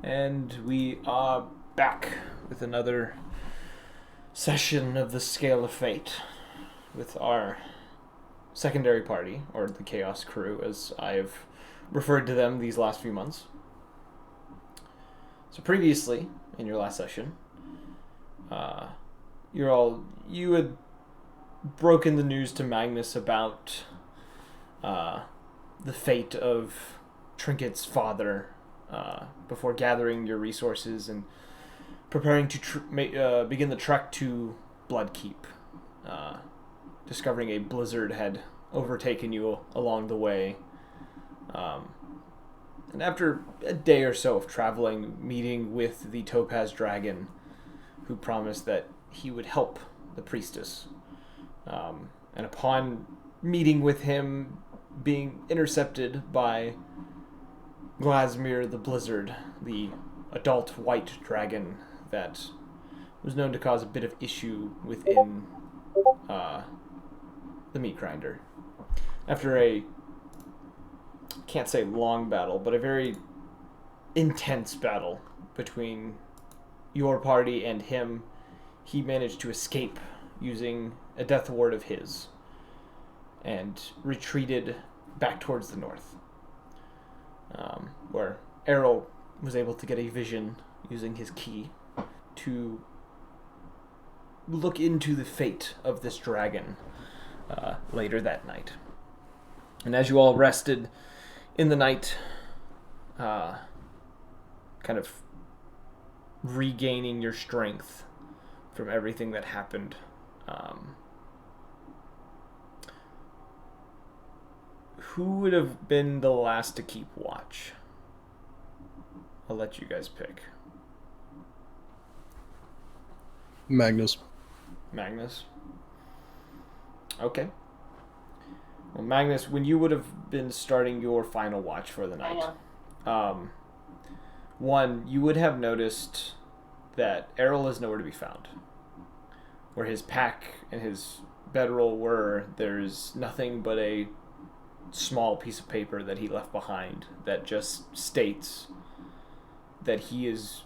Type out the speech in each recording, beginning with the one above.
And we are back with another session of the Scale of Fate with our secondary party, or the Chaos Crew, as I've referred to them these last few months. So previously, in your last session, you had broken the news to Magnus about the fate of Trinket's father before gathering your resources and preparing to begin the trek to Bloodkeep. Discovering a blizzard had overtaken you along the way. And after a day or so of traveling, meeting with the Topaz Dragon, who promised that he would help the priestess. And upon meeting with him, being intercepted by Glasmere the Blizzard, the adult white dragon that was known to cause a bit of issue within the meat grinder. After a, can't say long battle, but a very intense battle between your party and him, he managed to escape using a death ward of his and retreated back towards the north, where Errol was able to get a vision using his key to look into the fate of this dragon later that night. And as you all rested in the night, kind of regaining your strength from everything that happened, who would have been the last to keep watch? I'll let you guys pick. Magnus. Okay. Well, Magnus, when you would have been starting your final watch for the night, one, you would have noticed that Errol is nowhere to be found. Where his pack and his bedroll were, there's nothing but a small piece of paper that he left behind that just states that he is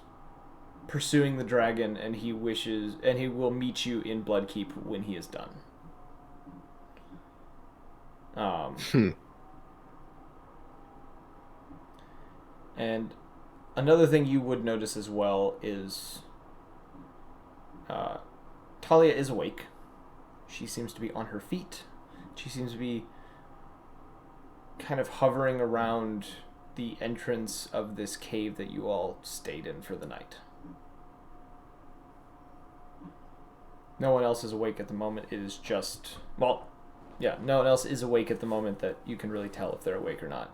pursuing the dragon and he will meet you in Bloodkeep when he is done. And another thing you would notice as well is Talia is awake. She seems to be on her feet. She seems to be kind of hovering around the entrance of this cave that you all stayed in for the night. No one else is awake at the moment. It is just, no one else is awake at the moment that you can really tell if they're awake or not,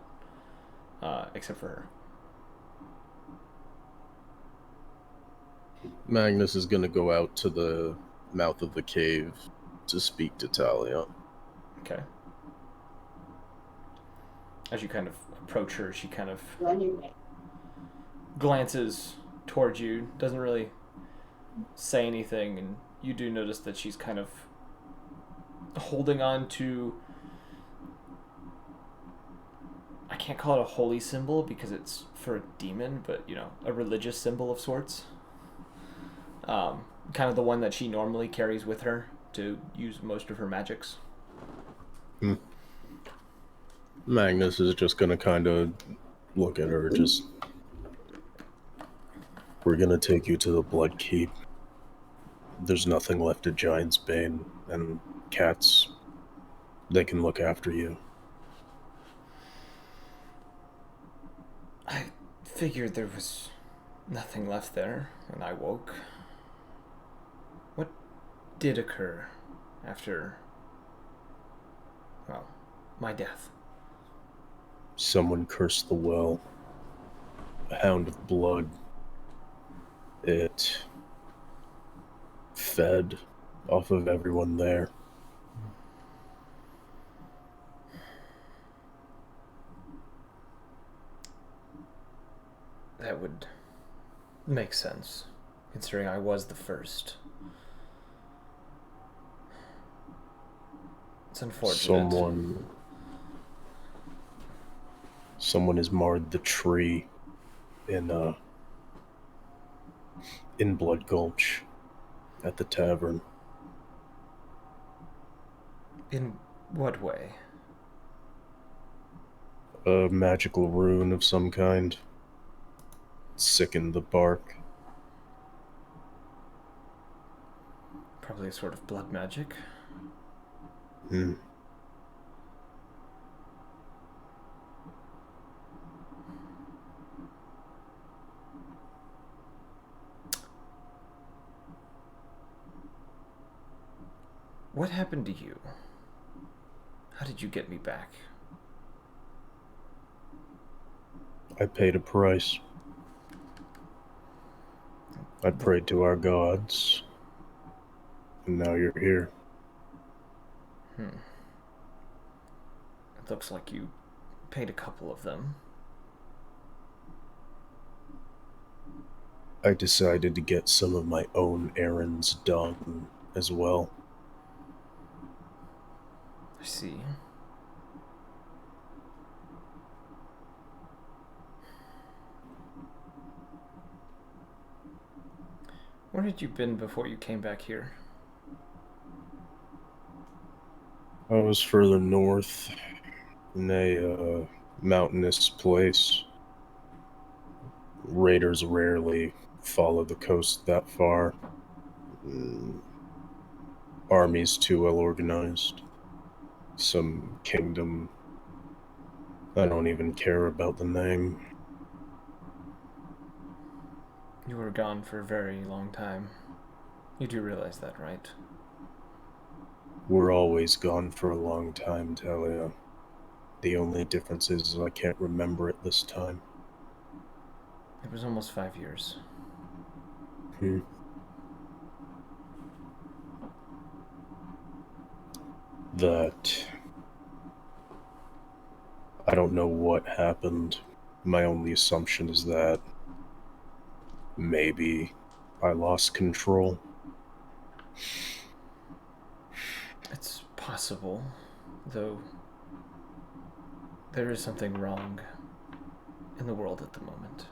except for her. Magnus is going to go out to the mouth of the cave to speak to Talia. Okay. As you kind of approach her, she kind of glances towards you, doesn't really say anything, and you do notice that she's kind of holding on to, I can't call it a holy symbol because it's for a demon, but, a religious symbol of sorts. Kind of the one that she normally carries with her to use most of her magics. Magnus is just going to kind of look at her, we're going to take you to the Bloodkeep. There's nothing left at Giant's Bane, and cats, they can look after you. I figured there was nothing left there when I woke. What did occur after, my death? Someone cursed the well. A hound of blood. It fed off of everyone there. That would make sense, considering I was the first. It's unfortunate. Someone has marred the tree in In Blood Gulch, at the tavern. In what way? A magical rune of some kind. Sickened the bark. Probably a sort of blood magic. Hmm. What happened to you? How did you get me back? I paid a price. I prayed to our gods. And now you're here. It looks like you paid a couple of them. I decided to get some of my own errands done as well. I see. Where had you been before you came back here? I was further north in a mountainous place. Raiders rarely follow the coast that far. Armies too well organized. Some kingdom. I don't even care about the name. You were gone for a very long time. You do realize that, right? We're always gone for a long time, Talia. The only difference is I can't remember it this time. It was almost 5 years. That I don't know what happened. My only assumption is that maybe I lost control. It's possible, though there is something wrong in the world at the moment.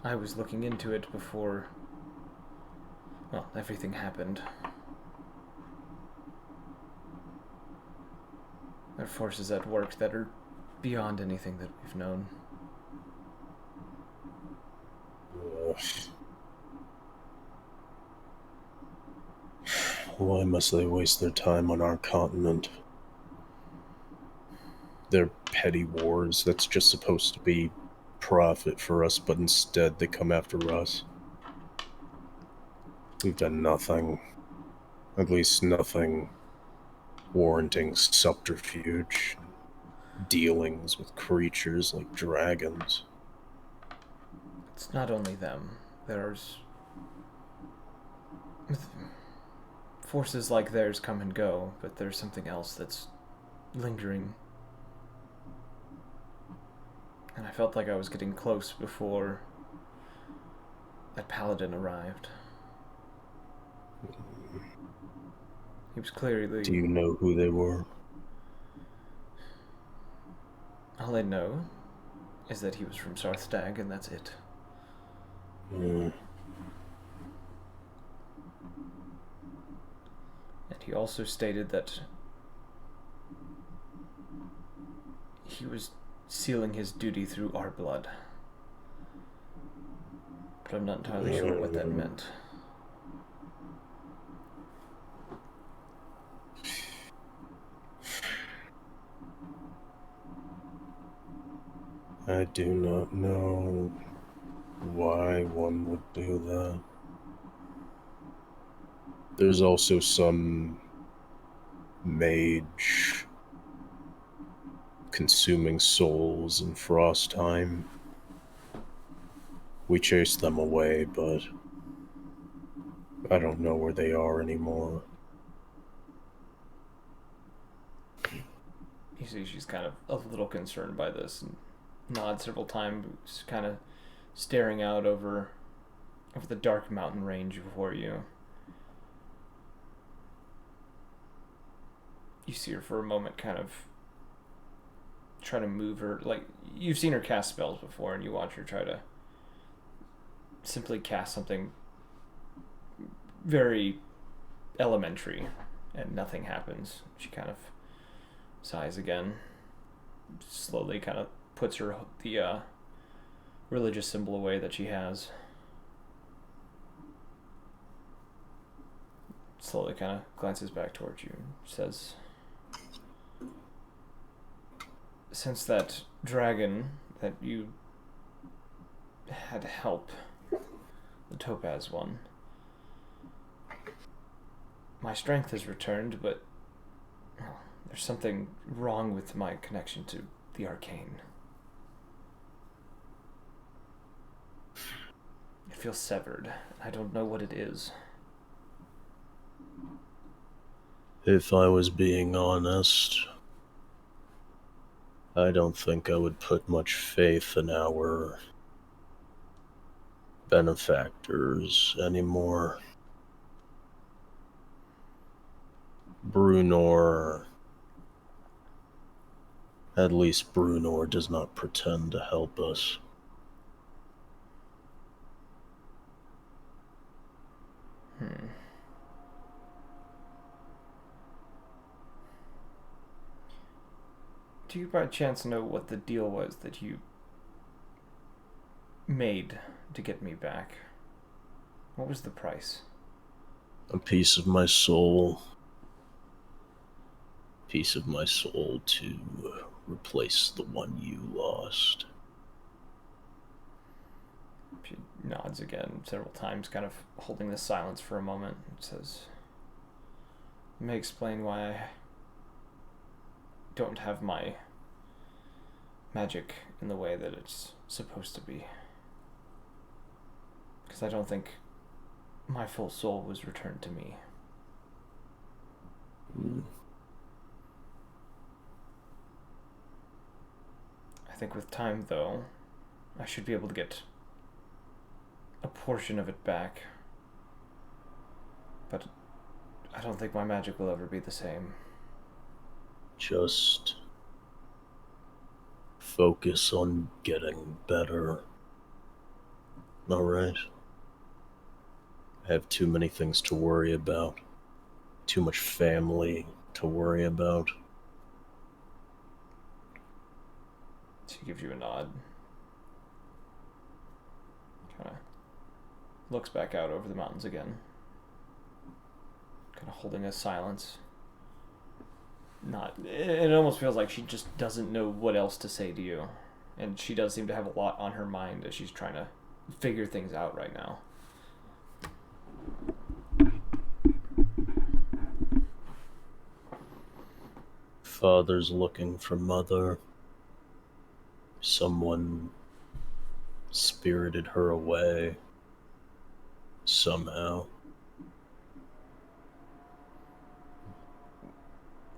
I was looking into it before, well, everything happened. There are forces at work that are beyond anything that we've known. Why must they waste their time on our continent? They're petty wars that's just supposed to be profit for us, but instead they come after us. We've done nothing. At least nothing warranting subterfuge. Dealings with creatures like dragons. It's not only them. There's forces like theirs come and go, but there's something else that's lingering. And I felt like I was getting close before that paladin arrived. He was clearly... Do you know who they were? All I know is that he was from Sarthdag, and that's it. And he also stated that he was sealing his duty through our blood. But I'm not entirely sure what that meant. I do not know why one would do that. There's also some mage consuming souls in Frostheim. We chased them away, but I don't know where they are anymore. You see, she's kind of a little concerned by this and nods several times, kind of staring out over the dark mountain range before you. You see her for a moment kind of try to move her. Like, you've seen her cast spells before, and you watch her try to simply cast something very elementary, and nothing happens. She kind of sighs again, slowly kind of puts the religious symbol away that she has. Slowly kind of glances back towards you and says, since that dragon that you had help, the topaz one, my strength has returned, but there's something wrong with my connection to the arcane. It feels severed. I don't know what it is. If I was being honest, I don't think I would put much faith in our benefactors anymore. Brunor, at least Brunor does not pretend to help us. Do you by chance know what the deal was that you made to get me back? What was the price? A piece of my soul. Piece of my soul to replace the one you lost. She nods again several times, kind of holding this silence for a moment, and says, "It may explain why I don't have my magic in the way that it's supposed to be. Because I don't think my full soul was returned to me." I think with time, though, I should be able to get a portion of it back. But I don't think my magic will ever be the same. Just focus on getting better. Alright? I have too many things to worry about. Too much family to worry about. She gives you a nod. Kind of looks back out over the mountains again. Kind of holding a silence. It almost feels like she just doesn't know what else to say to you. And she does seem to have a lot on her mind as she's trying to figure things out right now. Father's looking for mother. Someone spirited her away. Somehow.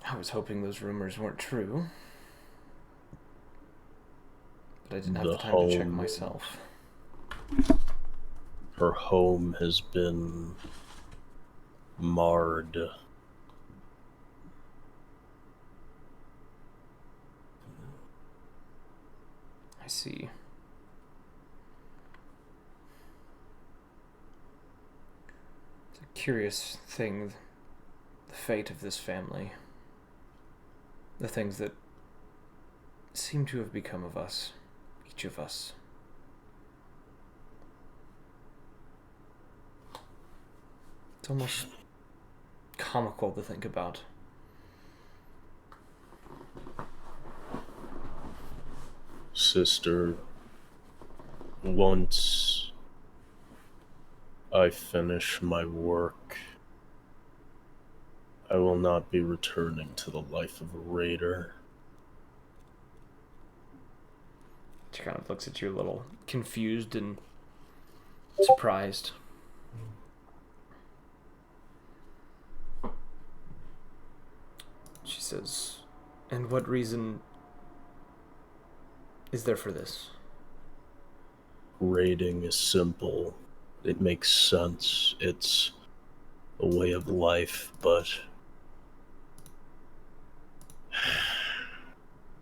I was hoping those rumors weren't true. But I didn't have the time to check myself. Her home has been marred. I see. It's a curious thing, the fate of this family. The things that seem to have become of us, each of us. It's almost comical to think about. Sister, once I finish my work, I will not be returning to the life of a raider. She kind of looks at you a little confused and surprised. She says, "And what reason is there for this?" Raiding is simple. It makes sense. It's a way of life, but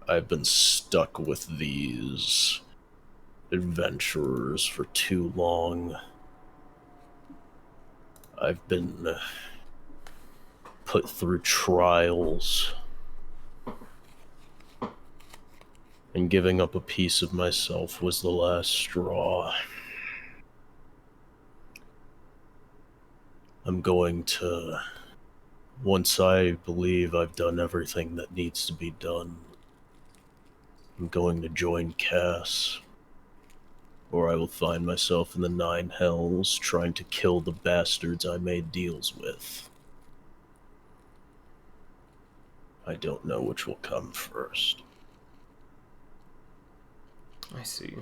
I've been stuck with these adventurers for too long. I've been put through trials, and giving up a piece of myself was the last straw. I'm going to, once I believe I've done everything that needs to be done, I'm going to join Cass, or I will find myself in the Nine Hells trying to kill the bastards I made deals with. I don't know which will come first. I see.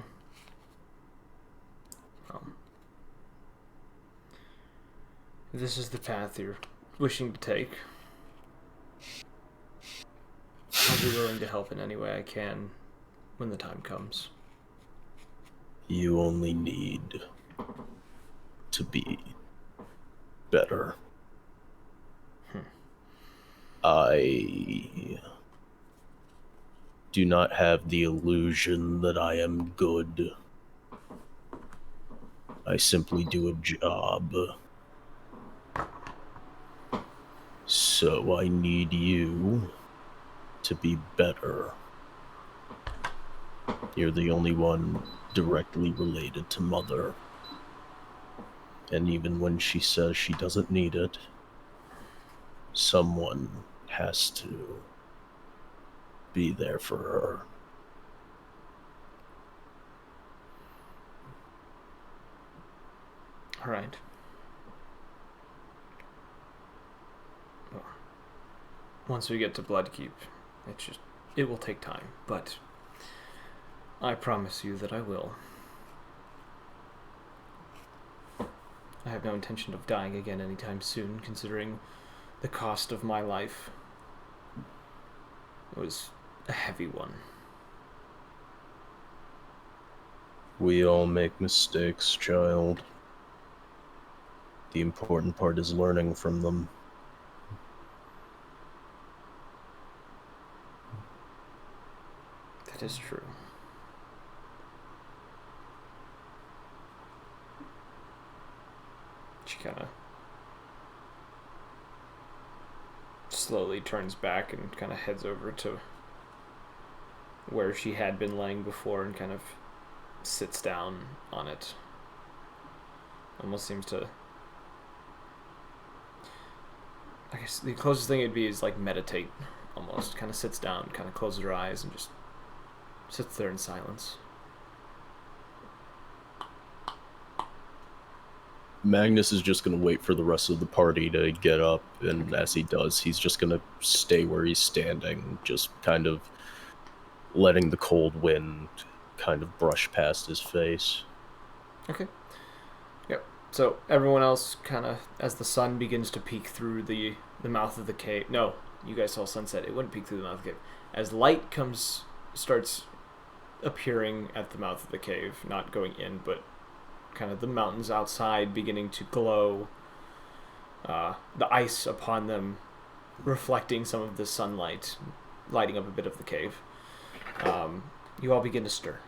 If this is the path you're wishing to take, I'll be willing to help in any way I can when the time comes. You only need to be better. I do not have the illusion that I am good. I simply do a job. So I need you to be better. You're the only one directly related to Mother. And even when she says she doesn't need it, someone has to be there for her. All right. Well, once we get to Bloodkeep, it will take time, but I promise you that I will. I have no intention of dying again anytime soon, considering the cost of my life was a heavy one. We all make mistakes, child. The important part is learning from them. That is true. She kind of slowly turns back and kind of heads over to where she had been laying before and kind of sits down on it. Almost seems to... I guess the closest thing it'd be is like meditate, almost. Kind of sits down, kind of closes her eyes, and just sits there in silence. Magnus is just going to wait for the rest of the party to get up, and as he does, he's just going to stay where he's standing, just kind of letting the cold wind kind of brush past his face. Okay. Yep. So everyone else kind of, as the sun begins to peek through the mouth of the cave. No, you guys saw sunset. It wouldn't peek through the mouth of the cave. As light starts appearing at the mouth of the cave, not going in, but kind of the mountains outside beginning to glow, the ice upon them reflecting some of the sunlight, lighting up a bit of the cave. You all begin to stir.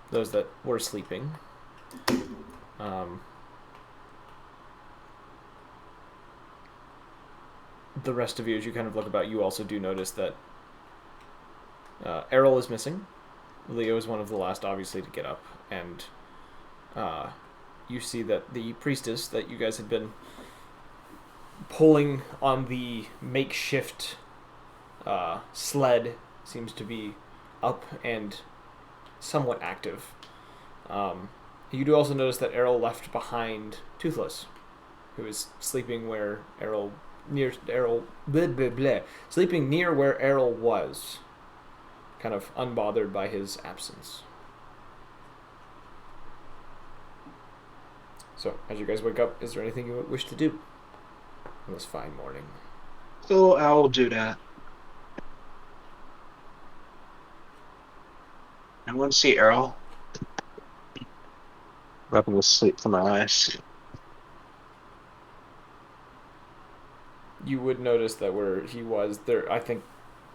Those that were sleeping. The rest of you, as you kind of look about, you also do notice that Errol is missing. Leo is one of the last, obviously, to get up, and you see that the priestess that you guys had been pulling on the makeshift sled seems to be up and somewhat active. You do also notice that Errol left behind Toothless, who is sleeping where sleeping near where Errol was, kind of unbothered by his absence. So, as you guys wake up, is there anything you wish to do on this fine morning? So I'll do that. I want to see Errol. I'm going to sleep for my eyes. You would notice that where he was there, I think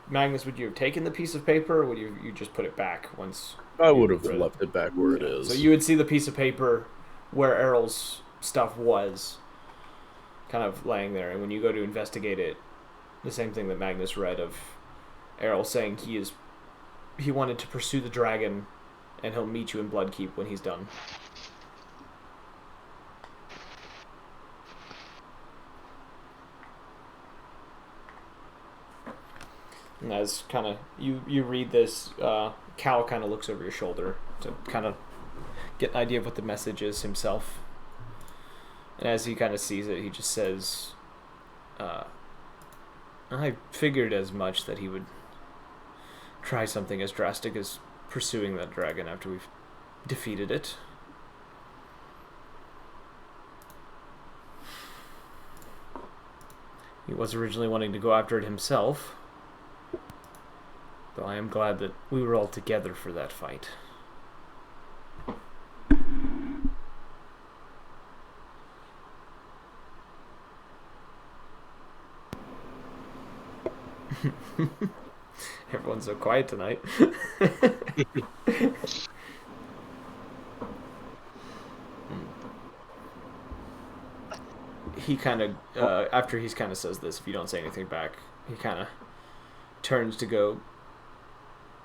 Magnus, would you have taken the piece of paper, or would you just put it back once? I would have read left it back where it is. So you would see the piece of paper where Errol's stuff was, kind of laying there, and when you go to investigate it, the same thing that Magnus read of Errol saying he wanted to pursue the dragon, and he'll meet you in Bloodkeep when he's done. And as kind of you read this, Cal kind of looks over your shoulder to kind of get an idea of what the message is himself. And as he kind of sees it, he just says, I figured as much that he would try something as drastic as pursuing that dragon after we've defeated it. He was originally wanting to go after it himself, though I am glad that we were all together for that fight. Everyone's so quiet tonight. He kind of, after he kind of says this, if you don't say anything back, he kind of turns to go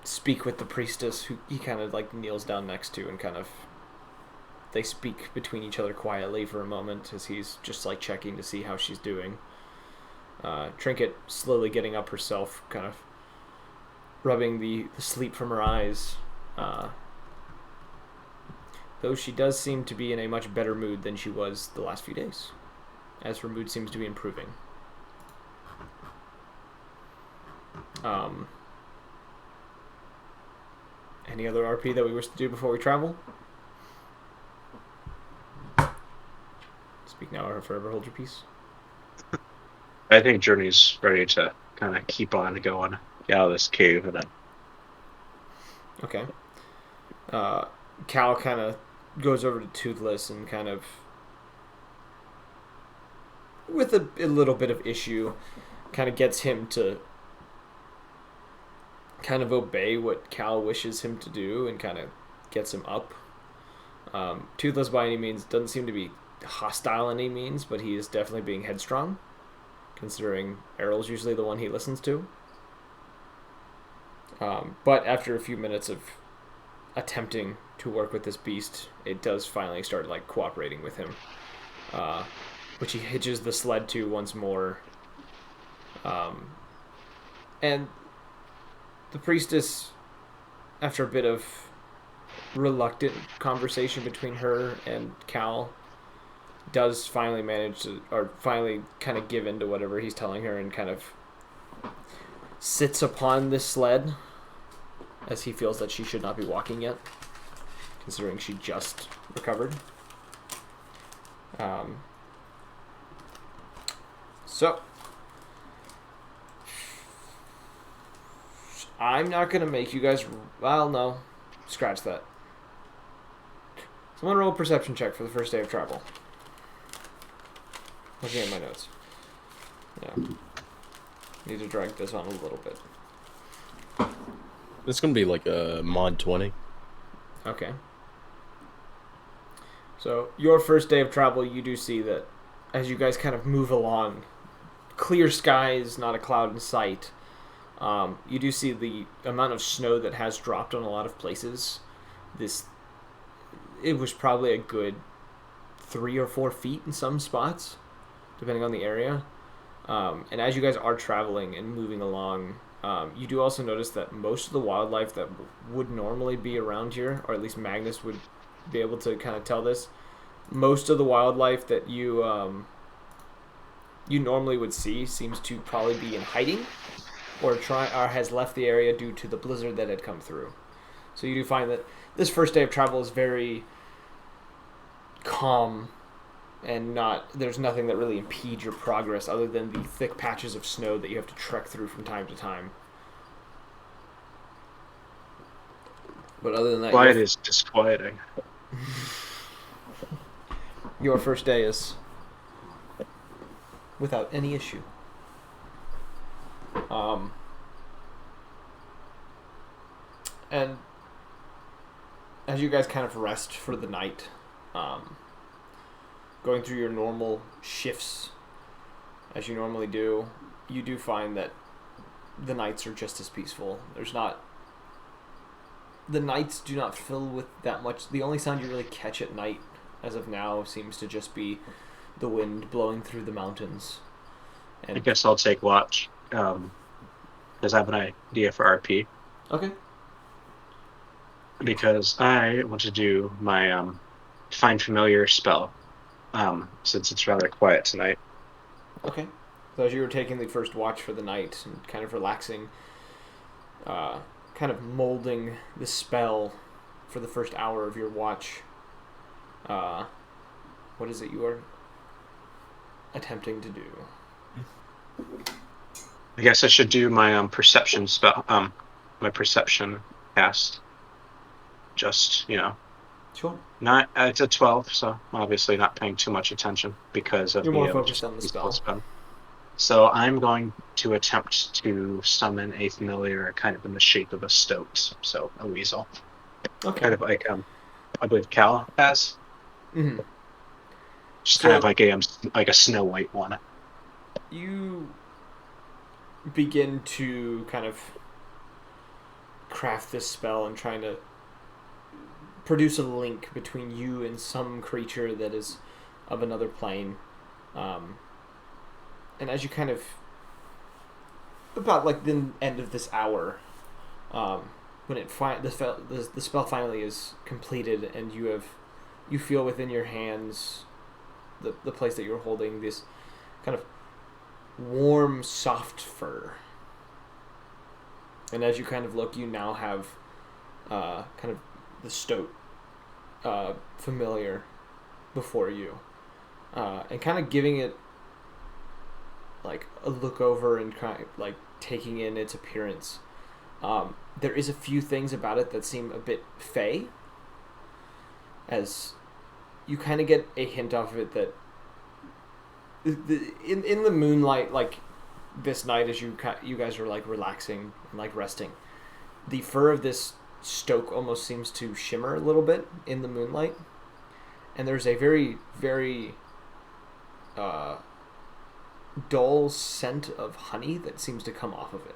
speak with the priestess, who he kind of like kneels down next to, and kind of they speak between each other quietly for a moment as he's just like checking to see how she's doing. Trinket slowly getting up herself, kind of rubbing the sleep from her eyes. Though she does seem to be in a much better mood than she was the last few days, as her mood seems to be improving. Any other RP that we wish to do before we travel? Speak now or forever hold your peace. I think Journey's ready to kind of keep on going, get out of this cave, and then. Okay. Cal kind of goes over to Toothless and kind of, with a little bit of issue, kind of gets him to kind of obey what Cal wishes him to do and kind of gets him up. Toothless by any means doesn't seem to be hostile in any means, but he is definitely being headstrong, considering Errol's usually the one he listens to. But after a few minutes of attempting to work with this beast, it does finally start like cooperating with him, which he hitches the sled to once more. And the priestess, after a bit of reluctant conversation between her and Cal, does finally manage to, or finally kind of give in to whatever he's telling her, and kind of sits upon this sled as he feels that she should not be walking yet, considering she just recovered. So I'm not gonna make you guys, well, no, scratch that. Someone roll a perception check for the first day of travel. Looking at my notes. Yeah. Need to drag this on a little bit. It's gonna be like a mod 20. Okay. So, your first day of travel, you do see that as you guys kind of move along, clear skies, not a cloud in sight, you do see the amount of snow that has dropped on a lot of places. It was probably a good 3 or 4 feet in some spots, depending on the area. And as you guys are traveling and moving along, you do also notice that most of the wildlife that would normally be around here, or at least Magnus would be able to kind of tell this, most of the wildlife that you normally would see seems to probably be in hiding, or has left the area due to the blizzard that had come through. So you do find that this first day of travel is very calm, and there's nothing that really impedes your progress other than the thick patches of snow that you have to trek through from time to time. But other than that, Quiet is disquieting. Your first day is without any issue. And as you guys kind of rest for the night, going through your normal shifts as you normally do, you do find that the nights are just as peaceful. The nights do not fill with that much. The only sound you really catch at night, as of now, seems to just be the wind blowing through the mountains. I guess I'll take watch. Because I have an idea for RP. Okay. Because I want to do my find familiar spell. Since it's rather quiet tonight. Okay. So as you were taking the first watch for the night and kind of relaxing, kind of molding the spell for the first hour of your watch, what is it you are attempting to do? I guess I should do my perception spell. My perception cast. Just Sure. not it's a 12, so obviously not paying too much attention because of You're the more focused on the peaceful spell. So I'm going to attempt to summon a familiar kind of in the shape of a stoat, so a weasel. Okay. Kind of like I believe Cal has. Mm-hmm. Just So kind of like a Snow White one. you begin to kind of craft this spell and trying to produce a link between you and some creature that is of another plane. And as you kind of about like the end of this hour, when the spell finally is completed and you feel within your hands the place that you're holding this kind of warm, soft fur. And as you kind of look, you now have kind of the stoat familiar before you, and kind of giving it like a look over and kind of like taking in its appearance. There is a few things about it that seem a bit fey, as you kind of get a hint off of it that in the moonlight, like this night, as you guys are like relaxing and like resting, the fur of this stoat almost seems to shimmer a little bit in the moonlight, and there's a very, very dull scent of honey that seems to come off of it.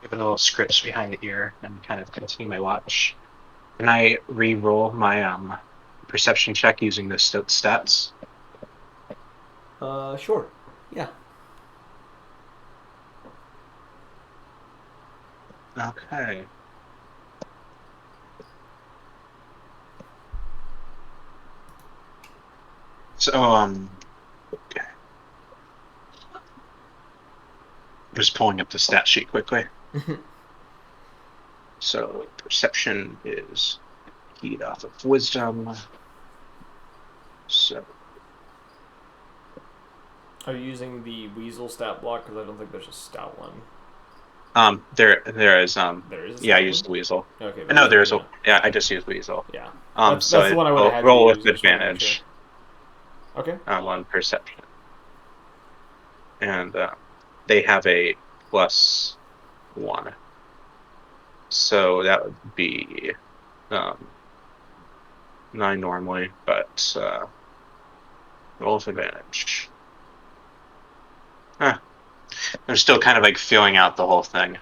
Give it a little scritch behind the ear and kind of continue my watch. Can I re-roll my perception check using the stoat stats? Sure. Yeah. Okay. So, okay. I'm just pulling up the stat sheet quickly. So, perception is keyed off of wisdom. So, Are you using the weasel stat block? Because I don't think there's a stout one. there is There is a yeah, I stout used one? the weasel. Okay. No, there's I just used weasel. Yeah. So That's the one I would have had roll you with use. I just wanted to make advantage. sure. Okay. On perception. And they have a +1. So that would be 9 normally, but roll with advantage. I'm still kind of like feeling out the whole thing.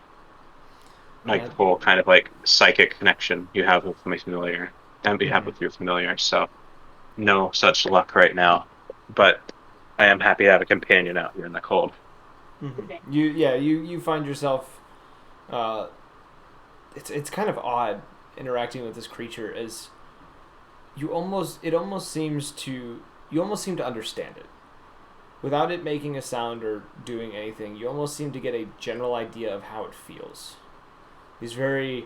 Like the whole kind of like psychic connection you have with my familiar and you have with your familiar. So no such luck right now. But I am happy to have a companion out here in the cold. Mm-hmm. You find yourself. It's kind of odd interacting with this creature, as you almost seem to understand it without it making a sound or doing anything. You almost seem to get a general idea of how it feels. These very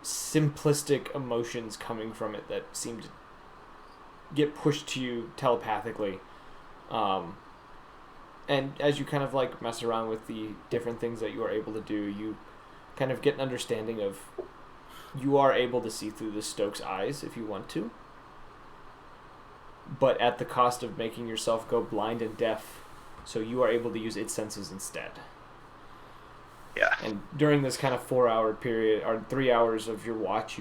simplistic emotions coming from it that seem to get pushed to you telepathically. And as you kind of like mess around with the different things that you are able to do, you kind of get an understanding of you are able to see through the stoat's eyes if you want to, but at the cost of making yourself go blind and deaf, so you are able to use its senses instead. Yeah. And during this kind of 4-hour period, or 3 hours of your watch,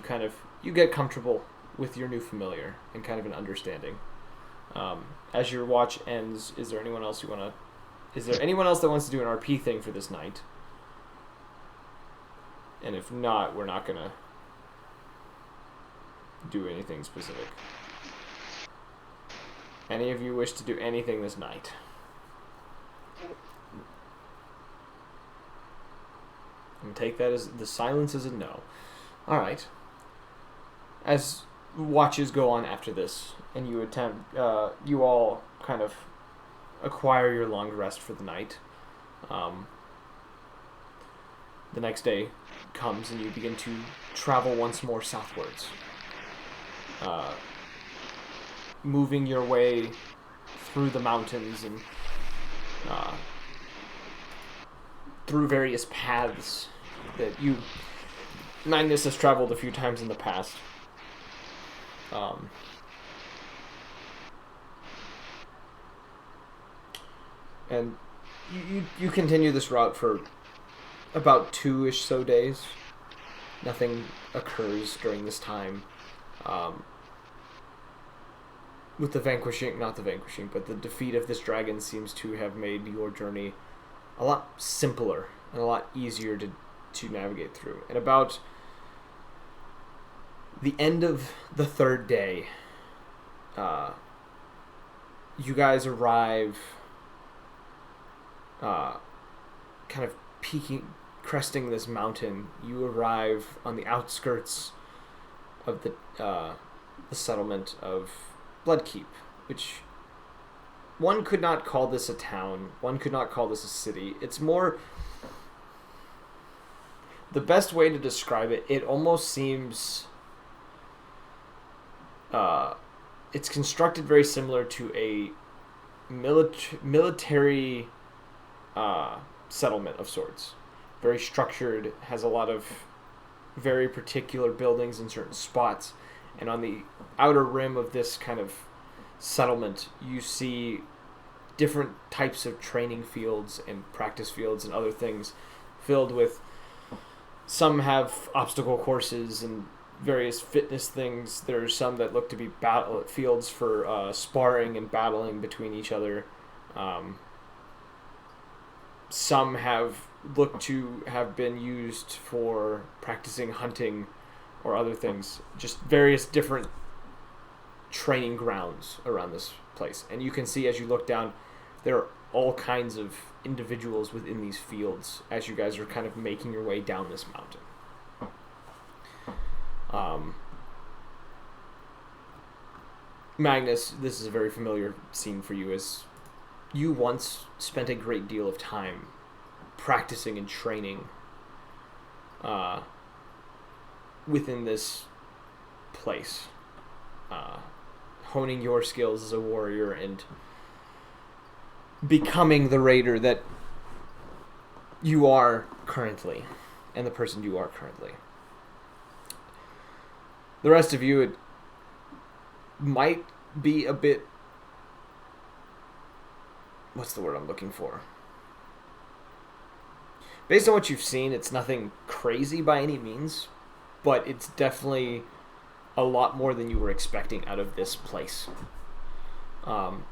you get comfortable with your new familiar and kind of an understanding. As your watch ends, is there anyone else that wants to do an RP thing for this night? And if not, we're not gonna do anything specific. Any of you wish to do anything this night? I'm gonna take that as the silence is a no. All right. As watches go on after this, and you all kind of acquire your long rest for the night. The next day comes, and you begin to travel once more southwards, moving your way through the mountains and through various paths that Magnus has traveled a few times in the past. And you continue this route for about 2-ish so days. Nothing occurs during this time. With the defeat of this dragon seems to have made your journey a lot simpler and a lot easier to navigate through. And about the end of the 3rd day, you guys arrive kind of cresting this mountain. You arrive on the outskirts of the settlement of Bloodkeep, which one could not call this a town, one could not call this a city. It's more, the best way to describe it, it almost seems it's constructed very similar to a military settlement of sorts. Very structured, has a lot of very particular buildings in certain spots, and on the outer rim of this kind of settlement, you see different types of training fields and practice fields and other things filled with, some have obstacle courses and various fitness things. There are some that look to be battle fields for sparring and battling between each other. Some have looked to have been used for practicing hunting or other things. Just various different training grounds around this place. And you can see as you look down, there are all kinds of individuals within these fields as you guys are kind of making your way down this mountain. Magnus, this is a very familiar scene for you, as you once spent a great deal of time practicing and training within this place, honing your skills as a warrior and becoming the raider that you are currently, and the person you are currently. The rest of you, it might be a bit... What's the word I'm looking for? Based on what you've seen, it's nothing crazy by any means, but it's definitely a lot more than you were expecting out of this place. And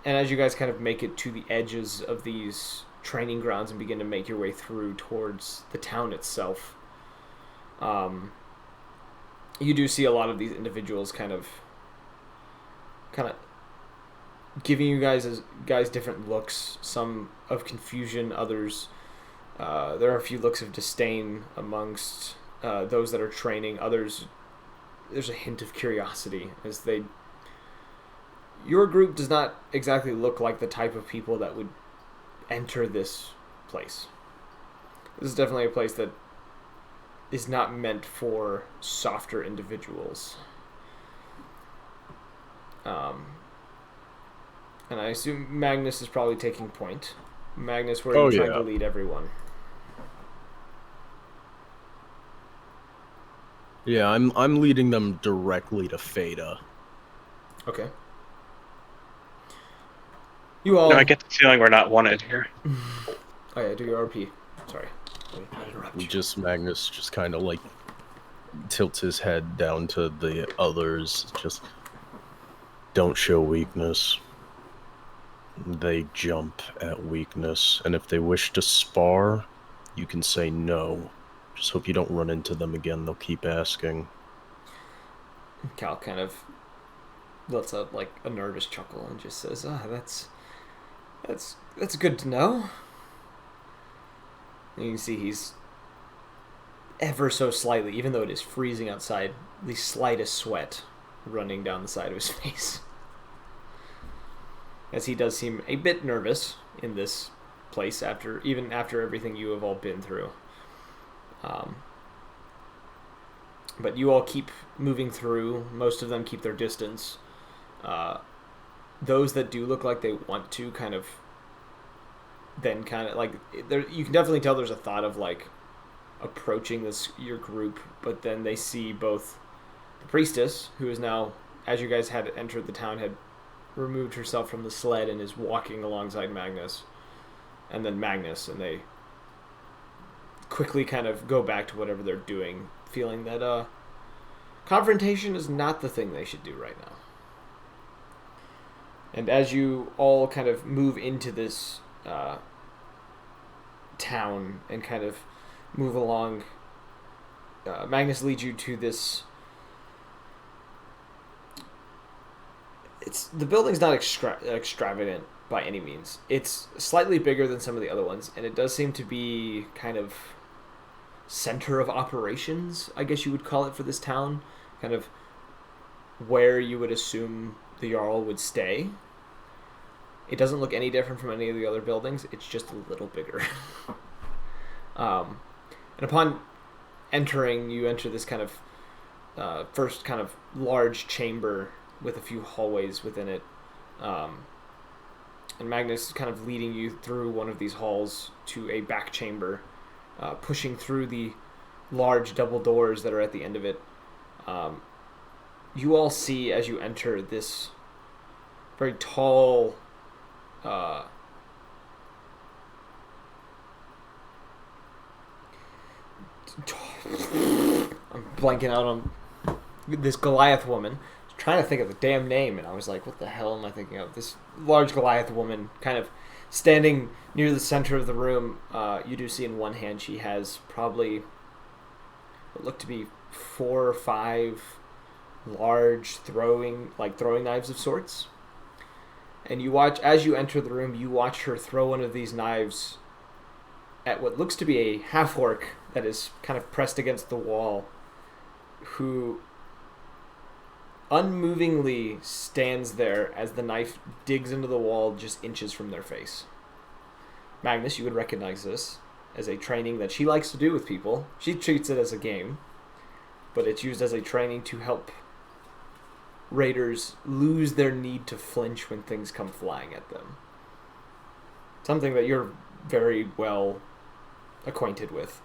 as you guys kind of make it to the edges of these training grounds and begin to make your way through towards the town itself, you do see a lot of these individuals kind of giving you guys different looks, some of confusion, others there are a few looks of disdain amongst those that are training. Others, there's a hint of curiosity, as your group does not exactly look like the type of people that would enter this place. This is definitely a place that is not meant for softer individuals. And I assume Magnus is probably taking point. Magnus, where are you trying to lead everyone? Yeah, I'm leading them directly to Fada. Okay. You all... No, I get the feeling we're not wanted here. Oh yeah, do your RP. Sorry. Sorry to interrupt you. Just Magnus just kind of like tilts his head down to the others. Just don't show weakness. They jump at weakness, and if they wish to spar, you can say no. Just hope you don't run into them again. They'll keep asking. Cal kind of lets out like a nervous chuckle and just says, that's good to know." And you can see he's ever so slightly, even though it is freezing outside, the slightest sweat running down the side of his face. As he does seem a bit nervous in this place after everything you have all been through. But you all keep moving through. Most of them keep their distance. Those that do look like they want to kind of like there, you can definitely tell there's a thought of like approaching your group, but then they see both the priestess, who is now, as you guys had entered the town, had removed herself from the sled and is walking alongside Magnus, and then Magnus, and they quickly kind of go back to whatever they're doing, feeling that confrontation is not the thing they should do right now. And as you all kind of move into this town and kind of move along, Magnus leads you to this. The building's not extravagant by any means. It's slightly bigger than some of the other ones, and it does seem to be kind of center of operations, I guess you would call it, for this town. Kind of where you would assume the Jarl would stay. It doesn't look any different from any of the other buildings. It's just a little bigger. And upon entering, you enter this kind of first kind of large chamber with a few hallways within it. And Magnus kind of leading you through one of these halls to a back chamber, pushing through the large double doors that are at the end of it. You all see, as you enter, this very tall I'm blanking out on this Goliath woman. I was trying to think of the damn name, and I was like, what the hell am I thinking of? This large Goliath woman kind of standing near the center of the room. You do see in one hand she has probably what look to be 4 or 5 large throwing knives of sorts. And you watch, as you enter the room, you watch her throw one of these knives at what looks to be a half-orc that is kind of pressed against the wall, who unmovingly stands there as the knife digs into the wall just inches from their face. Magnus, you would recognize this as a training that she likes to do with people. She treats it as a game, but it's used as a training to help raiders lose their need to flinch when things come flying at them. Something that you're very well acquainted with,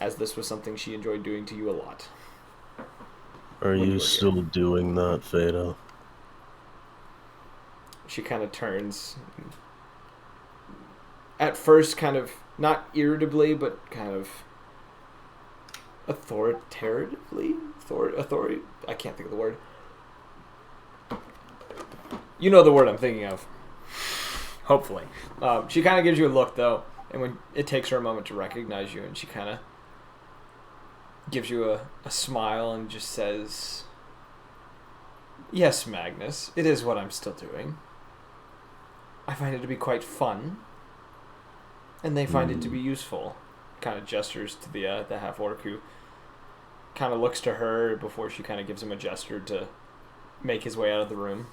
as this was something she enjoyed doing to you a lot. Are you still doing that, Feda? She kind of turns, at first kind of, not irritably, but kind of authoritatively? I can't think of the word. You know the word I'm thinking of. Hopefully. She kind of gives you a look, though, and when it takes her a moment to recognize you, and she kind of gives you a smile and just says, "Yes, Magnus, it is what I'm still doing. I find it to be quite fun, and they find it to be useful." Kind of gestures to the half-orc, who kind of looks to her before she kind of gives him a gesture to make his way out of the room.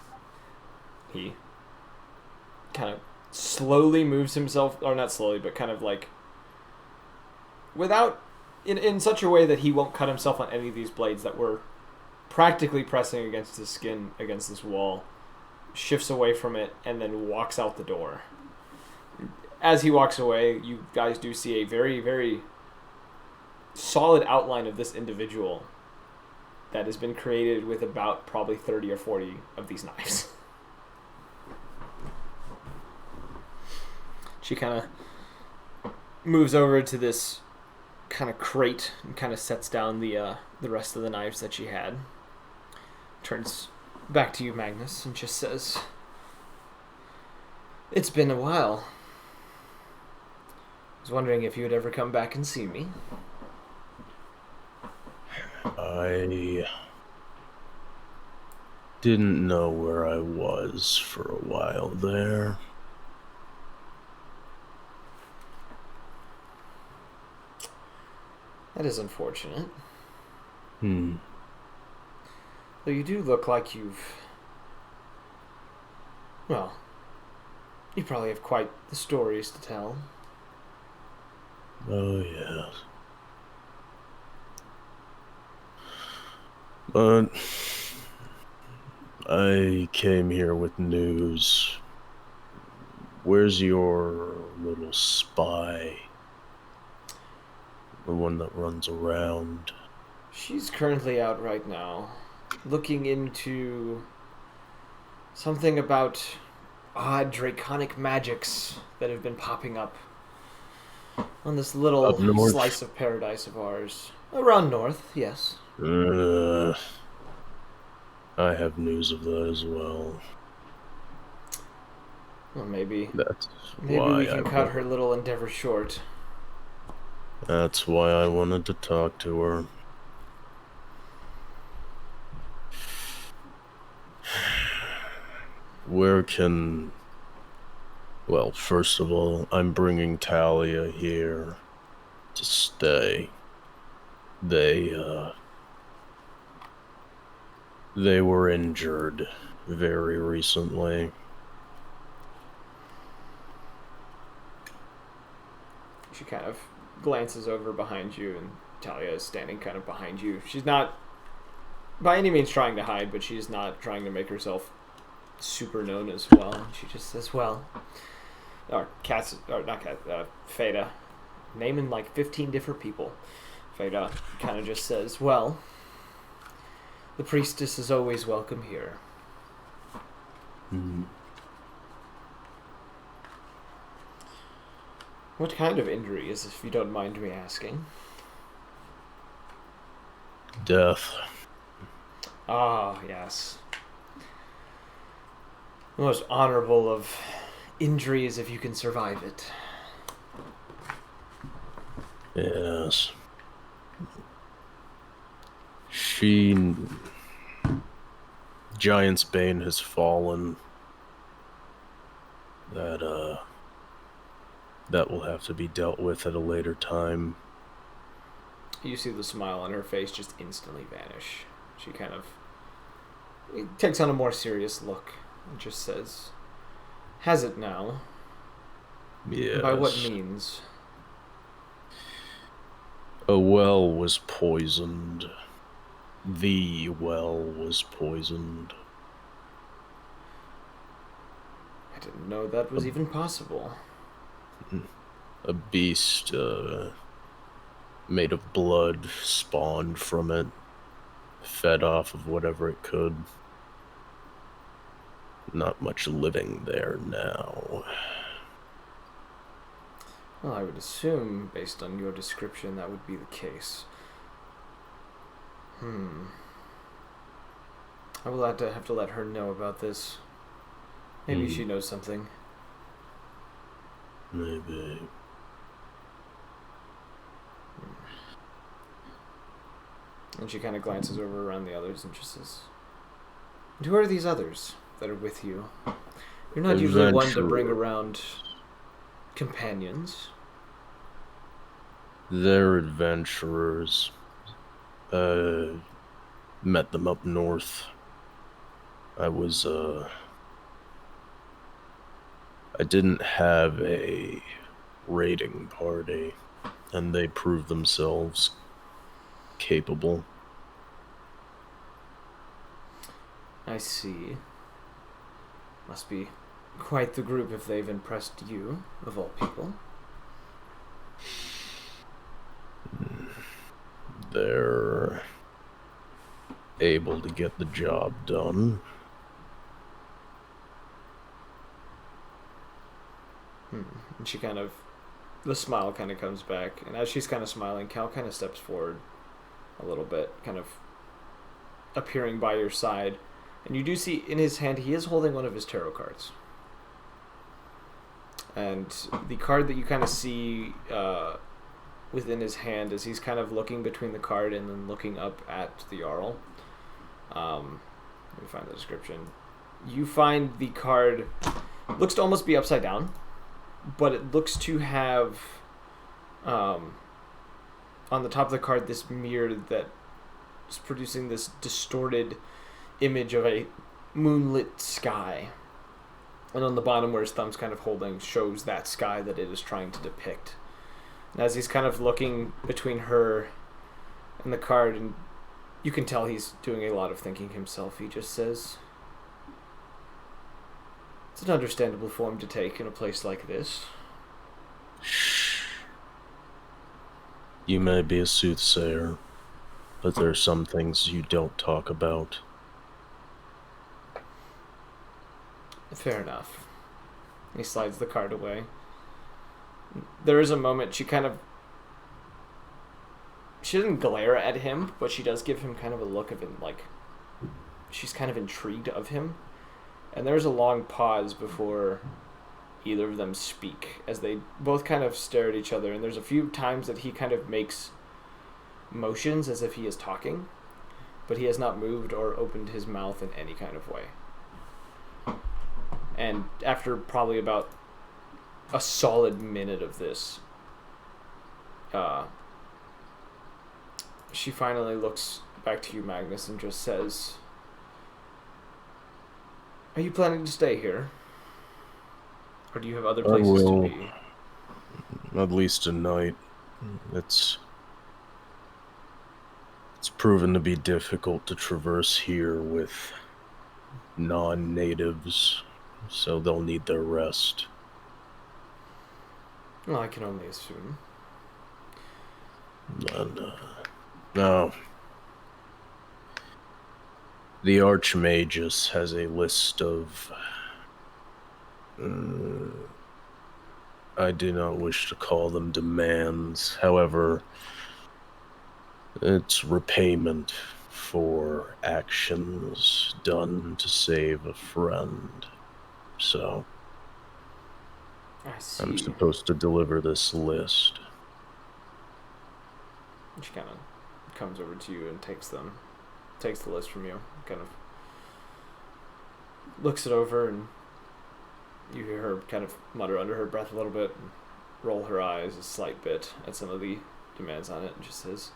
He kind of slowly moves himself, or not slowly, but kind of like without, in such a way that he won't cut himself on any of these blades that were practically pressing against his skin against this wall, shifts away from it, and then walks out the door. As he walks away, you guys do see a very, very solid outline of this individual that has been created with about probably 30 or 40 of these knives. She kind of moves over to this kind of crate and kind of sets down the rest of the knives that she had. Turns back to you, Magnus, and just says, "It's been a while. I was wondering if you would ever come back and see me." I didn't know where I was for a while there. That is unfortunate. Hmm. Though you do look like you've... Well, you probably have quite the stories to tell. Oh, yes. But I came here with news. Where's your little spy? The one that runs around. She's currently out right now, looking into something about odd draconic magics that have been popping up on this little Up north? slice of paradise of ours. Around north, yes. I have news of that as well. Well, maybe That's we why can cut her little endeavor short. That's why I wanted to talk to her. Where can... Well, first of all, I'm bringing Talia here to stay. They were injured very recently. She kind of glances over behind you, and Talia is standing kind of behind you. She's not by any means trying to hide, but she's not trying to make herself super known as well. And she just says, "Well," or not Cat, Feda, naming like 15 different people. Feda kind of just says, "Well, the priestess is always welcome here." Hmm. What kind of injury is this, if you don't mind me asking? Death. Ah, yes. The most honorable of injuries if you can survive it. Yes. Giant's Bane has fallen. That will have to be dealt with at a later time. You see the smile on her face just instantly vanish. She kind of takes on a more serious look and just says, "Has it now? Yes. By what means?" A well was poisoned. The well was poisoned. I didn't know that was even possible. A beast made of blood spawned from it, fed off of whatever it could. Not much living there now. Well, I would assume, based on your description, that would be the case. I will have to let her know about this. Maybe she knows something. Maybe. And she kind of glances over around the others and just says, "And who are these others that are with you? You're not usually one to bring around companions." They're adventurers. Met them up north. I didn't have a raiding party, and they proved themselves capable. I see. Must be quite the group if they've impressed you, of all people. They're able to get the job done. And she kind of the smile kind of comes back, and as she's kind of smiling, Cal kind of steps forward a little bit, kind of appearing by your side, and you do see in his hand he is holding one of his tarot cards. And the card that you kind of see within his hand is he's kind of looking between the card and then looking up at the Jarl. Let me find the description. You find the card looks to almost be upside down, but it looks to have on the top of the card this mirror that is producing this distorted image of a moonlit sky. And on the bottom where his thumb's kind of holding shows that sky that it is trying to depict. And as he's kind of looking between her and the card, and you can tell he's doing a lot of thinking himself, he just says, "It's an understandable form to take in a place like this." You may be a soothsayer, but there are some things you don't talk about. Fair enough. He slides the card away. There is a moment she doesn't glare at him, but she does give him kind of a look of it, like she's kind of intrigued of him. And there's a long pause before either of them speak, as they both kind of stare at each other, and there's a few times that he kind of makes motions as if he is talking, but he has not moved or opened his mouth in any kind of way. And after probably about a solid minute of this, she finally looks back to you, Magnus, and just says, "Are you planning to stay here? Or do you have other places to be?" At least a night. It's proven to be difficult to traverse here with non-natives, so they'll need their rest. Well, I can only assume. And, no. The Archmagus has a list of... I do not wish to call them demands. However, it's repayment for actions done to save a friend. So, I see. I'm supposed to deliver this list. She kind of comes over to you and takes the list from you, kind of looks it over, and you hear her kind of mutter under her breath a little bit and roll her eyes a slight bit at some of the demands on it, and just says,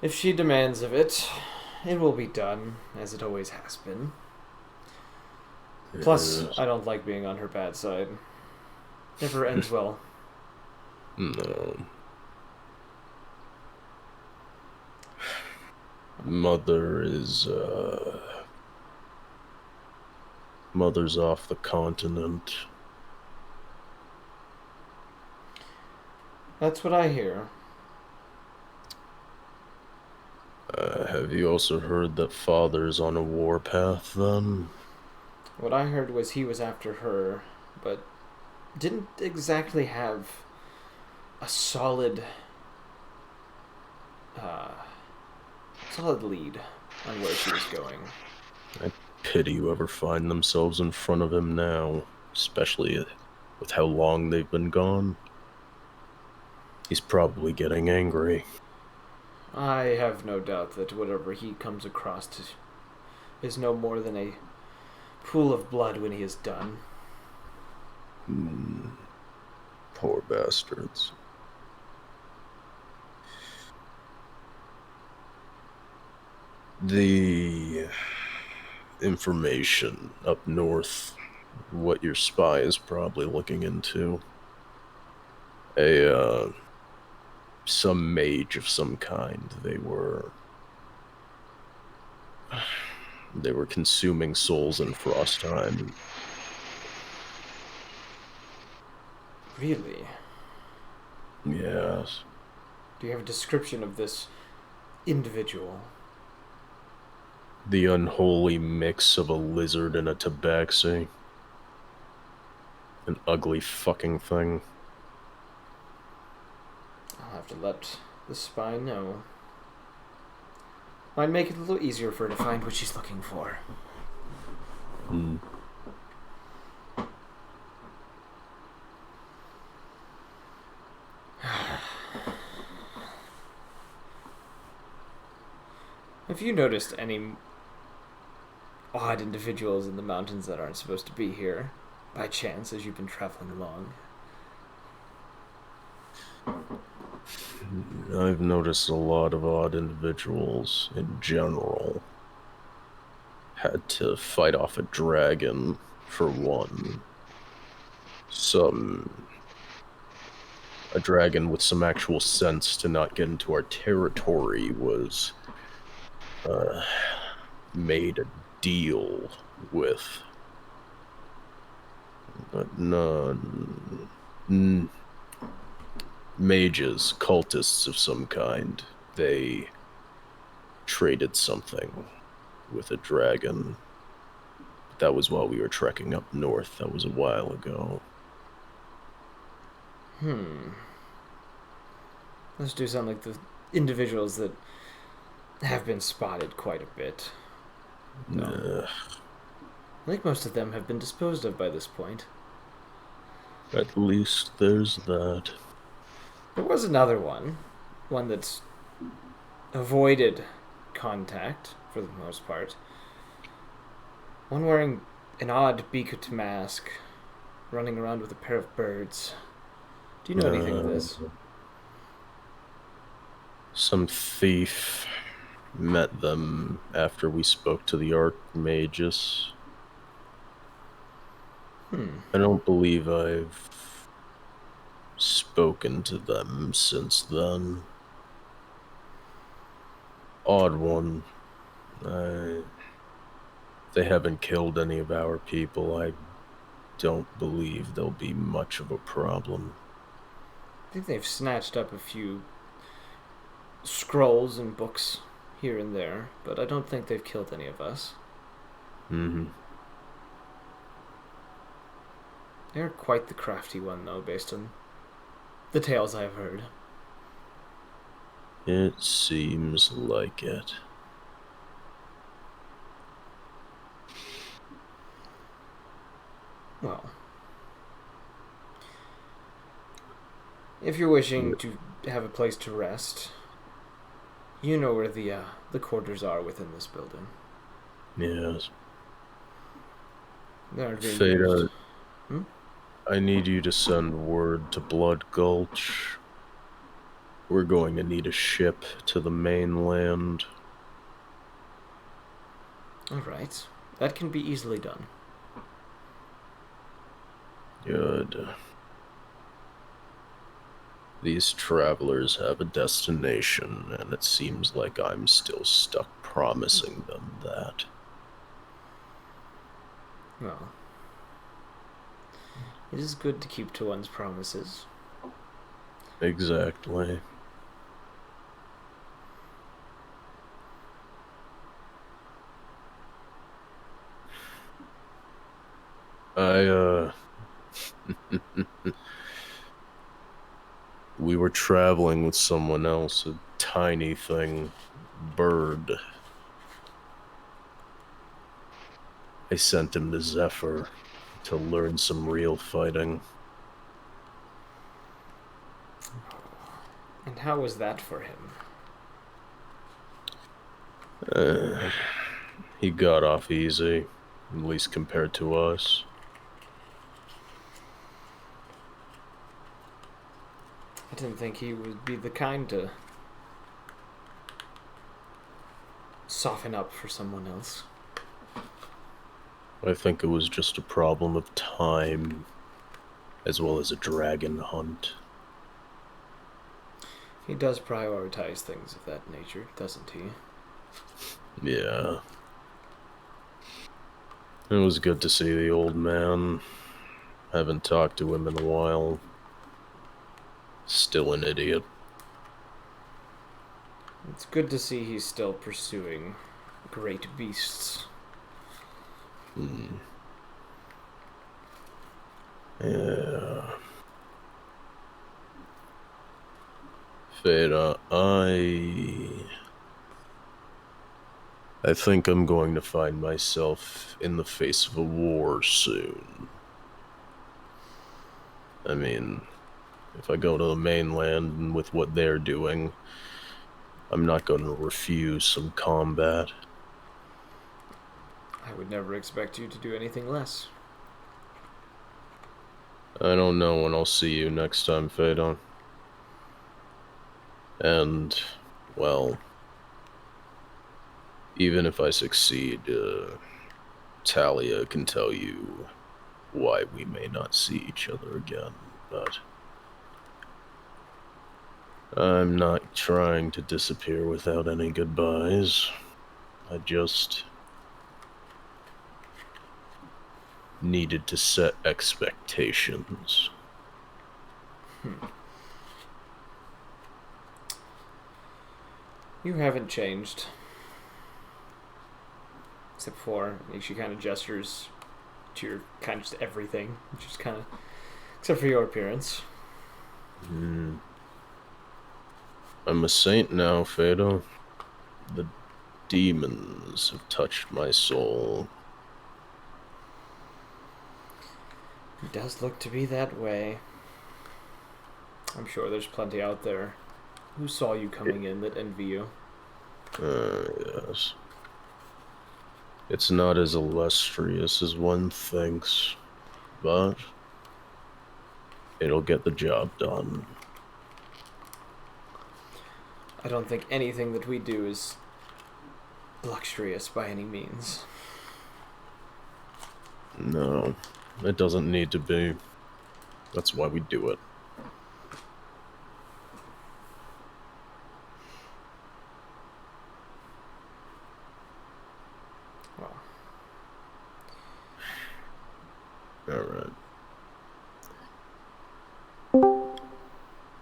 "If she demands of it, it will be done, as it always has been. Plus, I don't like being on her bad side. Never ends well." No. Mother's off the continent. That's what I hear. Have you also heard that Father's on a warpath, then? What I heard was he was after her, but didn't exactly have a solid lead on where she was going. I pity whoever find themselves in front of him now, especially with how long they've been gone. He's probably getting angry. I have no doubt that whatever he comes across is no more than a pool of blood when he is done. Poor bastards. The information up north, what your spy is probably looking into. Some mage of some kind. They were consuming souls in Frostheim. Really? Yes. Do you have a description of this individual? The unholy mix of a lizard and a tabaxi. An ugly fucking thing. have to let the spy know. Might make it a little easier for her to find what she's looking for. Hmm. Have you noticed any odd individuals in the mountains that aren't supposed to be here, by chance, as you've been traveling along? I've noticed a lot of odd individuals in general. Had to fight off a dragon, for one. A dragon with some actual sense to not get into our territory was made a deal with. But none. Mages, cultists of some kind. They traded something with a dragon. That was while we were trekking up north. That was a while ago. Those do sound like the individuals that have been spotted quite a bit. No. I think most of them have been disposed of by this point. At least there's that. There was another one that's avoided contact, for the most part. One wearing an odd beaked mask, running around with a pair of birds. Do you know anything of this? Some thief met them after we spoke to the Archmagus. I don't believe I've spoken to them since then. Odd one. They haven't killed any of our people. I don't believe there'll be much of a problem. I think they've snatched up a few scrolls and books here and there, but I don't think they've killed any of us. They're quite the crafty one, though, based on the tales I've heard. It seems like it. Well, if you're wishing to have a place to rest, you know where the quarters are within this building. Yes. They aren't being Fada, used. I need you to send word to Blood Gulch. We're going to need a ship to the mainland. Alright. That can be easily done. Good. These travelers have a destination, and it seems like I'm still stuck promising them that. Well, it is good to keep to one's promises. Exactly. We were traveling with someone else, a tiny thing, bird. I sent him to Zephyr to learn some real fighting. And how was that for him? He got off easy, at least compared to us. I didn't think he would be the kind to soften up for someone else. I think it was just a problem of time, as well as a dragon hunt. He does prioritize things of that nature, doesn't he? Yeah. It was good to see the old man. Haven't talked to him in a while. Still an idiot. It's good to see he's still pursuing great beasts. Yeah. Feda, I think I'm going to find myself in the face of a war soon. I mean, if I go to the mainland and with what they're doing, I'm not going to refuse some combat. I would never expect you to do anything less. I don't know when I'll see you next time, Phaedon. And, well, even if I succeed, Talia can tell you why we may not see each other again, but I'm not trying to disappear without any goodbyes. I just needed to set expectations. You haven't changed. Except for, she kind of gestures to your kind of just everything, which is kind of, except for your appearance. I'm a saint now, Phaedo. The demons have touched my soul. It does look to be that way. I'm sure there's plenty out there who saw you coming in that envy you. Yes. It's not as illustrious as one thinks, but it'll get the job done. I don't think anything that we do is luxurious by any means. No, it doesn't need to be. That's why we do it. Well, Alright.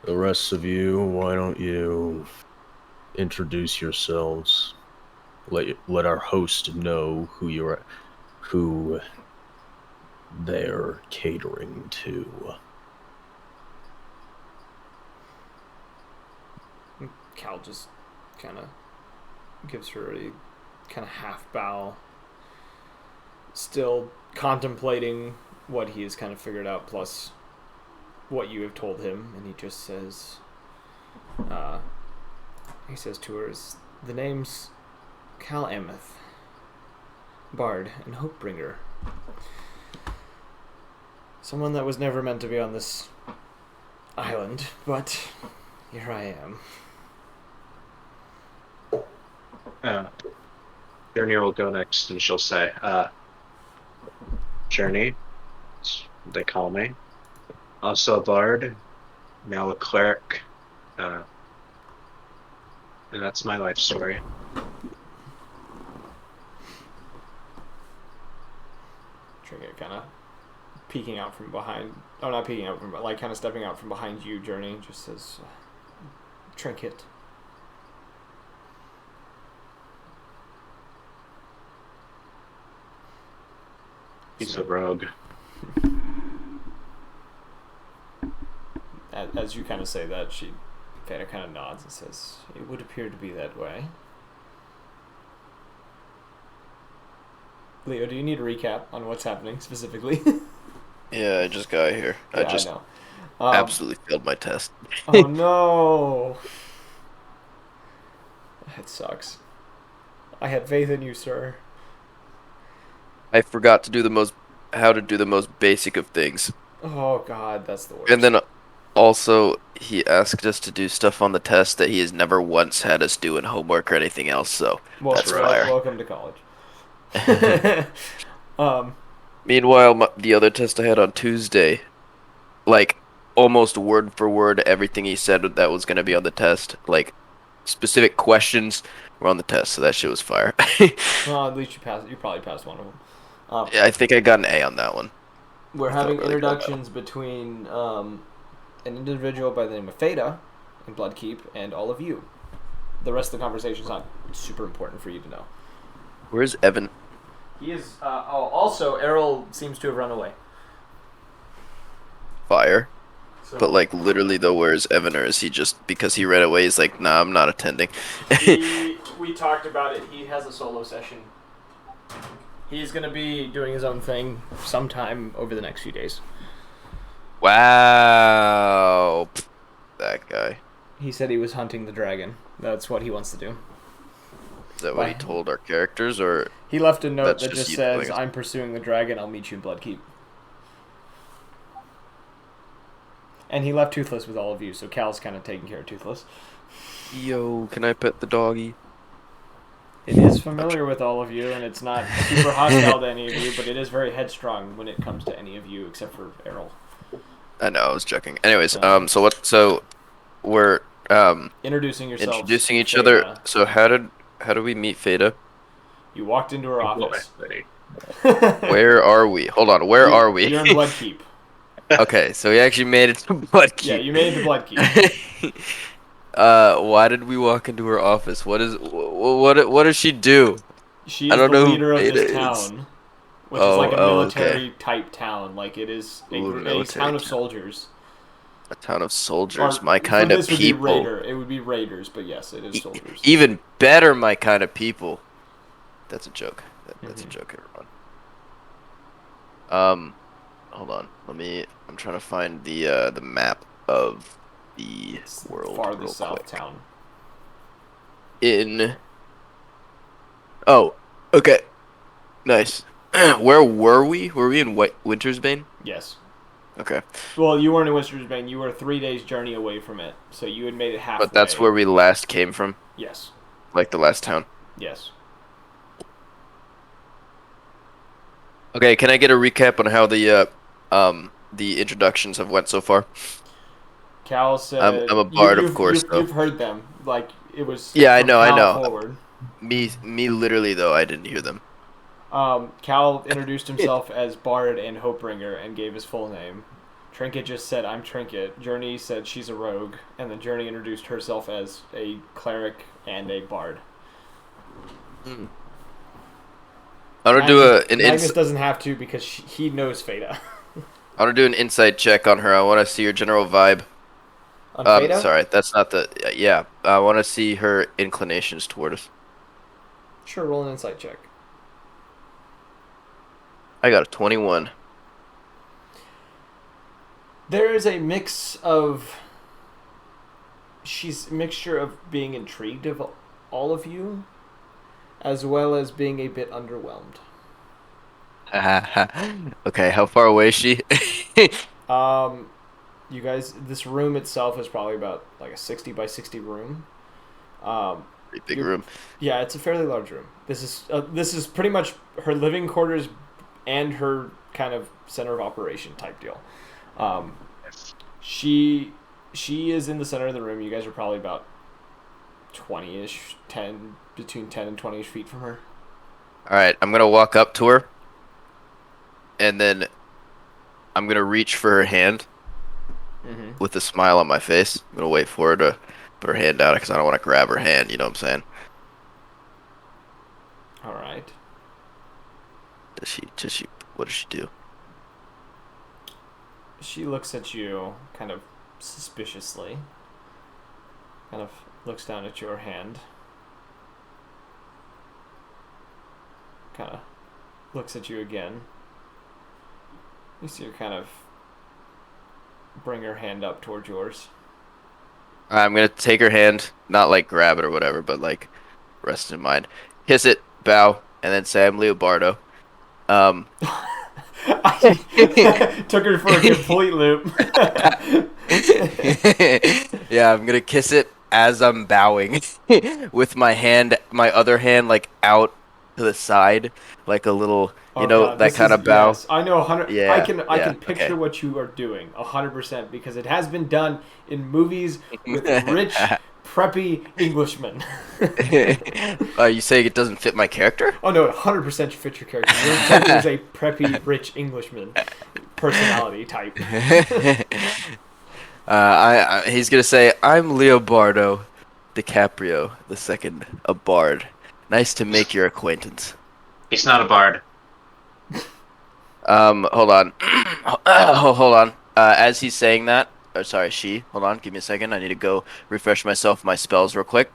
The rest of you, why don't you introduce yourselves? Let our host know who they're catering to. Cal just kind of gives her a kind of half bow, still contemplating what he has kind of figured out, plus what you have told him, and he just says, to her, the name's Cal Ameth, Bard and Hopebringer. Someone that was never meant to be on this island, but here I am. Journey will go next, and she'll say, Journey, that's what they call me. Also a bard, now a cleric, and that's my life story. Trinket kind of peeking out from behind, not peeking out from, but like kind of stepping out from behind you, Journey, just says, Trinket. He's a rogue. As you kind of say that, Fana kind of nods and says, it would appear to be that way. Leo, do you need a recap on what's happening specifically? Yeah, I just got here. Yeah, I just know. absolutely failed my test. Oh no! That sucks. I had faith in you, sir. I forgot to do how to do the most basic of things. Oh god, that's the worst. And then also, he asked us to do stuff on the test that he has never once had us do in homework or anything else, so that's fire. Welcome to college. Meanwhile, the other test I had on Tuesday, like, almost word for word, everything he said that was going to be on the test, like, specific questions were on the test, so that shit was fire. Well, at least you passed. You probably passed one of them. Yeah, I think I got an A on that one. We're having really introductions between an individual by the name of Feda in Bloodkeep and all of you. The rest of the conversation is not super important for you to know. Where's Evan? He is. Also, Errol seems to have run away. Fire. But like literally though, where's Evan, or is he just because he ran away? He's like, nah, I'm not attending. We talked about it. He has a solo session. He's gonna be doing his own thing sometime over the next few days. Wow, that guy. He said he was hunting the dragon. That's what he wants to do. Is that what he told our characters, or he left a note that's that just just you says, telling us? "I'm pursuing the dragon. I'll meet you in Bloodkeep." And he left Toothless with all of you, so Cal's kind of taking care of Toothless. Yo, can I pet the doggy? It is familiar with all of you, and it's not super hostile to any of you, but it is very headstrong when it comes to any of you, except for Errol. I know, I was joking. Anyways, Um, so we're Introducing yourselves. introducing to each other. Feda. So how did we meet Feda? You walked into her office. Where are we? Hold on, where are we? You're in Bloodkeep. Okay, so we actually made it to Bloodkeep. Yeah, you made it to Bloodkeep. Why did we walk into her office? What does she do? She is I don't the know who leader of it this is. town, which is like a military type town. Like it is a Military town of town. soldiers. A town of soldiers, Or, my kind of this would people. be raider. It would be raiders, but yes, it is soldiers. Even better, my kind of people. That's a joke. That's a joke, everyone. Hold on. I'm trying to find the map of the world. Farthest real south quick. town. Oh, okay. Nice. Where were we? Were we in Wintersbane? Yes. Okay. Well, you weren't in Wintersbane. You were 3 days journey away from it, so you had made it halfway. But that's where we last came from? Yes. Like the last town? Yes. Okay, can I get a recap on how the introductions have went so far? Cal said, I'm a bard, of course, though. You've heard them. Like, it was Yeah, I from know, I Cal know. forward. Me literally, though, I didn't hear them. Cal introduced himself as Bard and Hopebringer and gave his full name. Trinket just said, "I'm Trinket." Journey said she's a rogue, and then Journey introduced herself as a cleric and a bard. I'm gonna do Magnus doesn't have to because he knows Feda. I'm gonna do an insight check on her. I want to see her general vibe. On Feda? Sorry, that's not the. Yeah, I want to see her inclinations toward us. Sure, roll an insight check. I got a 21. There is a mix of... She's a mixture of being intrigued of all of you, as well as being a bit underwhelmed. Okay, how far away is she? You guys, this room itself is probably about like a 60 by 60 room. Pretty big room. Yeah, it's a fairly large room. This is pretty much her living quarters and her kind of center of operation type deal. She is in the center of the room. You guys are probably about 20-ish, between 10 and 20-ish feet from her. All right, I'm gonna walk up to her, and then I'm gonna reach for her hand with a smile on my face. I'm gonna wait for her to put her hand out because I don't want to grab her hand. You know what I'm saying? All right. What does she do? She looks at you kind of suspiciously. Kind of looks down at your hand. Kind of looks at you again. You see her kind of bring her hand up towards yours. I'm gonna take her hand, not like grab it or whatever, but like rest in mind, kiss it, bow, and then say I'm Leobardo. I took her for a complete loop. Yeah, I'm gonna kiss it as I'm bowing with my other hand like out to the side, like a little, God, that kind of bow. Yes, I know 100. Yeah, I can picture okay. what you are doing 100% because it has been done in movies with rich, preppy Englishmen. Are you saying it doesn't fit my character? Oh no, it 100% fits your character. Your character is a preppy, rich Englishman personality type. He's gonna say, I'm Leobardo DiCaprio II, a bard. Nice to make your acquaintance. He's not a bard. Hold on. Hold on. As he's saying that, sorry, she. Hold on, give me a second. I need to go refresh myself my spells real quick.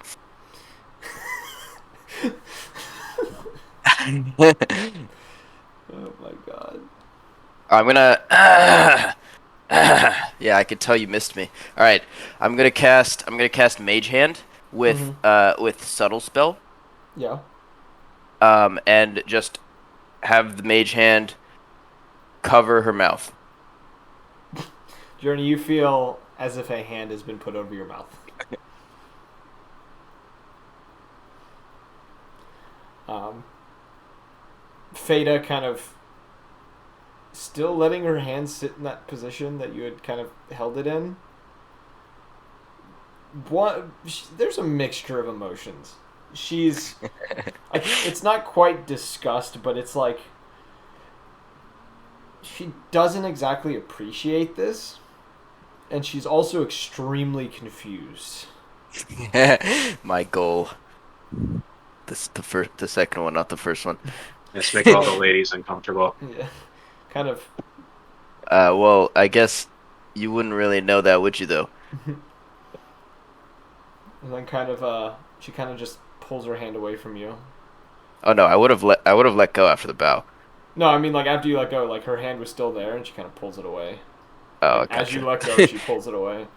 Oh my god. I'm gonna. Yeah, I could tell you missed me. All right, I'm gonna cast. I'm gonna cast Mage Hand with subtle spell. Yeah. And just have the Mage Hand cover her mouth. Journey, you feel as if a hand has been put over your mouth. Um, Fada kind of still letting her hand sit in that position that you had kind of held it in. There's a mixture of emotions. She's, it's not quite disgust, but it's like she doesn't exactly appreciate this, and she's also extremely confused. My goal. The second one, not the first one. Let's make all the ladies uncomfortable. Yeah, kind of. Well, I guess you wouldn't really know that, would you, though? And then she kind of just pulls her hand away from you. Oh no, I would have let go after the bow. No, I mean like after you let go, like her hand was still there, and she kind of pulls it away. Oh, Like, gotcha. as you let go, she pulls it away.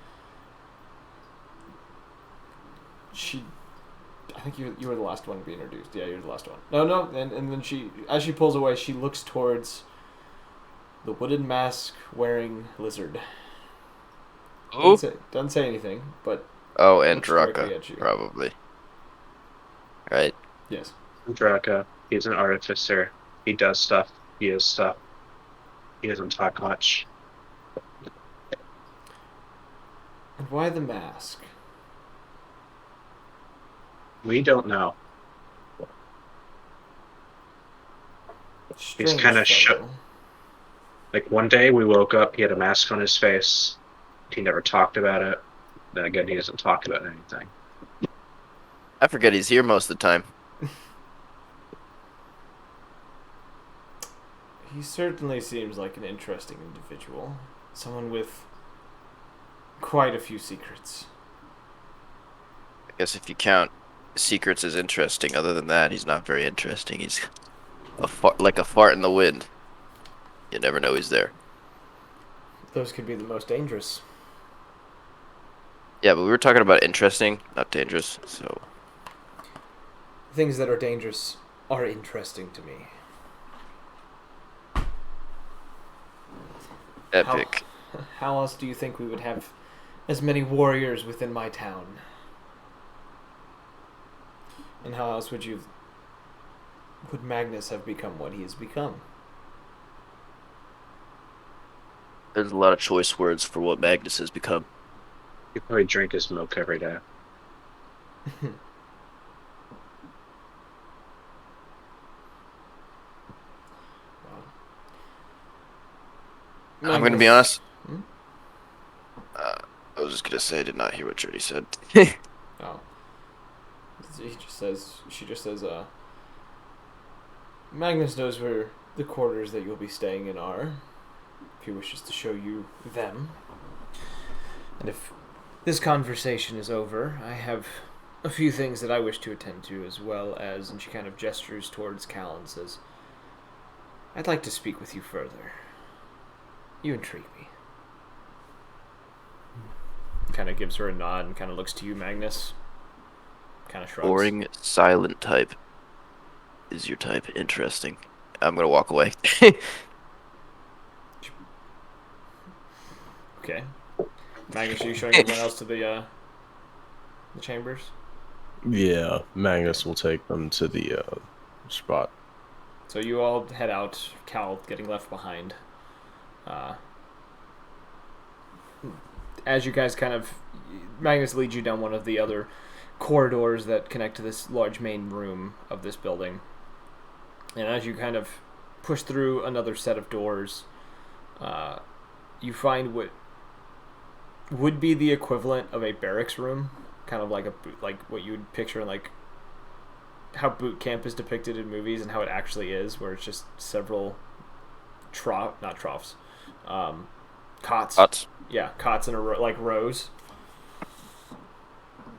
I think you were the last one to be introduced. Yeah, you're the last one. No, and then as she pulls away, she looks towards the wooden mask wearing lizard. Oh, Doesn't say anything, but oh, and looks directly Draka, at you. probably. Right. Yes. Draka, he's an artificer. He does stuff. He is stuff. He doesn't talk much. And why the mask? We don't know. Strange kinda fellow. Like one day we woke up, he had a mask on his face. He never talked about it. Then again, he doesn't talk about anything. I forget he's here most of the time. He certainly seems like an interesting individual. Someone with quite a few secrets. I guess if you count secrets as interesting, other than that, he's not very interesting. He's like a fart in the wind. You never know he's there. Those could be the most dangerous. Yeah, but we were talking about interesting, not dangerous, so... Things that are dangerous are interesting to me. Epic. How else do you think we would have as many warriors within my town? And how else would Magnus have become what he has become? There's a lot of choice words for what Magnus has become. He probably drink his milk every day. I'm gonna be honest. Hmm? I was just gonna say I did not hear what Jordy said. Oh. She just says, Magnus knows where the quarters that you'll be staying in are, if he wishes to show you them. And if this conversation is over, I have a few things that I wish to attend to, as well as, and she kind of gestures towards Cal and says, I'd like to speak with you further. You intrigue me. Kind of gives her a nod and kind of looks to you, Magnus. Kind of shrugs. Boring, silent type is your type. Interesting. I'm gonna walk away. Okay. Magnus, are you showing everyone else to the chambers? Yeah, Magnus will take them to the spot. So you all head out, Cal getting left behind. As you guys Magnus leads you down one of the other corridors that connect to this large main room of this building. And as you kind of push through another set of doors, you find what would be the equivalent of a barracks room, kind of like what you would picture like how boot camp is depicted in movies and how it actually is, where it's just several not troughs, Cots. Cots. Yeah, cots in a row, like rows.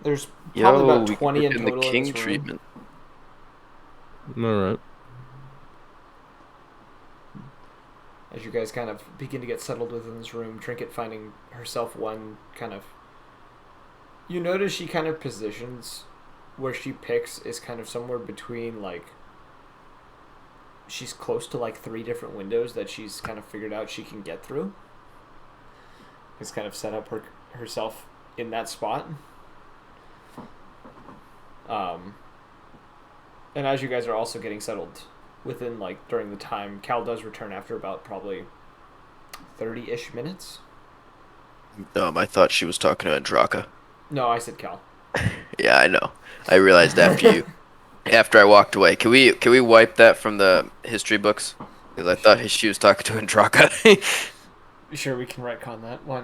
There's probably Yo, about we 20 could in get in the total in king this room. treatment. All right. As you guys kind of begin to get settled within this room, Trinket finding herself one kind of... You notice she kind of positions where she picks is kind of somewhere between, like... She's close to, like, 3 different windows that she's kind of figured out she can get through. Has kind of set up herself in that spot. And as you guys are also getting settled within, like, during the time, Cal does return after about probably 30-ish minutes. I thought she was talking to Andraka. No, I said Cal. Yeah, I know. I realized after I walked away. Can we wipe that from the history books? Because I thought she was talking to Andraka. Sure, we can retcon that. Why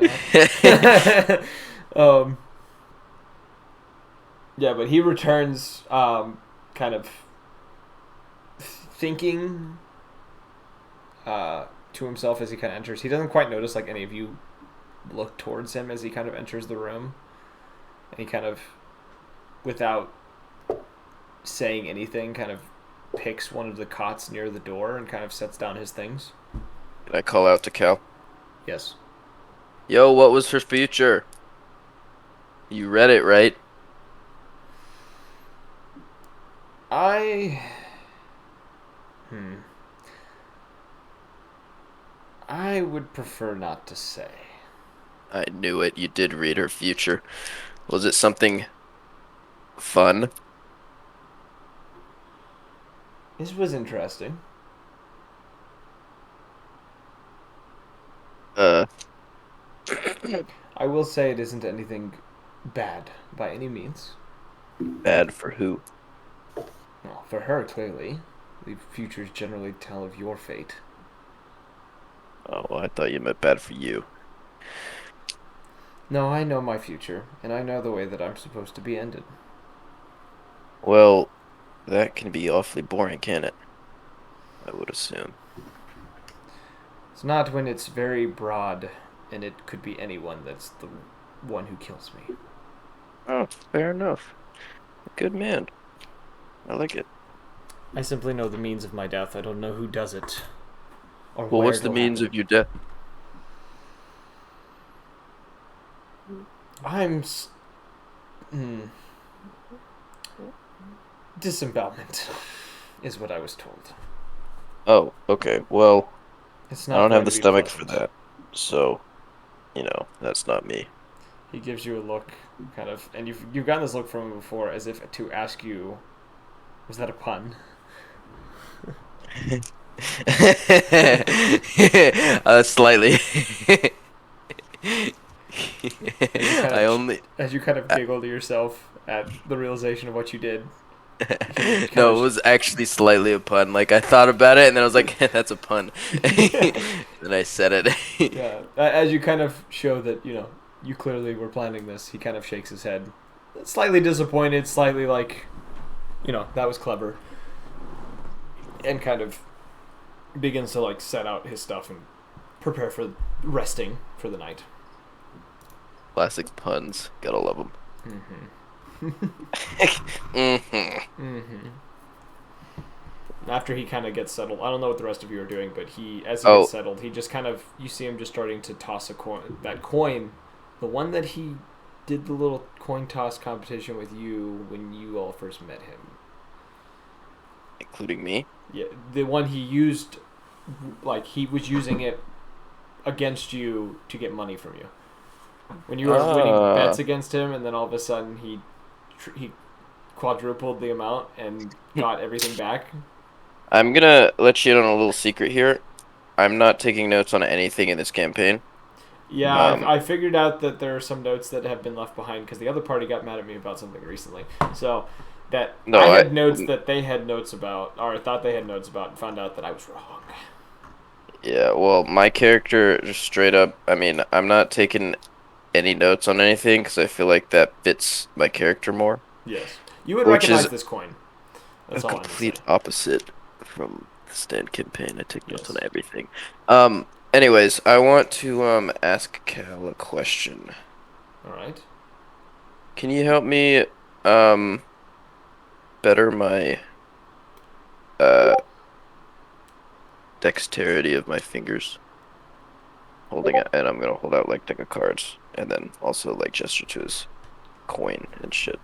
not? Yeah, but he returns kind of thinking to himself as he kind of enters. He doesn't quite notice, like, any of you look towards him as he kind of enters the room. And he kind of, without saying anything, kind of picks one of the cots near the door and kind of sets down his things. Can I call out to Cal? Yes. Yo, what was her future? You read it, right? I would prefer not to say. I knew it. You did read her future. Was it something fun? This was interesting. I will say it isn't anything bad by any means. Bad for who? Well, for her, clearly. The futures generally tell of your fate. Oh, I thought you meant bad for you. No, I know my future, and I know the way that I'm supposed to be ended. Well, that can be awfully boring, can it? I would assume. It's not when it's very broad, and it could be anyone that's the one who kills me. Oh, fair enough. Good man. I like it. I simply know the means of my death. I don't know who does it. Or Well, where what's the it'll means happen. of your death? I'm... Disembowelment is what I was told. Oh, okay. Well, It's I not don't have going the to be stomach for pleasant. that. So, that's not me. He gives you a look, kind of, and you've gotten this look from him before, as if to ask you, was that a pun? Slightly. I only. As you kind of giggle to yourself at the realization of what you did. No, it was actually slightly a pun. Like, I thought about it, and then I was like, that's a pun. Then I said it. Yeah, as you kind of show that, you clearly were planning this, he kind of shakes his head. Slightly disappointed, slightly like, that was clever. And kind of begins to, like, set out his stuff and prepare for resting for the night. Classic puns. Gotta love them. After he kind of gets settled, I don't know what the rest of you are doing, but as he gets settled, he just kind of, you see him just starting to toss a coin. That coin, the one that he did the little coin toss competition with you when you all first met him. Including me? Yeah, the one he used, like, he was using it against you to get money from you. When you were winning bets against him, and then all of a sudden he quadrupled the amount and got everything back. I'm gonna let you in on a little secret here. I'm not taking notes on anything in this campaign. Yeah, I figured out that there are some notes that have been left behind because the other party got mad at me about something recently. So I had notes that they had notes about, or thought they had notes about, and found out that I was wrong. Yeah, well, my character just straight up. I mean, I'm not taking any notes on anything because I feel like that fits my character more. Yes, you would recognize this coin. That's all complete I'm opposite from the stand campaign. I take notes on everything. Anyways, I want to ask Cal a question. All right. Can you help me um better my uh dexterity of my fingers? Holding it, and I'm gonna hold out like deck of cards, and then also like gesture to his coin and shit.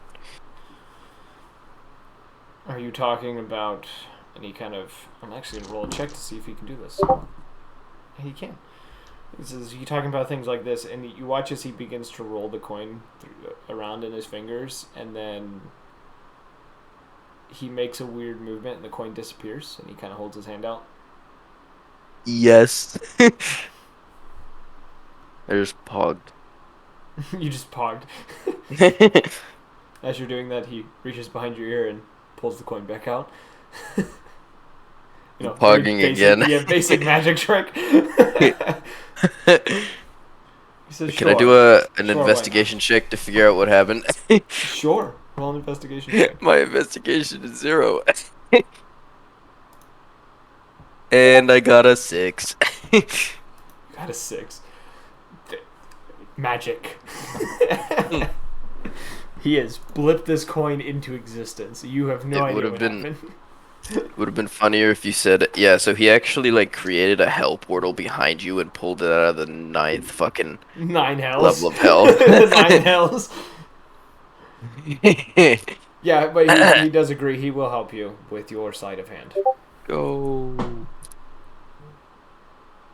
Are you talking about any kind of? I'm actually gonna roll a check to see if he can do this. He can. This is you talking about things like this, and you watch as he begins to roll the coin around in his fingers, and then he makes a weird movement, and the coin disappears, and he kind of holds his hand out. Yes. I just pogged. You just pogged. As you're doing that, he reaches behind your ear and pulls the coin back out. Pogging basic, again. Yeah, basic magic trick. He says, Can I do an investigation check to figure out what happened? Sure. Roll an investigation check. My investigation is 0. And I got a 6. Got a 6. Magic. He has blipped this coin into existence. You have no idea what happened. It would have been funnier if you said, yeah, so he actually like created a hell portal behind you and pulled it out of the 9th fucking 9 hells. level of hell. 9 hells. Yeah, but he does agree. He will help you with your sleight of hand. Go.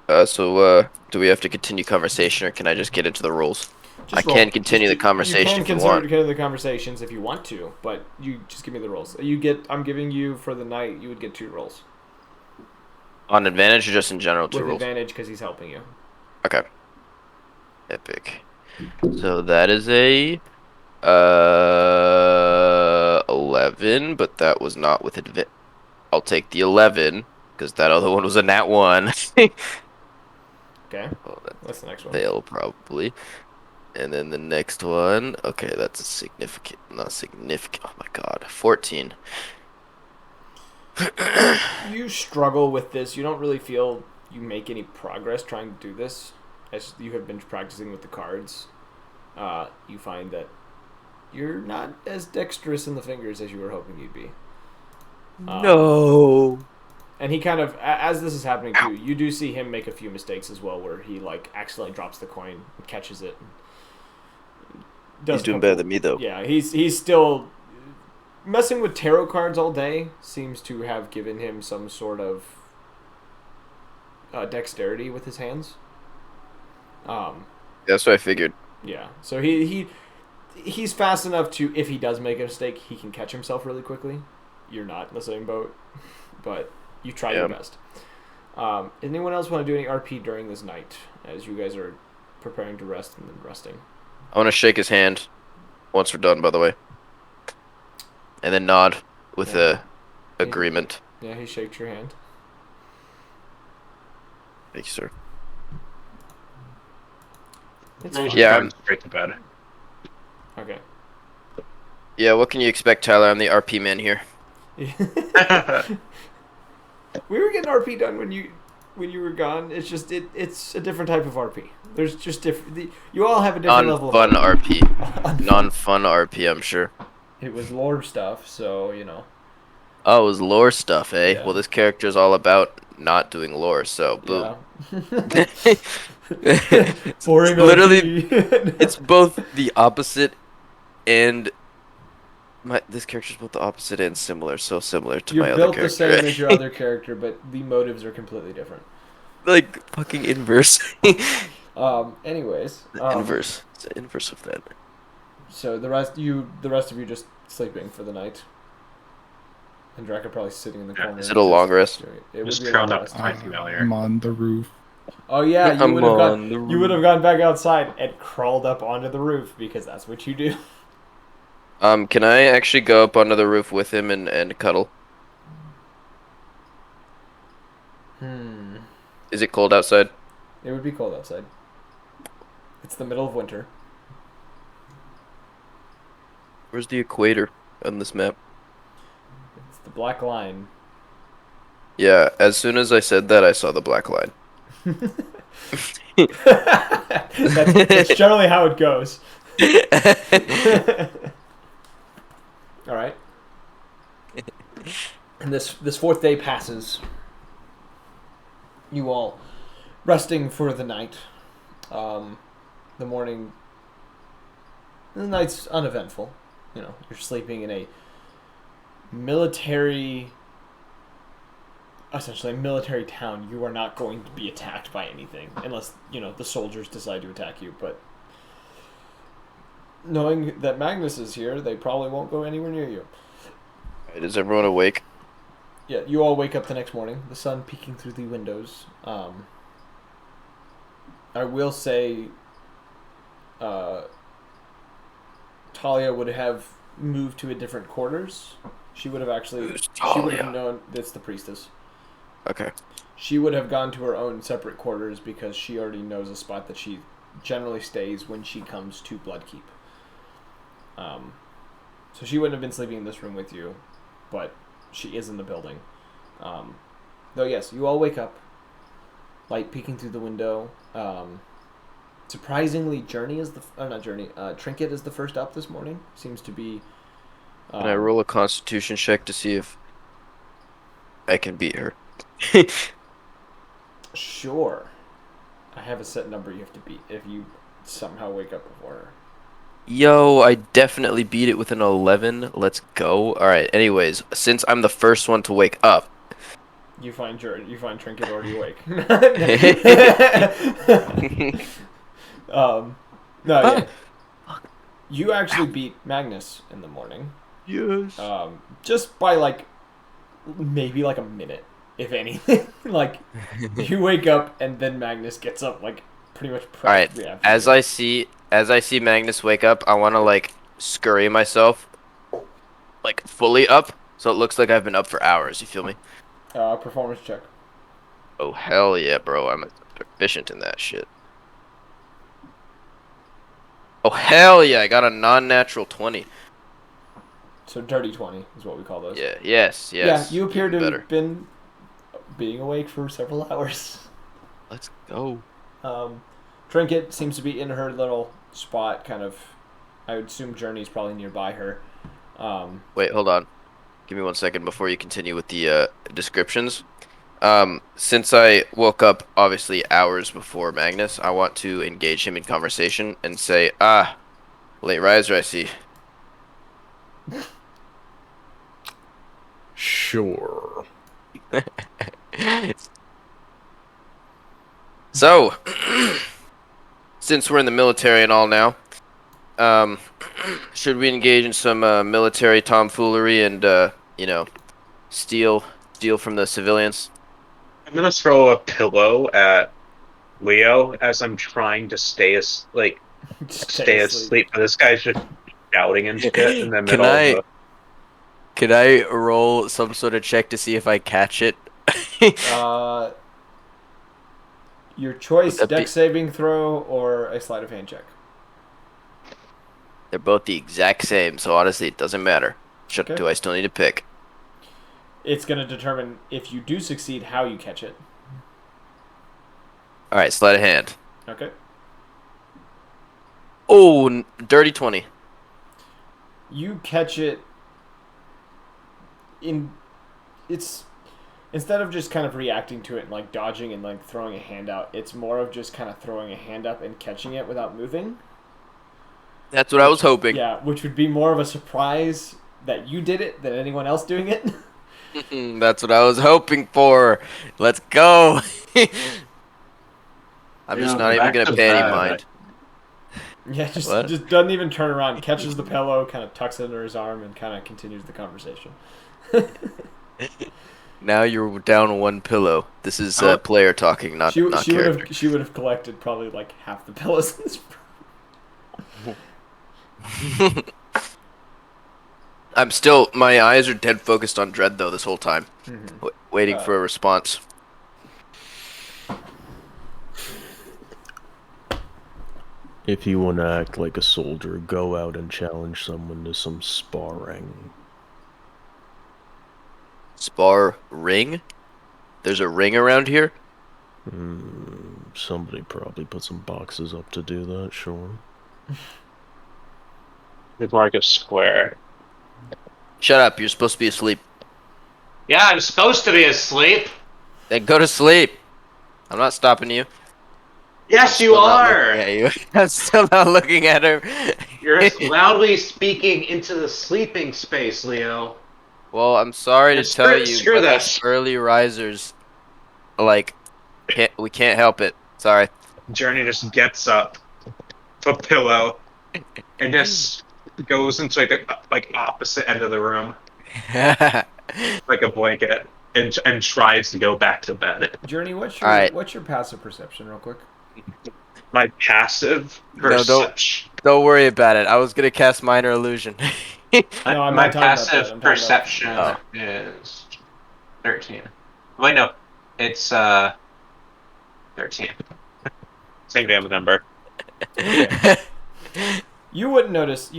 Do we have to continue conversation, or can I just get into the rules? I can continue the conversation if you want. You can continue the conversations if you want to, but you just give me the rolls. I'm giving you for the night. You would get 2 rolls. On advantage or just in general 2 rolls? With advantage because he's helping you. Okay. Epic. So that is a 11, but that was not with advantage. I'll take the 11 because that other one was a nat 1. Okay. Oh, What's the next one? Fail probably. And then the next one, okay, that's a significant, not significant. Oh my god, 14. You struggle with this. You don't really feel you make any progress trying to do this. As you have been practicing with the cards, you find that you're not as dexterous in the fingers as you were hoping you'd be. No. And he kind of, as this is happening too, you do see him make a few mistakes as well, where he like accidentally drops the coin and catches it. He's doing better than me though. Yeah, he's still messing with tarot cards all day. Seems to have given him some sort of dexterity with his hands. That's what I figured. Yeah, so he's fast enough to, if he does make a mistake, he can catch himself really quickly. You're not in the same boat, but you try your best. Anyone else want to do any RP during this night as you guys are preparing to rest and then resting? I want to shake his hand once we're done, by the way. And then nod with a agreement. Yeah, he shakes your hand. Thank you, sir. I'm straight to bed. Okay. Yeah, what can you expect, Tyler? I'm the RP man here. We were getting RP done when you were gone. It's just it's a different type of RP. There's just different. You all have a different level of RP. Non-fun RP, I'm sure. It was lore stuff, so you know. Oh, it was lore stuff, eh? Yeah. Well, this character is all about not doing lore, so boom. Yeah. Boring literally, RP. it's both the opposite and this character's both the opposite and similar, so similar to my other character. You're built the same as your other character, but the motives are completely different. Like fucking inverse. Anyways. Inverse. It's the inverse of that. So the rest of you just sleeping for the night. And Draco probably sitting in the corner. Is it a long rest? It Just would be curled a long up rest. to my familiar. I'm on the roof. Oh yeah, you would have gone back outside and crawled up onto the roof because that's what you do. Can I actually go up onto the roof with him and cuddle? Is it cold outside? It would be cold outside. It's the middle of winter. Where's the equator on this map? It's the black line. Yeah, as soon as I said that, I saw the black line. That's generally how it goes. All right. And this fourth day passes. You all resting for the night. The morning. The night's uneventful. You know, you're sleeping in a military. Essentially, a military town. You are not going to be attacked by anything unless the soldiers decide to attack you. But knowing that Magnus is here, they probably won't go anywhere near you. Right, is everyone awake? Yeah, you all wake up the next morning, the sun peeking through the windows. I will say, Talia would have moved to a different quarters. She would have she would have known that's the priestess. Okay. She would have gone to her own separate quarters because she already knows a spot that she generally stays when she comes to Bloodkeep. So she wouldn't have been sleeping in this room with you, but she is in the building. Though yes, you all wake up, light peeking through the window. Surprisingly, Trinket is the first up this morning. Seems to be. Can I roll a Constitution check to see if I can beat her? Sure. I have a set number you have to beat if you somehow wake up before her. Yo, I definitely beat it with an 11. Let's go. All right. Anyways, since I'm the first one to wake up, You find Trinket already awake. No, yeah. You actually beat Magnus in the morning. yes. Just by maybe a minute, if anything. You wake up and then Magnus gets up pretty much All right. practically after As you. I see Magnus wake up, I want to scurry myself fully up, so it looks like I've been up for hours. You feel me? Performance check. Oh hell yeah, bro! I'm proficient in that shit. Oh hell yeah! I got a non-natural 20. So dirty 20 is what we call those. Yeah. Yes. Yeah, you appear to Even have been being awake for several hours. Let's go. Trinket seems to be in her little spot, kind of. I would assume Journey's probably nearby her. Wait, hold on. Give me 1 second before you continue with the descriptions. Since I woke up obviously hours before Magnus, I want to engage him in conversation and say, late riser, I see. Sure. So, since we're in the military and all now, should we engage in some military tomfoolery and steal from the civilians? I'm gonna throw a pillow at Leo as I'm trying to stay asleep. But this guy's just shouting and shit in the middle of the... Can I roll some sort of check to see if I catch it? Your choice: Would that dex saving throw or a sleight of hand check. They're both the exact same, so honestly, it doesn't matter. Okay. Do I still need to pick? It's going to determine if you do succeed how you catch it. All right, sleight of hand. Okay. Oh, dirty 20. You catch it it's instead of just kind of reacting to it and dodging and throwing a hand out, it's more of just kind of throwing a hand up and catching it without moving. That's what I was hoping. Yeah, which would be more of a surprise that you did it than anyone else doing it. That's what I was hoping for. Let's go. I'm just not even gonna pay any mind. Yeah, just What? doesn't even turn around, catches the pillow, kind of tucks it under his arm, and kind of continues the conversation. Now you're down one pillow. This is player talking, not character. She would have collected probably half the pillows in this room. My eyes are dead focused on Dread though this whole time, waiting for a response. If you want to act like a soldier, go out and challenge someone to some sparring. Spar ring? There's a ring around here? Somebody probably put some boxes up to do that, sure. The Marcus Square. Shut up. You're supposed to be asleep. Yeah, I'm supposed to be asleep. Then go to sleep. I'm not stopping you. Yes, I'm you still not looking are. at you. I'm still not looking at her. You're loudly speaking into the sleeping space, Leo. Well, I'm sorry Yeah, to tell you, screw but us this. early risers, like, we can't help it. Sorry. Journey just gets up, a pillow, and just goes into like opposite end of the room, like a blanket, and tries to go back to bed. Journey, All right. what's your passive perception, real quick? My passive No, perception. don't worry about it. I was gonna cast minor illusion. No, I'm My not talking about that. passive I'm talking about perception math. Oh. is 13. Wait, no, it's 13. Same damn number. Okay. You wouldn't notice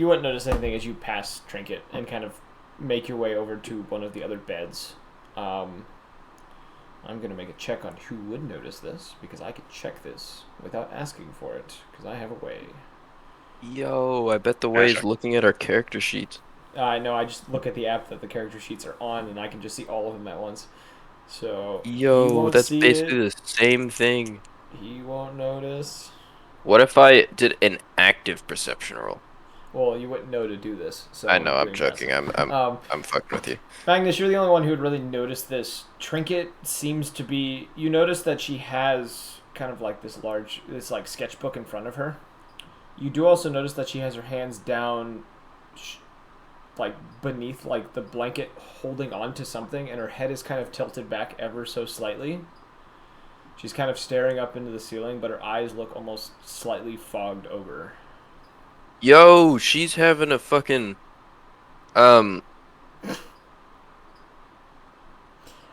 anything as you pass Trinket and kind of make your way over to one of the other beds. I'm gonna make a check on who would notice this because I could check this without asking for it because I have a way. Yo, I bet the way is looking at our character sheets. I know. I just look at the app that the character sheets are on, and I can just see all of them at once. So he Yo, won't that's see basically it. the same thing. He won't notice. What if I did an active perception roll? Well, you wouldn't know to do this. So I know, I'm doing joking. passive. I'm fucking with you. Magnus, you're the only one who would really notice this. Trinket seems to be. You notice that she has kind of like this like sketchbook in front of her. You do also notice that she has her hands down, like beneath like the blanket, holding on to something, and her head is kind of tilted back ever so slightly. She's kind of staring up into the ceiling, but her eyes look almost slightly fogged over. Yo, she's having a fucking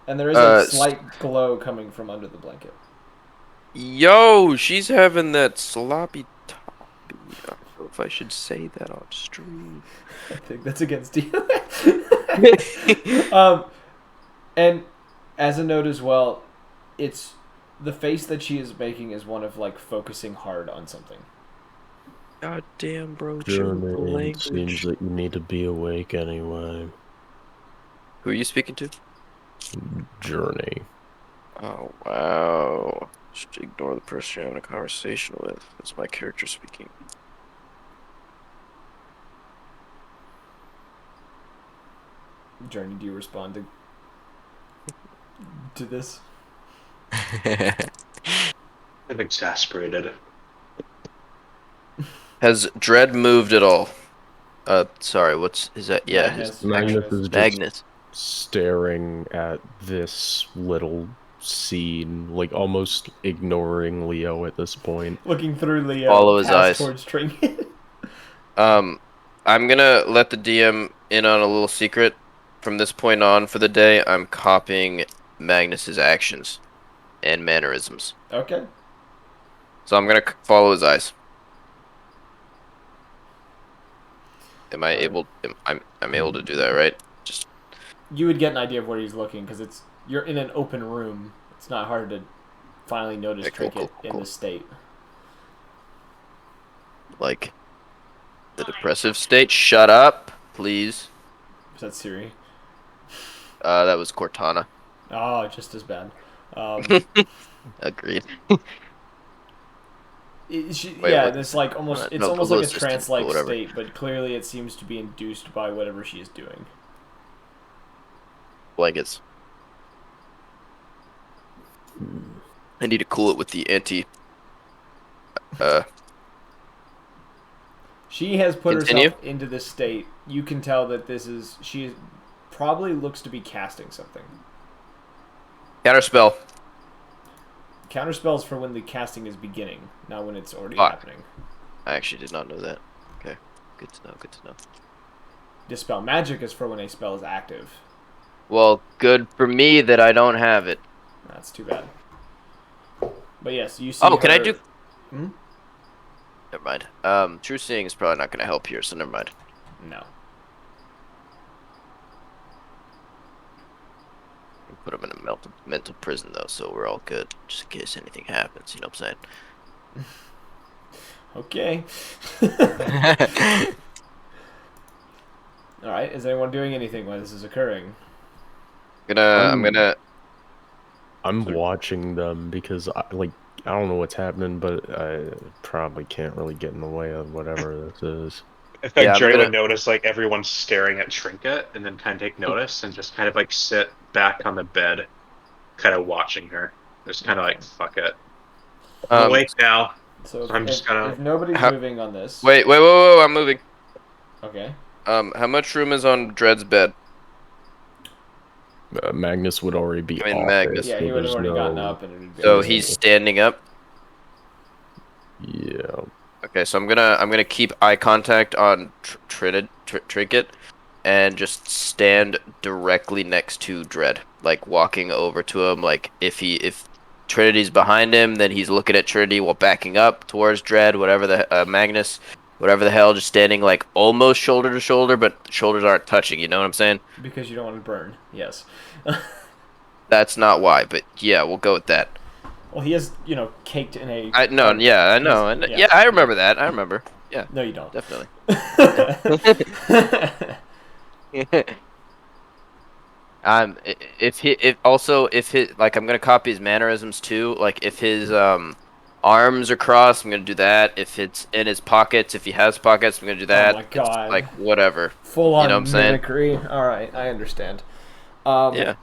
And there is a uh slight glow coming from under the blanket. yo, she's having that sloppy toppy. I don't know if I should say that on stream. I think that's against you. And as a note as well, it's the face that she is making is one of like focusing hard on something. God damn, bro, chill the Journey, it seems language. that you need to be awake anyway. Who are you speaking to? Journey. Oh, wow. Just ignore the person you're having a conversation with. That's my character speaking. Journey, do you respond to this? I'm exasperated. Has Dread moved at all? Sorry, is that? Yeah, his Magnus is just Magnus. staring at this little scene, like almost ignoring Leo at this point. Looking through Leo, Follow his past eyes. towards Trinket. I'm gonna let the DM in on a little secret. From this point on for the day, I'm copying Magnus's actions and mannerisms. Okay. So I'm gonna follow his eyes. Am I able? I'm able to do that, right? Just You would get an idea of where he's looking because you're in an open room. It's not hard to finally notice okay, Trinket cool. in this state. Like the depressive state. Shut up, please. Is that Siri? That was Cortana. Oh, just as bad. Agreed. It's like almost it's no, almost Google like a Assistant, trance-like whatever. state, but clearly it seems to be induced by whatever she is doing. Blankets. I need to cool it with the anti. She has put Continue? herself into this state. You can tell that she probably looks to be casting something. Counterspell. Counterspells for when the casting is beginning, not when it's already Fuck. happening. I actually did not know that. Okay. Good to know, good to know. Dispel magic is for when a spell is active. Well, good for me that I don't have it. That's too bad. But yes, you see. Oh, can I do? Hmm? Never mind. True Seeing is probably not going to help here, so never mind. No. put him in a mental prison though, so we're all good, just in case anything happens. You know what I'm Okay. saying? All right. Is anyone doing anything while this is occurring? I'm gonna. I'm Sorry. watching them because I don't know what's happening, but I probably can't really get in the way of whatever this is. I think Yeah, I'm Jerry gonna. would notice like everyone's staring at Trinket, and then kind of take notice and just kind of like sit back on the bed, kind of watching her. Just kind of like fuck it. I'm Um. awake now, So so I'm just gonna. if nobody's How, moving on this, wait, I'm moving. okay. How much room is on Dred's bed? Magnus would already be I mean, off it, Magnus. Yeah, so he would have there's already gotten no. up, and it would be So on the he's table. standing up. Yeah. Okay, so I'm gonna keep eye contact on Trinket, and just stand directly next to Dread, like walking over to him. Like if Trinity's behind him, then he's looking at Trinity while backing up towards Dread, whatever the Magnus, whatever the hell, just standing like almost shoulder to shoulder, but shoulders aren't touching. You know what I'm saying? Because you don't want to burn. Yes. That's not why, but yeah, we'll go with that. Well, he is, caked in a. I no, yeah, I know, and Yeah. yeah, I remember that. I remember. Yeah, No, you don't. definitely. If his like I'm gonna copy his mannerisms too. Like if his arms are crossed, I'm gonna do that. If it's in his pockets, if he has pockets, I'm gonna do Oh that. my It's god. like whatever. Full You know what I'm on saying? mimicry. All right, I understand. Yeah.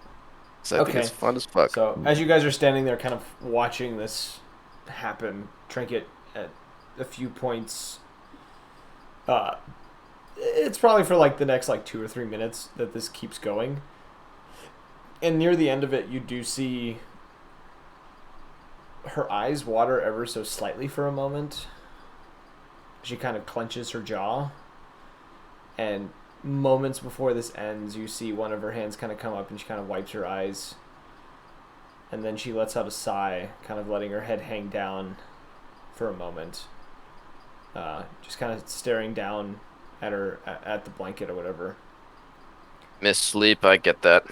So I think it's Okay. fun as fuck. So as you guys are standing there, kind of watching this happen, Trinket at a few points. It's probably for like the next like 2 or 3 minutes that this keeps going. And near the end of it, you do see her eyes water ever so slightly for a moment. She kind of clenches her jaw. And moments before this ends, you see one of her hands kind of come up and she kind of wipes her eyes. And then she lets out a sigh, kind of letting her head hang down for a moment. Just kind of staring down at her, at the blanket or whatever. Miss Sleep, I get that.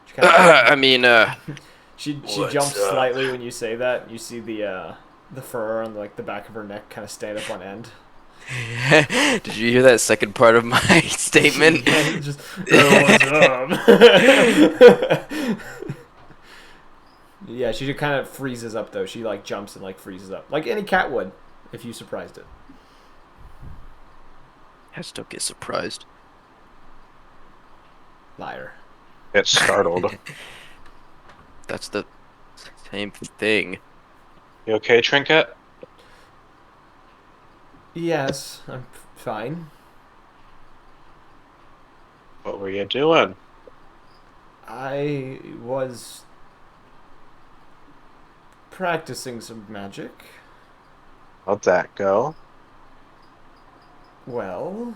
She kind of, I mean, she What's jumps up? slightly when you say that. You see the fur on like the back of her neck kind of stand up on end. Did you hear that second part of my statement? Just, what's up? Yeah, she kind of freezes up though. She like jumps and like freezes up, like any cat would, if you surprised it. I still get surprised. Liar. Get startled. That's the same thing. You okay, Trinket? Yes, I'm fine. What were you doing? I was practicing some magic. How'd that go? Well,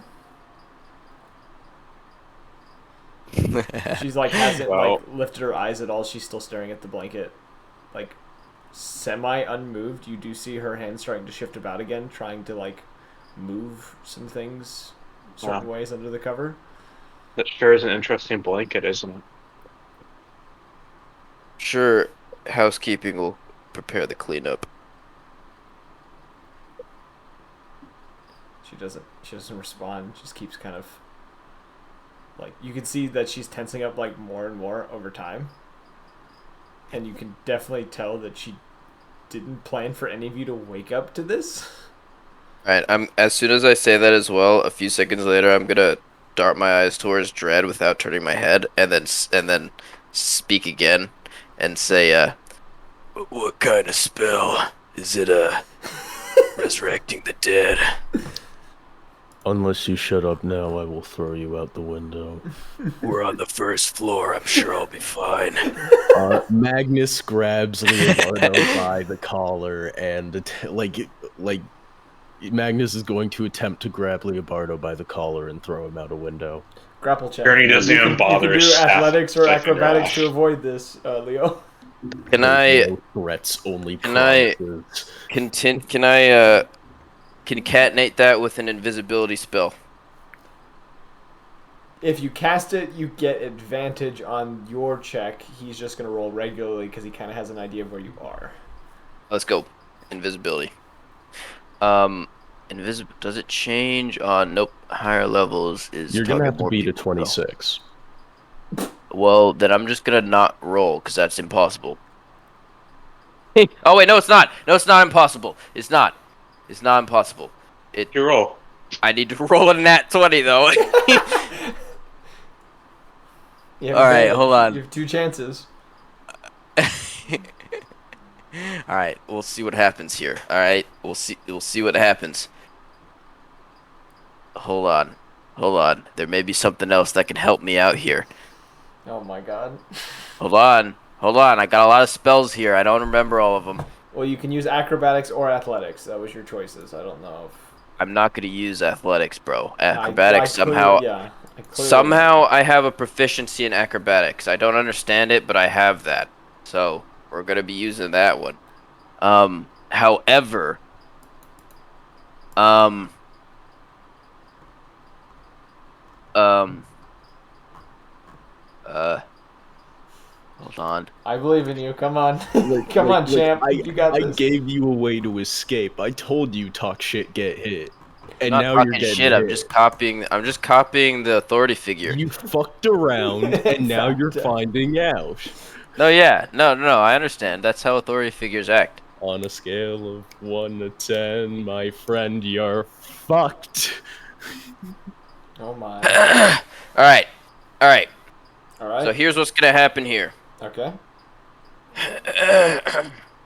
she's like hasn't like lifted her eyes at all. She's still staring at the blanket, like semi unmoved. You do see her hand starting to shift about again, trying to like move some things certain ways under the cover. That sure is an interesting blanket, isn't it? Sure, housekeeping will prepare the cleanup. She doesn't respond. She just keeps kind of like, you can see that she's tensing up like more and more over time. And you can definitely tell that she didn't plan for any of you to wake up to this. Alright, as soon as I say that as well, a few seconds later, I'm gonna dart my eyes towards Dread without turning my head, and then speak again, and say, "What kind of spell is it? Resurrecting the dead?" Unless you shut up now, I will throw you out the window. We're on the first floor. I'm sure I'll be fine. Magnus grabs Leonardo by the collar and Magnus is going to attempt to grab Leonardo by the collar and throw him out a window. Grapple check. Journey doesn't even You bother. can do athletics or Staff- acrobatics to avoid this, Leo. Can There's I no threats, only can I- promises. concatenate that with an invisibility spell? If you cast it, you get advantage on your check. He's just going to roll regularly because he kind of has an idea of where you are. Let's go. Invisibility. Invisible. Does it change on? Nope. Higher levels is. You're gonna have to more beat a people, though. 26. Well, then I'm just gonna not roll because that's impossible. Oh wait, no, it's not. No, it's not impossible. It's not. It's not impossible. You roll. I need to roll a nat 20 though. You have All right, advantage. hold on. You have 2 chances. All right, we'll see what happens here. All right, we'll see what happens. Hold on. Hold on. There may be something else that can help me out here. Oh my god. Hold on. Hold on. I got a lot of spells here. I don't remember all of them. Well, you can use acrobatics or athletics. That was your choices. I don't know. I'm not going to use athletics, bro. Acrobatics somehow. Somehow I have a proficiency in acrobatics. I don't understand it, but I have that. So, we're going to be using that one. However, hold on. I believe in you. Come on. Come on, champ. You got this. I gave you a way to escape. I told you talk shit, get hit. And I'm not now you're talking getting shit. hit. I'm just copying the authority figure. You fucked around, and now you're Fucked up. finding out. No, yeah. No, I understand. That's how authority figures act. On a scale of 1 to 10, my friend, you're fucked. Oh my. All right. Alright. So here's what's going to happen here. Okay.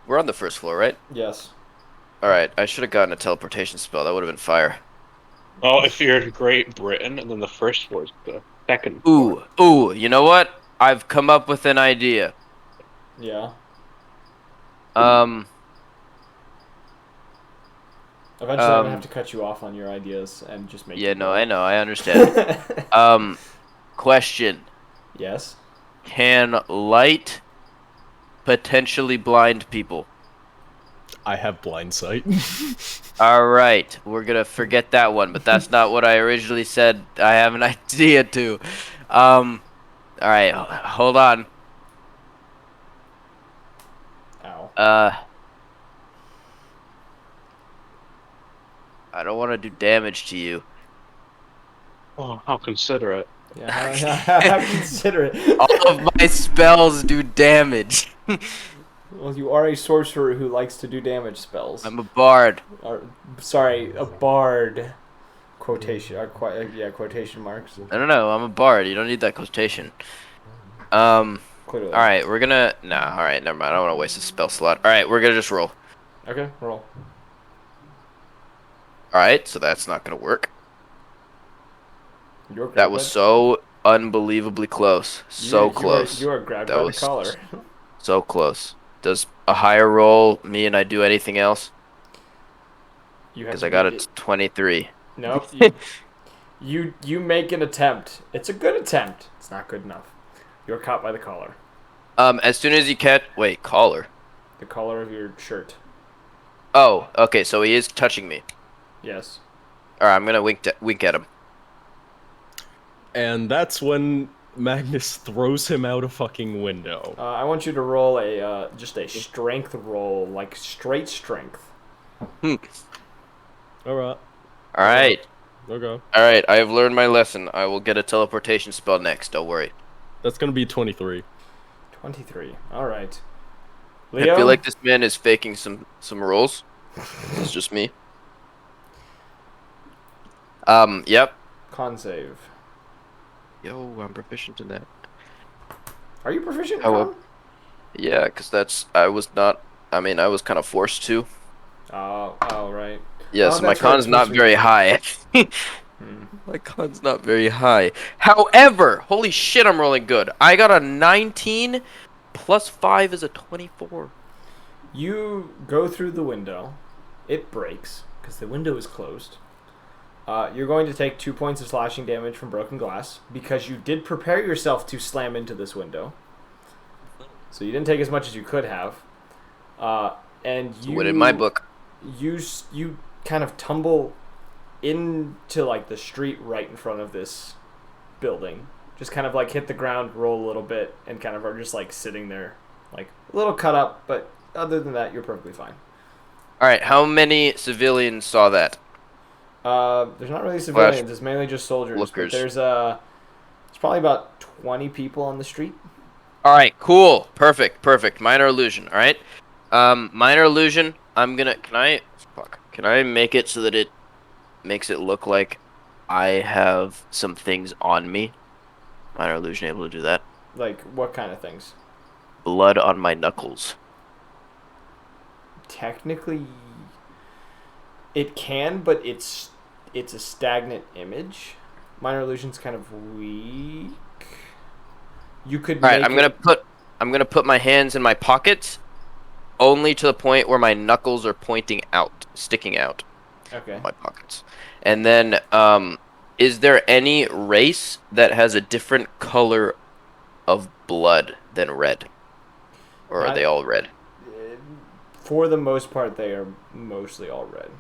We're on the first floor, right? Yes. All right. I should have gotten a teleportation spell. That would have been fire. Oh, if you're in Great Britain, and then the first floor is the second floor. Ooh. You know what? I've come up with an idea. Yeah. Eventually, I'm gonna have to cut you off on your ideas and just make. Yeah, you no, roll. I know. I understand. Question. Yes. Can light potentially blind people? I have blind sight. All right, we're gonna forget that one, but that's not what I originally said. I have an idea too. All right, hold on. Ow. I don't want to do damage to you. Oh, how considerate. Yeah. How considerate. All of my spells do damage. Well, you are a sorcerer who likes to do damage spells. I'm a bard. Sorry, a bard. Quotation. Quotation marks. I don't know. I'm a bard. You don't need that quotation. Clearly. All right, we're gonna. Nah. All right, never mind. I don't want to waste a spell slot. All right, we're gonna just roll. Okay, roll. All right, so that's not gonna work. You're That was so unbelievably close. So close. You are grabbed That by the was collar. So close. Does a higher roll mean I do anything else? Because I got a 23. Nope. You make an attempt. It's a good attempt. It's not good enough. You're caught by the collar. As soon as you catch... Wait, collar? The collar of your shirt. Oh, okay, so he is touching me. Yes. Alright, I'm gonna wink at him. And that's when Magnus throws him out a fucking window. I want you to roll just a strength roll, like straight strength. Alright. Alright. Okay. Alright, I have learned my lesson. I will get a teleportation spell next, don't worry. That's gonna be 23. 23. Alright. Leo? I feel like this man is faking some rolls. It's just me. Yep. Con save. Yo, I'm proficient in that. Are you proficient in Oh, con? Yeah, because I was kind of forced to. Oh, right. Yeah, Oh, so my that's right, con's not it's very high. My con's not very high. However, holy shit, I'm rolling good. I got a 19 plus 5 is a 24. You go through the window. It breaks because the window is closed. You're going to take 2 points of slashing damage from broken glass because you did prepare yourself to slam into this window. So you didn't take as much as you could have. And you... What in my book? You kind of tumble into like the street right in front of this building. Just kind of like hit the ground, roll a little bit, and kind of are just like sitting there, like a little cut up, but other than that, you're perfectly fine. All right, how many civilians saw that? There's not really civilians. It's mainly just soldiers. Lookers. But there's probably about 20 people on the street. All right, cool, perfect. Minor illusion. All right, minor illusion. Can I make it so that it makes it look like I have some things on me? Minor illusion able to do that. Like what kind of things? Blood on my knuckles. Technically, it can, but it's a stagnant image. Minor illusion's kind of weak. You could. All right, I'm gonna put my hands in my pockets, only to the point where my knuckles are sticking out. Okay. My pockets, and then is there any race that has a different color of blood than red, or are they all red? For the most part, they are mostly all red.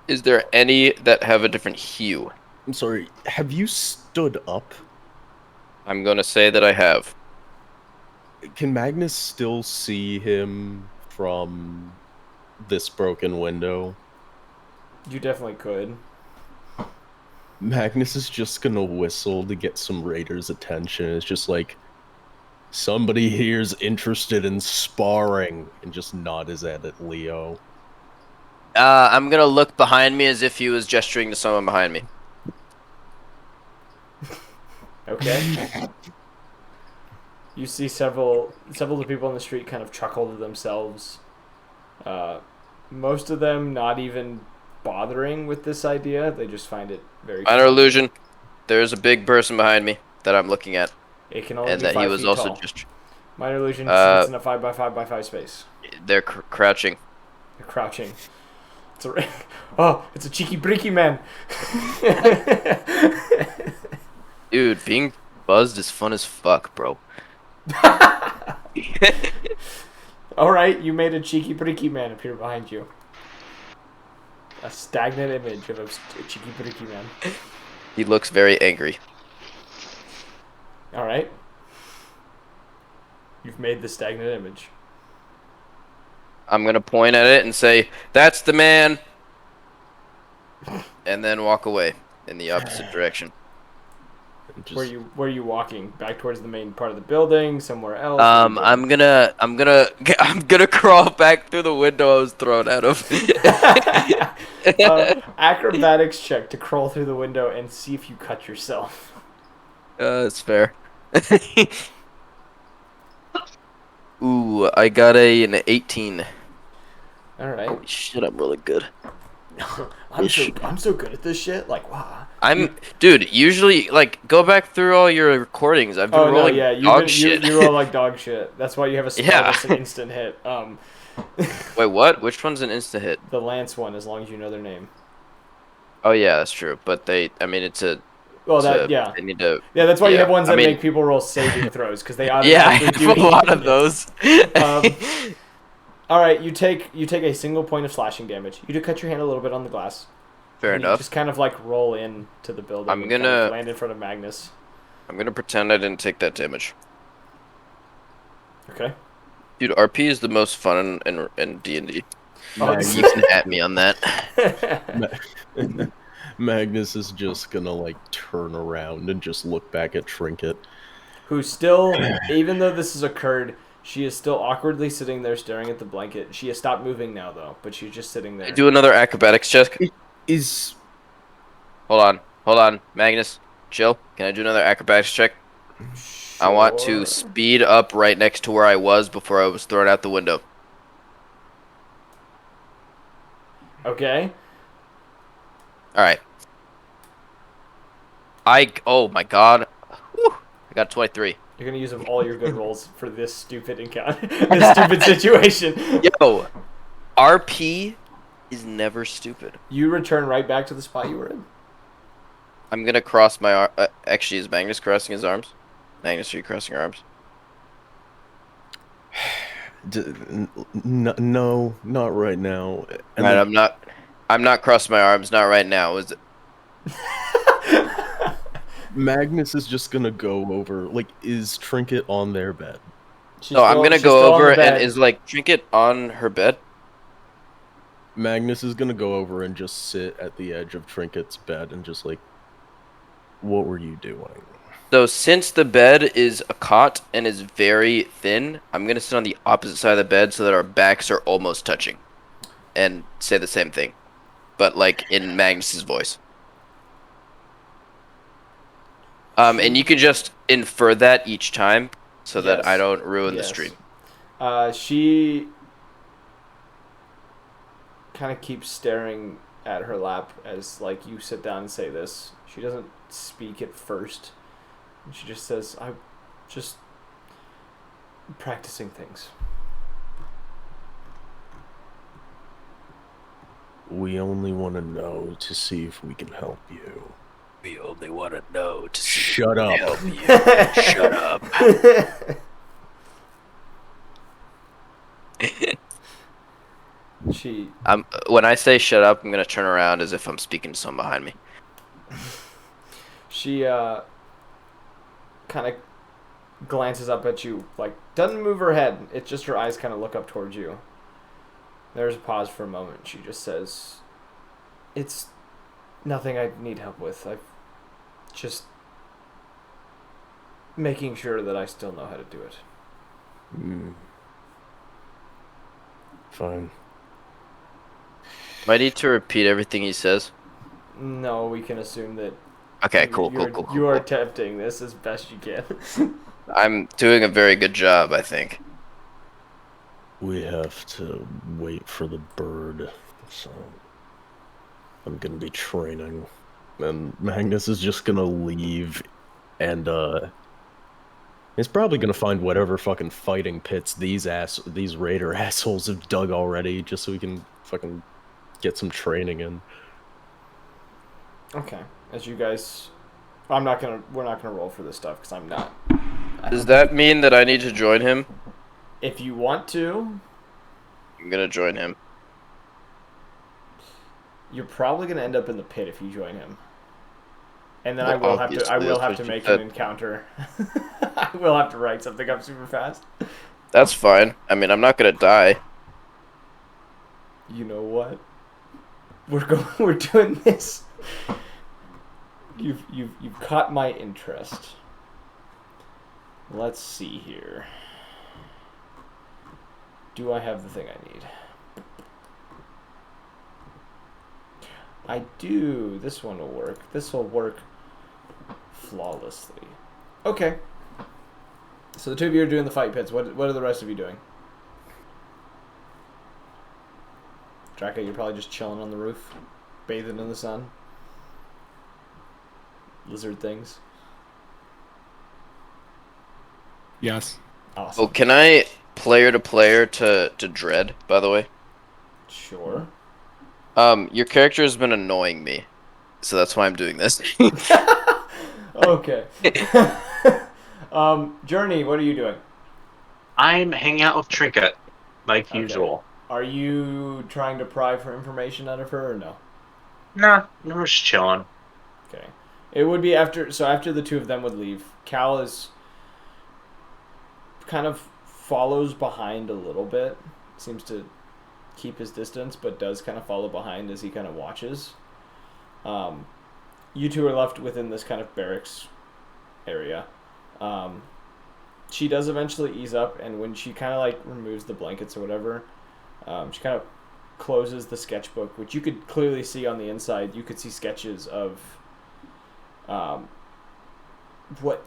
Is there any that have a different hue? I'm sorry, have you stood up? I'm gonna say that I have. Can Magnus still see him from this broken window? You definitely could. Magnus is just gonna whistle to get some raiders' attention. It's just like, somebody here's interested in sparring, and just nod his head at Leo. I'm gonna look behind me as if he was gesturing to someone behind me. Okay. You see several of the people on the street kind of chuckle to themselves. Most of them not even bothering with this idea. They just find it very Minor illusion. There's a big person behind me that I'm looking at. It can only And be that 5 he was feet also tall. just. Minor illusion sits in a 5x5x5 space. They're crouching. They're crouching. It's a cheeky breaky man. Dude, being buzzed is fun as fuck, bro. Alright, you made a cheeky breaky man appear behind you. A stagnant image of a cheeky breaky man. He looks very angry. Alright. You've made the stagnant image. I'm gonna point at it and say, "That's the man," and then walk away in the opposite direction. Just, Where are you walking? Back towards the main part of the building? Somewhere else? I'm gonna crawl back through the window I was thrown out of. Acrobatics check to crawl through the window and see if you cut yourself. That's fair. Ooh, I got an 18. Alright. Holy shit, I'm really good. I'm so good at this shit. Like, wow. Dude, usually, like, go back through all your recordings. I've been rolling dog shit. You roll like dog shit. That's why you have a spell that's an instant hit. Wait, what? Which one's an instant hit? The Lance one, as long as you know their name. Oh, yeah, that's true. But it's a... Well, yeah. They need to... Yeah, that's why you have ones that make people roll saving throws, because they automatically I have a lot of those. Alright, you take a single point of slashing damage. You do cut your hand a little bit on the glass. Fair enough. Just kind of like roll in to the building. I'm gonna kind of land in front of Magnus. I'm gonna pretend I didn't take that damage. Okay. Dude, RP is the most fun in D&D. Oh, you can at me on that. Magnus is just gonna like turn around and just look back at Trinket. Who still, even though this has occurred, she is still awkwardly sitting there staring at the blanket. She has stopped moving now, though, but she's just sitting there. Do another acrobatics check. Hold on, Magnus, chill. Can I do another acrobatics check? Sure. I want to speed up right next to where I was before I was thrown out the window. Okay. Alright. Oh my god. Whew. I got 23. You're going to use up all your good rolls for this stupid encounter, this stupid situation. Yo, RP is never stupid. You return right back to the spot you were in. I'm gonna cross my arm. Actually, is Magnus crossing his arms? Magnus, are you crossing your arms? No, not right now. And I'm not crossing my arms. Not right now. Is it? Magnus is just gonna go over. Like, is Trinket on their bed? No, I'm gonna she's go still on over the and bed. is like Trinket on her bed. Magnus is gonna go over and just sit at the edge of Trinket's bed and just like, what were you doing? So since the bed is a cot and is very thin, I'm gonna sit on the opposite side of the bed so that our backs are almost touching, and say the same thing, but like in Magnus's voice. And you can just infer that each time so that I Yes. don't ruin the Yes. stream. She kind of keeps staring at her lap as like you sit down and say this. She doesn't speak at first. And she just says, "I'm just practicing things." We only want to know to see if we can help you. We only want to know to see Shut up. help you. Shut up. She When I say shut up, I'm gonna turn around as if I'm speaking to someone behind me. she kind of glances up at you, like doesn't move her head. It's just her eyes kind of look up towards you. There's a pause for a moment. She just says, "It's nothing I need help with. I'm just making sure that I still know how to do it." Fine. Do I need to repeat everything he says? No, we can assume that Okay, you- cool. you are attempting this as best you can. I'm doing a very good job, I think. We have to wait for the bird, so I'm gonna be training. And Magnus is just gonna leave, and he's probably gonna find whatever fucking fighting pits these raider assholes have dug already, just so we can fucking get some training in. Okay, as you guys, we're not gonna roll for this stuff because I'm not. Does that mean that I need to join him? If you want to, I'm gonna join him. you're probably gonna end up in the pit if you join him. And then Well, I will have obviously, to that's what make you an said. encounter. I will have to write something up super fast. That's fine. I mean, I'm not gonna die. You know what? We're doing this. You've caught my interest. Let's see here. Do I have the thing I need? I do. This one will work. This will work flawlessly. Okay. So the two of you are doing the fight pits. What are the rest of you doing? Draka, you're probably just chilling on the roof, bathing in the sun. Lizard things. Yes. Awesome. Oh, can I player to player to dread, by the way? Sure. Your character has been annoying me, so that's why I'm doing this. Okay. Journey, what are you doing? I'm hanging out with Trinket, like Okay. usual. Are you trying to pry for information out of her or no? Nah, we're just chilling. Okay. It would be after the two of them would leave. Cal is kind of follows behind a little bit. Seems to keep his distance, but does kind of follow behind as he kind of watches. You two are left within this kind of barracks area. She does eventually ease up, and when she kind of like removes the blankets or whatever, she kind of closes the sketchbook, which you could clearly see on the inside. You could see sketches of what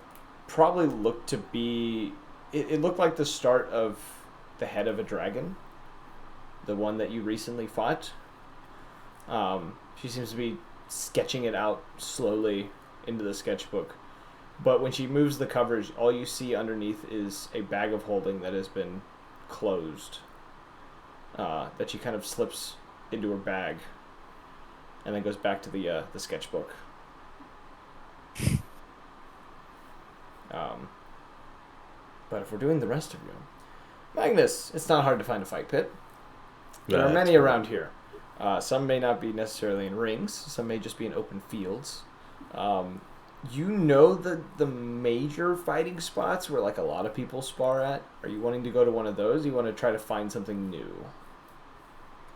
probably looked to be... It looked like the start of the head of a dragon. The one that you recently fought. She seems to be sketching it out slowly into the sketchbook. But when she moves the covers, all you see underneath is a bag of holding that has been closed. That she kind of slips into her bag. And then goes back to the sketchbook. But if we're doing the rest of you... Magnus, it's not hard to find a fight pit. There are many around here. Some may not be necessarily in rings. Some may just be in open fields. you know the major fighting spots where like a lot of people spar at? Are you wanting to go to one of those? Or you want to try to find something new?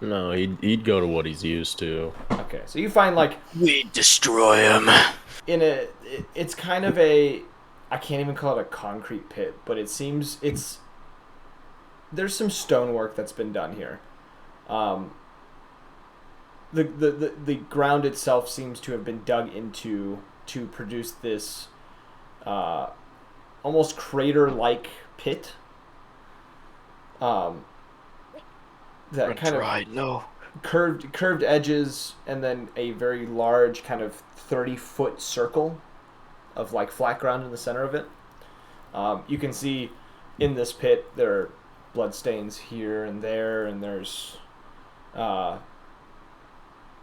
No, he'd go to what he's used to. Okay, so you find like We destroy him. it's kind of a, I can't even call it a concrete pit, but it seems there's some stonework that's been done here. The ground itself seems to have been dug into to produce this almost crater-like pit. That kind of no. curved edges, and then a very large kind of 30-foot circle of like flat ground in the center of it. You can see in this pit there are blood stains here and there, and there's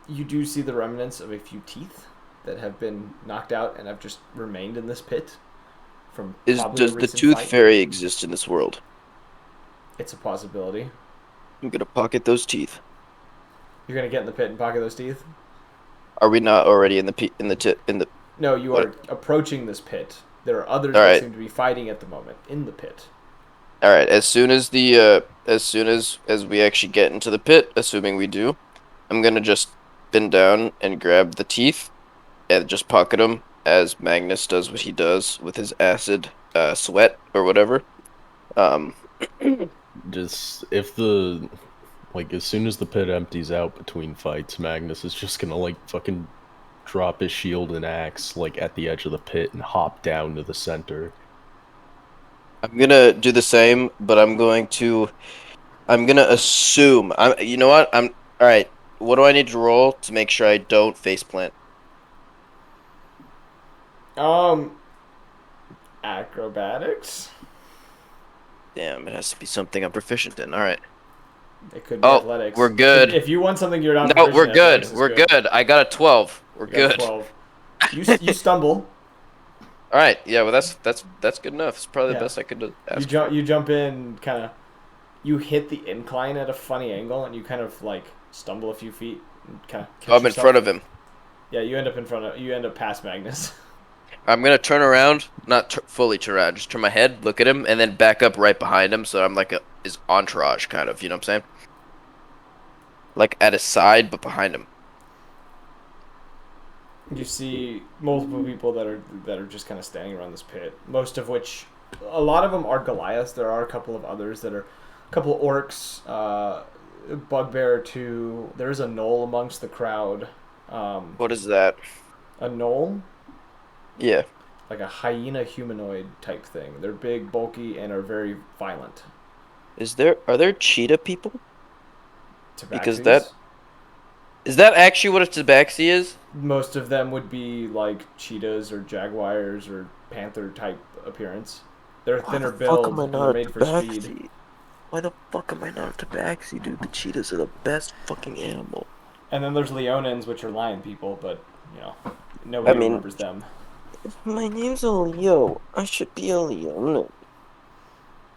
you do see the remnants of a few teeth that have been knocked out and have just remained in this pit from Does probably a the recent tooth fight. fairy exist in this world? It's a possibility. I'm gonna pocket those teeth. You're gonna get in the pit and pocket those teeth. Are we not already in the? No, you What? are approaching this pit. There are others All that right. seem to be fighting at the moment in the pit. All right. As soon as we actually get into the pit, assuming we do, I'm gonna just bend down and grab the teeth, and just pocket them as Magnus does what he does with his acid sweat or whatever. Just if the like as soon as the pit empties out between fights, Magnus is just gonna like fucking drop his shield and axe like at the edge of the pit and hop down to the center. I'm gonna do the same, but I'm gonna assume. You know what? All right. What do I need to roll to make sure I don't faceplant? Acrobatics. Damn, it has to be something I'm proficient in. All right. It could be Oh, athletics. we're good. If you want something you're not No, proficient we're in, good. athletics is We're good. I got a 12. We're You got a good. 12. You stumble. All right. Yeah. Well, that's good enough. It's probably the Yeah. best I could ask. You jump in, kind of. You hit the incline at a funny angle, and you kind of like stumble a few feet and kind of. I'm in front of him. Yeah, you end up past Magnus. I'm gonna turn around, not fully turn around, just turn my head, look at him, and then back up right behind him, so I'm like his entourage, kind of. You know what I'm saying? Like at his side, but behind him. You see multiple people that are just kind of standing around this pit. Most of which, a lot of them are Goliaths. There are a couple of others that are, a couple of orcs, bugbear or two. There's a gnoll amongst the crowd. What is that? A gnoll, Yeah. like a hyena humanoid type thing. They're big, bulky, and are very violent. Are there cheetah people? Because Tabaxis. Is that actually what a tabaxi is? Most of them would be like cheetahs or jaguars or panther type appearance. They're thinner build. And they're made for speed. Why the fuck am I not a tabaxi, dude? The cheetahs are the best fucking animal. And then there's Leonins, which are lion people, but you know, nobody remembers them. My name's a Leo. I should be a Leo.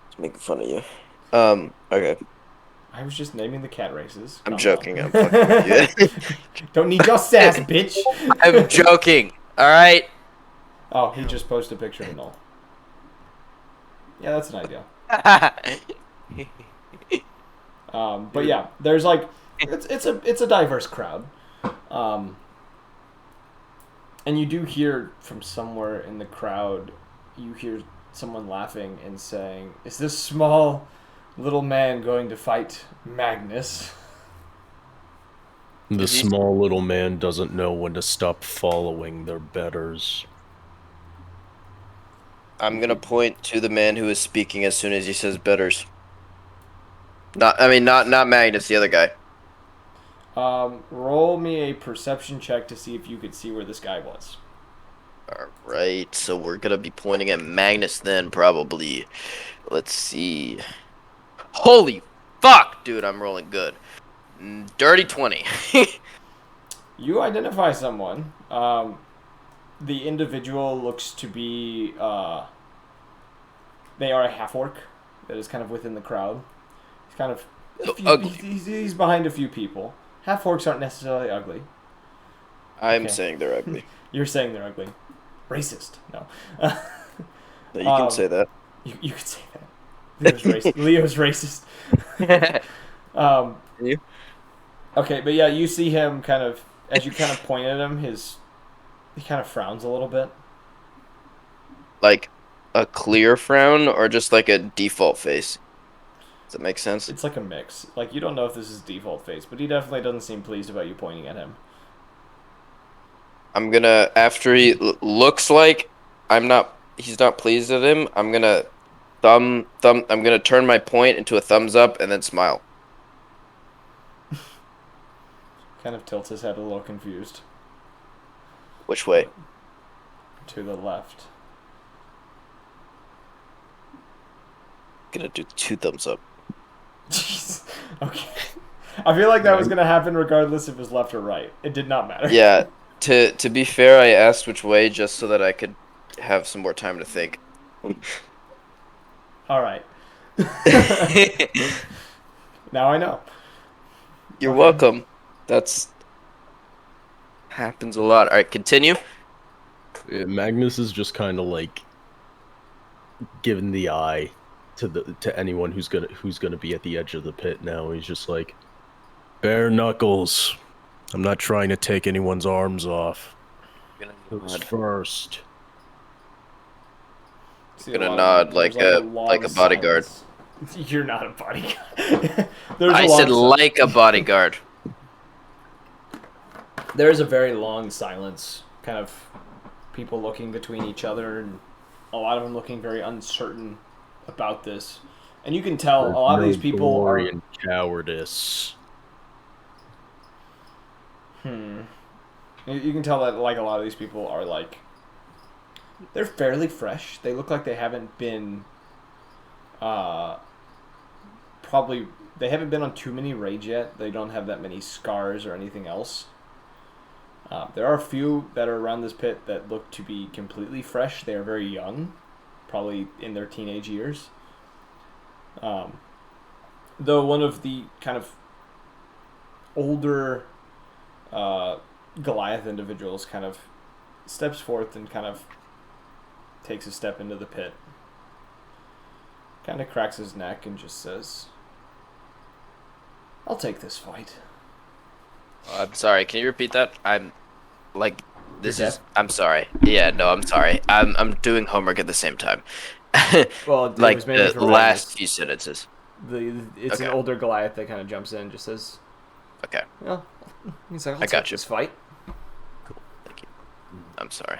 Just making fun of you. Okay. I was just naming the cat races. I'm Calm joking. down. I'm fucking with you. Don't need your sass, bitch. I'm joking. All right. Oh, he just posted a picture of Null. Yeah, that's an idea. But yeah, there's like it's a diverse crowd, and you do hear from somewhere in the crowd, you hear someone laughing and saying, "Is this small little man going to fight Magnus?" The small little man doesn't know when to stop following their betters. I'm gonna point to the man who is speaking as soon as he says betters. Not Magnus, the other guy. Roll me a perception check to see if you could see where this guy was. Alright, so we're gonna be pointing at Magnus then, probably. Let's see. Holy fuck, dude, I'm rolling good. Dirty 20. You identify someone. The individual looks to be, they are a half-orc that is kind of within the crowd. He's kind of, ugly. He's behind a few people. Half-orcs aren't necessarily ugly. I'm Okay. saying they're ugly. You're saying they're ugly. Racist. No. No, you can say that. You could say that. Leo's racist. You? Okay, but yeah, you see him kind of, as you kind of point at him, he kind of frowns a little bit. Like a clear frown or just like a default face? Does that make sense? It's like a mix. Like, you don't know if this is default face, but he definitely doesn't seem pleased about you pointing at him. I'm gonna, after he looks like he's not pleased at him, I'm gonna I'm gonna turn my point into a thumbs up and then smile. Kind of tilts his head a little confused. Which way? To the left. Gonna do 2 thumbs up. Jeez. Okay. I feel like that was gonna happen regardless if it was left or right. It did not matter. Yeah, to be fair, I asked which way just so that I could have some more time to think. All right. Now I know. You're Okay. welcome. That's happens a lot. All right, continue. Magnus is just kind of like giving the eye to anyone who's gonna be at the edge of the pit now. He's just like, bare knuckles. I'm not trying to take anyone's arms off. Who's first? See Gonna lot of- nod there's like a bodyguard. silence. You're not a bodyguard. There's I a said long si- like a bodyguard. There's a very long silence, kind of people looking between each other, and a lot of them looking very uncertain about this. And you can tell a lot of these people glory are. and cowardice. You can tell that like a lot of these people are like. They're fairly fresh. They look like they haven't been. Probably they haven't been on too many raids yet. They don't have that many scars or anything else. There are a few that are around this pit that look to be completely fresh. They are very young, probably in their teenage years. Though one of the kind of older Goliath individuals kind of steps forth and kind of takes a step into the pit. Kind of cracks his neck and just says, "I'll take this fight." I'm sorry. Can you repeat that? I'm like this You're is. deaf? I'm sorry. Yeah, no, I'm sorry. I'm doing homework at the same time. Well, it like was mainly the for last Magnus. few sentences. It's an Okay. older Goliath that kind of jumps in and just says, Okay, "Well, he's like, I'll I take got you. this fight." thank you. I'm sorry.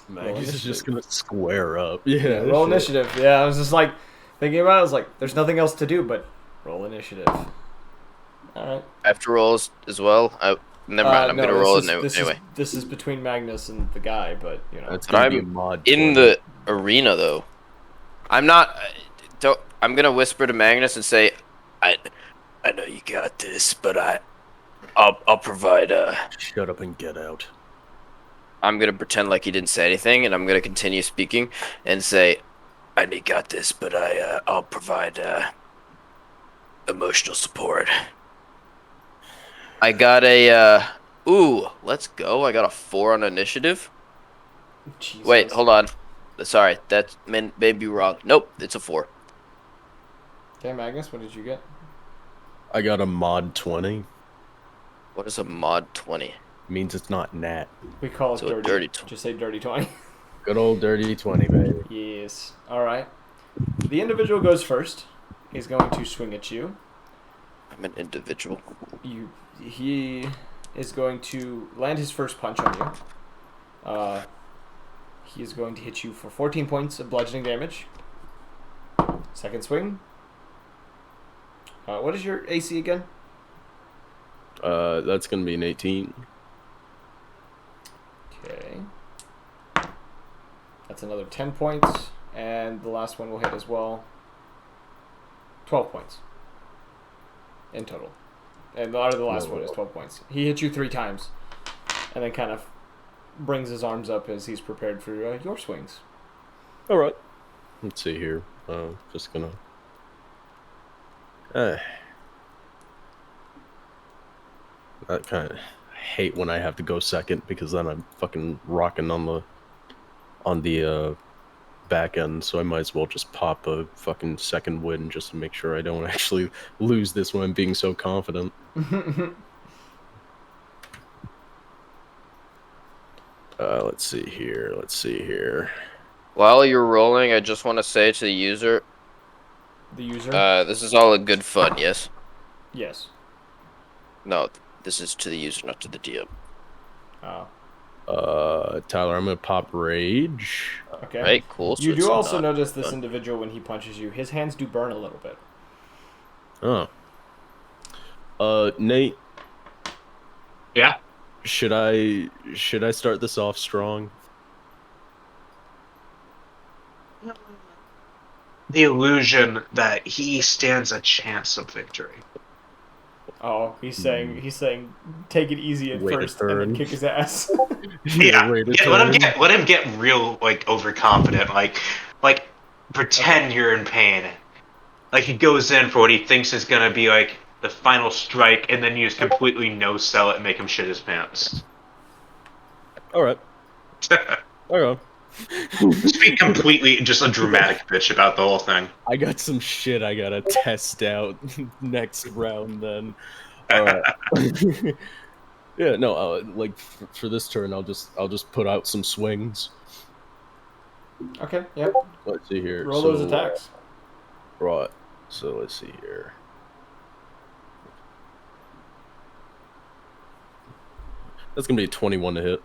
Magnus is just gonna square up. Yeah, Roll shit. initiative. Yeah, I was just like thinking about it. I was like, there's nothing else to do but roll initiative. All right. I have to roll as well. Never mind. I'm No, gonna roll it this anyway. This is between Magnus and the guy, but you know. That's But gonna be a I'm mod in 20. the arena though. I'm not. Don't. I'm gonna whisper to Magnus and say, I know you got this, but I'll provide Shut up and get out. I'm gonna pretend like he didn't say anything, and I'm gonna continue speaking and say, "I know you got this, but I'll provide emotional support." I got a ooh, let's go. I got a 4 on initiative. Jesus. Wait, hold on. Sorry, that may be wrong. Nope, it's a 4. Okay, Magnus, what did you get? I got a mod 20. What is a mod 20? Means it's not nat. We call it So a dirty. dirty Just say dirty 20. Good old dirty 20, baby. Yes. All right. The individual goes first. He's going to swing at you. I'm an individual. He is going to land his first punch on you. He is going to hit you for 14 points of bludgeoning damage. Second swing. What is your AC again? That's gonna be an 18. Okay. That's another 10 points. And the last one will hit as well. 12 points. In total. And the last one is 12 points. He hit you 3 times. And then kind of brings his arms up as he's prepared for your swings. Alright. Let's see here. Just gonna... I kind of hate when I have to go second because then I'm fucking rocking on the back end, so I might as well just pop a fucking second win just to make sure I don't actually lose this when I'm being so confident. Let's see here. While you're rolling, I just want to say to the user, The user? this is all a good fun, yes? Yes. No, this is to the user, not to the DM. Oh. Tyler, I'm gonna pop rage. Okay. Right, cool. So You it's do also not notice this fun. individual when he punches you. His hands do burn a little bit. Oh. Nate, Yeah. should I start this off strong? The illusion that he stands a chance of victory. Oh, he's saying take it easy at Wait a first and then turn. kick his ass. Yeah, Wait a let him get real like overconfident. Like pretend you're in pain. Like he goes in for what he thinks is gonna be like the final strike, and then you just completely no sell it and make him shit his pants. All right. Okay. Just be completely just a dramatic bitch about the whole thing. I got some shit I gotta test out next round then. All right. Yeah, no, like for this turn, I'll just put out some swings. Okay, yep. Let's see here. Roll those attacks. Right. So let's see here. That's gonna be a 21 to hit.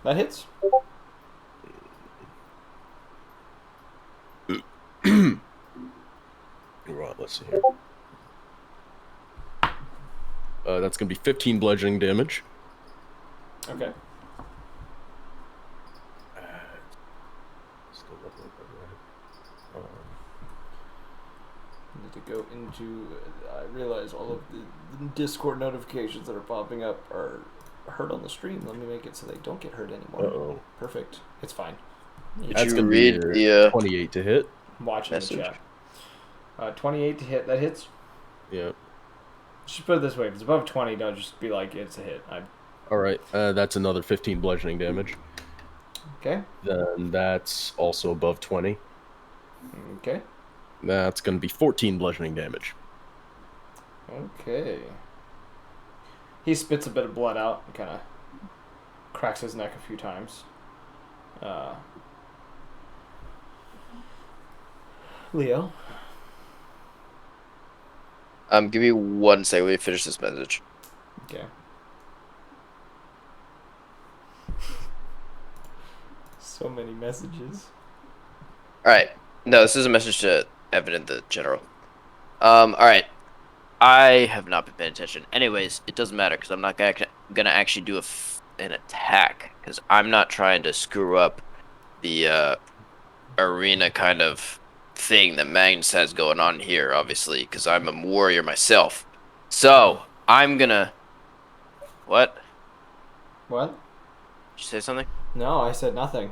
That hits. Right. Let's see here. That's gonna be 15 bludgeoning damage. Okay. Need to go into. I realize all of the Discord notifications that are popping up are heard on the stream. Let me make it so they don't get heard anymore. Uh-oh. Perfect. It's fine. That's you gonna read be the 28 to hit. I'm watching message? the chat. 28 to hit. That hits. Yeah. Just put it this way: if it's above 20, don't just be like it's a hit. All right. That's another 15 bludgeoning damage. Okay. Then that's also above 20. Okay. That's gonna be 14 bludgeoning damage. Okay. He spits a bit of blood out and kind of cracks his neck a few times. Leo. give me 1 second. Let me finish this message. Okay. So many messages. All right. No, this is a message to Evan in the general. All right. I have not been paying attention. Anyways, it doesn't matter because I'm not gonna actually do an attack because I'm not trying to screw up the arena kind of thing that Magnus has going on here, obviously, because I'm a warrior myself. So I'm gonna. What? What? Did you say something? No, I said nothing.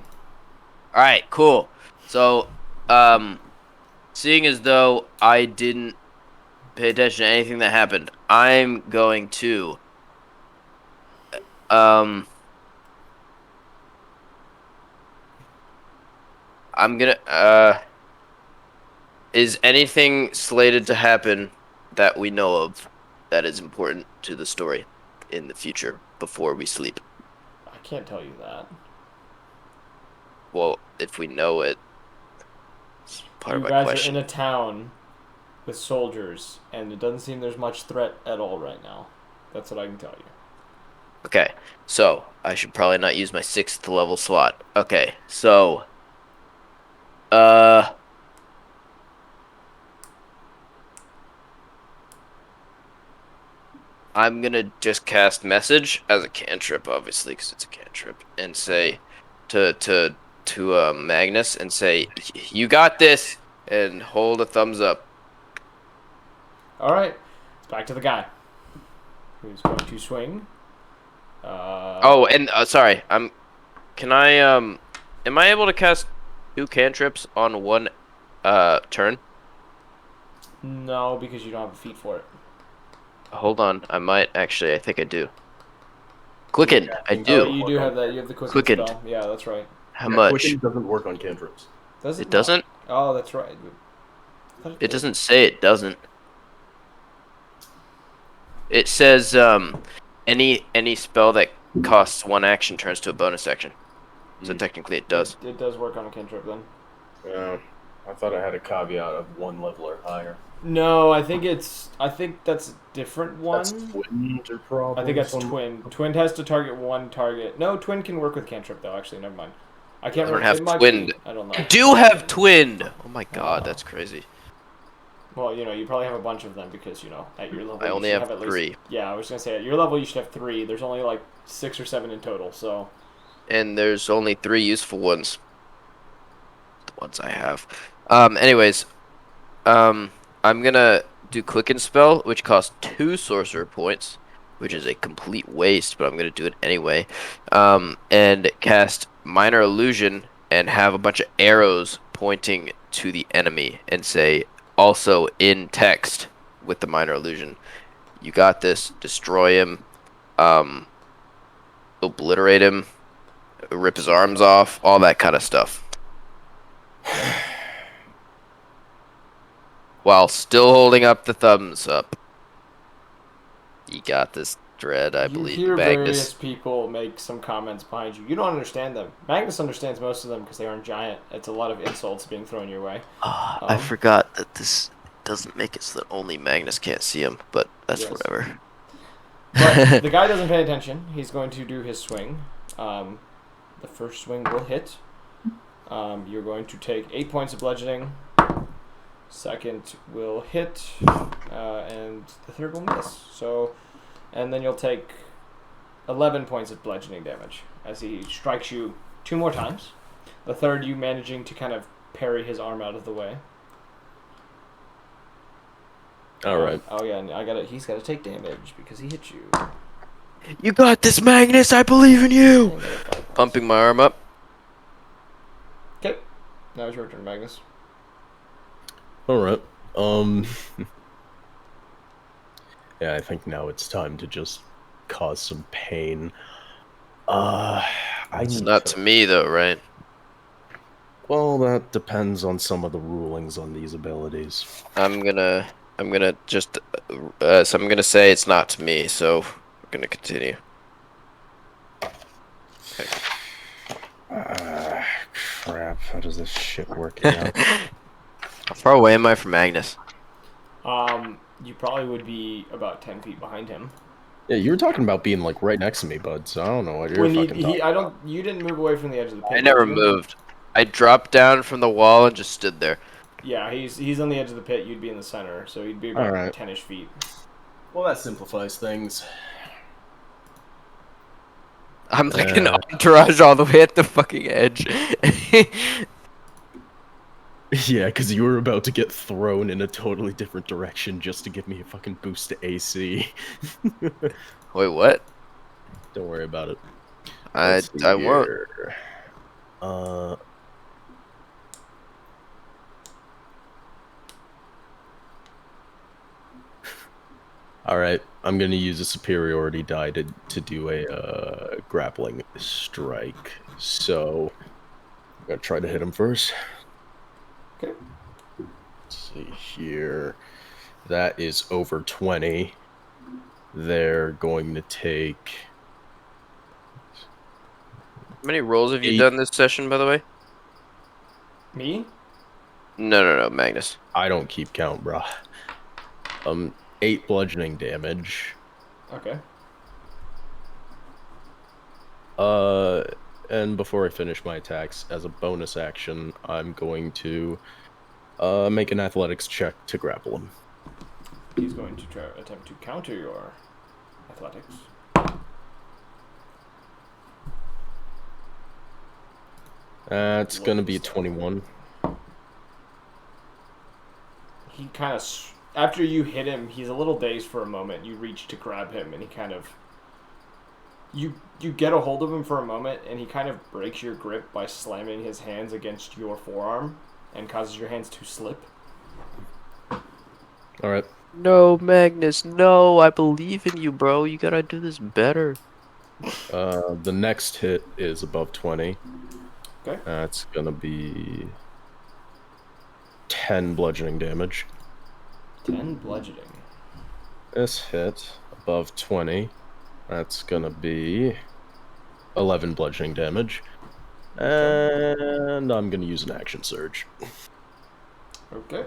All right, cool. So, seeing as though I didn't pay attention to anything that happened, I'm going to, I'm gonna, is anything slated to happen that we know of that is important to the story in the future before we sleep? I can't tell you that. Well, if we know it, it's part You of my guys question. are in a town with soldiers, and it doesn't seem there's much threat at all right now. That's what I can tell you. Okay, so I should probably not use my 6th level slot. Okay, so I'm gonna just cast message as a cantrip, obviously, because it's a cantrip, and say to Magnus and say, "You got this," and hold a thumbs up. All right. Back to the guy who's going to swing. Oh, and sorry, Can I am I able to cast 2 cantrips on 1 turn? No, because you don't have a feat for it. Hold on. I might actually. I think I do. Quickened. I Oh, do. you do have that. You have the quicken Quickened. spell. Yeah, that's right. How much? Quicken doesn't work on cantrips. Does It not? doesn't. Oh, that's right. I thought It did. doesn't say it doesn't. It says any spell that costs 1 action turns to a bonus action. So technically it does. It does work on a cantrip then. Yeah, I thought I had a caveat of 1 level or higher. No, I think that's a different one. That's twinned or probably. I think that's twin. Twin has to target one target. No, twin can work with cantrip though. Actually, never mind. I can't I don't remember. have It might twinned. be. I don't know. I do have twinned. Oh my god, that's crazy. Well, you probably have a bunch of them because at your level I you only should have at least, 3. Yeah, I was gonna say at your level you should have 3. There's only like 6 or 7 in total. So. And there's only 3 useful ones. The ones I have. Anyways, I'm gonna do Quicken Spell, which costs 2 sorcerer points, which is a complete waste, but I'm gonna do it anyway. And cast Minor Illusion and have a bunch of arrows pointing to the enemy and say, also in text with the Minor Illusion, you got this, destroy him, obliterate him, rip his arms off, all that kind of stuff. While still holding up the thumbs up. You got this, Dread, I believe. You hear various Magnus. people make some comments behind you. You don't understand them. Magnus understands most of them because they aren't giant. It's a lot of insults being thrown your way. I forgot that this doesn't make it so that only Magnus can't see him, but that's Yes. whatever. But the guy doesn't pay attention. He's going to do his swing. The first swing will hit. You're going to take 8 points of bludgeoning. Second will hit, and the third will miss. And then you'll take 11 points of bludgeoning damage as he strikes you 2 more times. The third, you managing to kind of parry his arm out of the way. All right. Oh yeah, and he's got to take damage because he hit you. You got this, Magnus! I believe in you! Pumping my arm up. Okay, now it's your turn, Magnus. All right. Yeah, I think now it's time to just cause some pain. It's not to me, though, right? Well, that depends on some of the rulings on these abilities. I'm gonna just, so I'm gonna say it's not to me, so we're gonna continue. Okay. Crap, how does this shit work out? How far away am I from Magnus? You probably would be about 10 feet behind him. Yeah, you were talking about being like right next to me, bud. So I don't know what you're fucking talking about. You didn't move away from the edge of the pit. I never did you? moved. I dropped down from the wall and just stood there. Yeah, he's on the edge of the pit. You'd be in the center, so you'd be about Alright. 10-ish feet. Well, that simplifies things. I'm like an entourage all the way at the fucking edge. Yeah, because you were about to get thrown in a totally different direction just to give me a fucking boost to AC. Wait, what? Don't worry about it. I won't. Alright, I'm gonna use a superiority die to do a grappling strike. So, I'm gonna try to hit him first. Okay. Let's see here. That is over 20. They're going to take... How many rolls have you 8. done this session, by the way? Me? No, Magnus. I don't keep count, bro. 8 bludgeoning damage. Okay. And before I finish my attacks, as a bonus action, I'm going to make an athletics check to grapple him. He's going to attempt to counter your athletics. That's gonna be 21. He kind of, after you hit him, he's a little dazed for a moment. You reach to grab him, and he kind of, you get a hold of him for a moment, and he kind of breaks your grip by slamming his hands against your forearm, and causes your hands to slip. Alright. No, Magnus, no, I believe in you, bro. You gotta do this better. The next hit is above 20. Okay. That's gonna be 10 bludgeoning damage. 10 bludgeoning. This hit above 20. That's gonna be 11 bludgeoning damage. Okay. And I'm gonna use an action surge. Okay.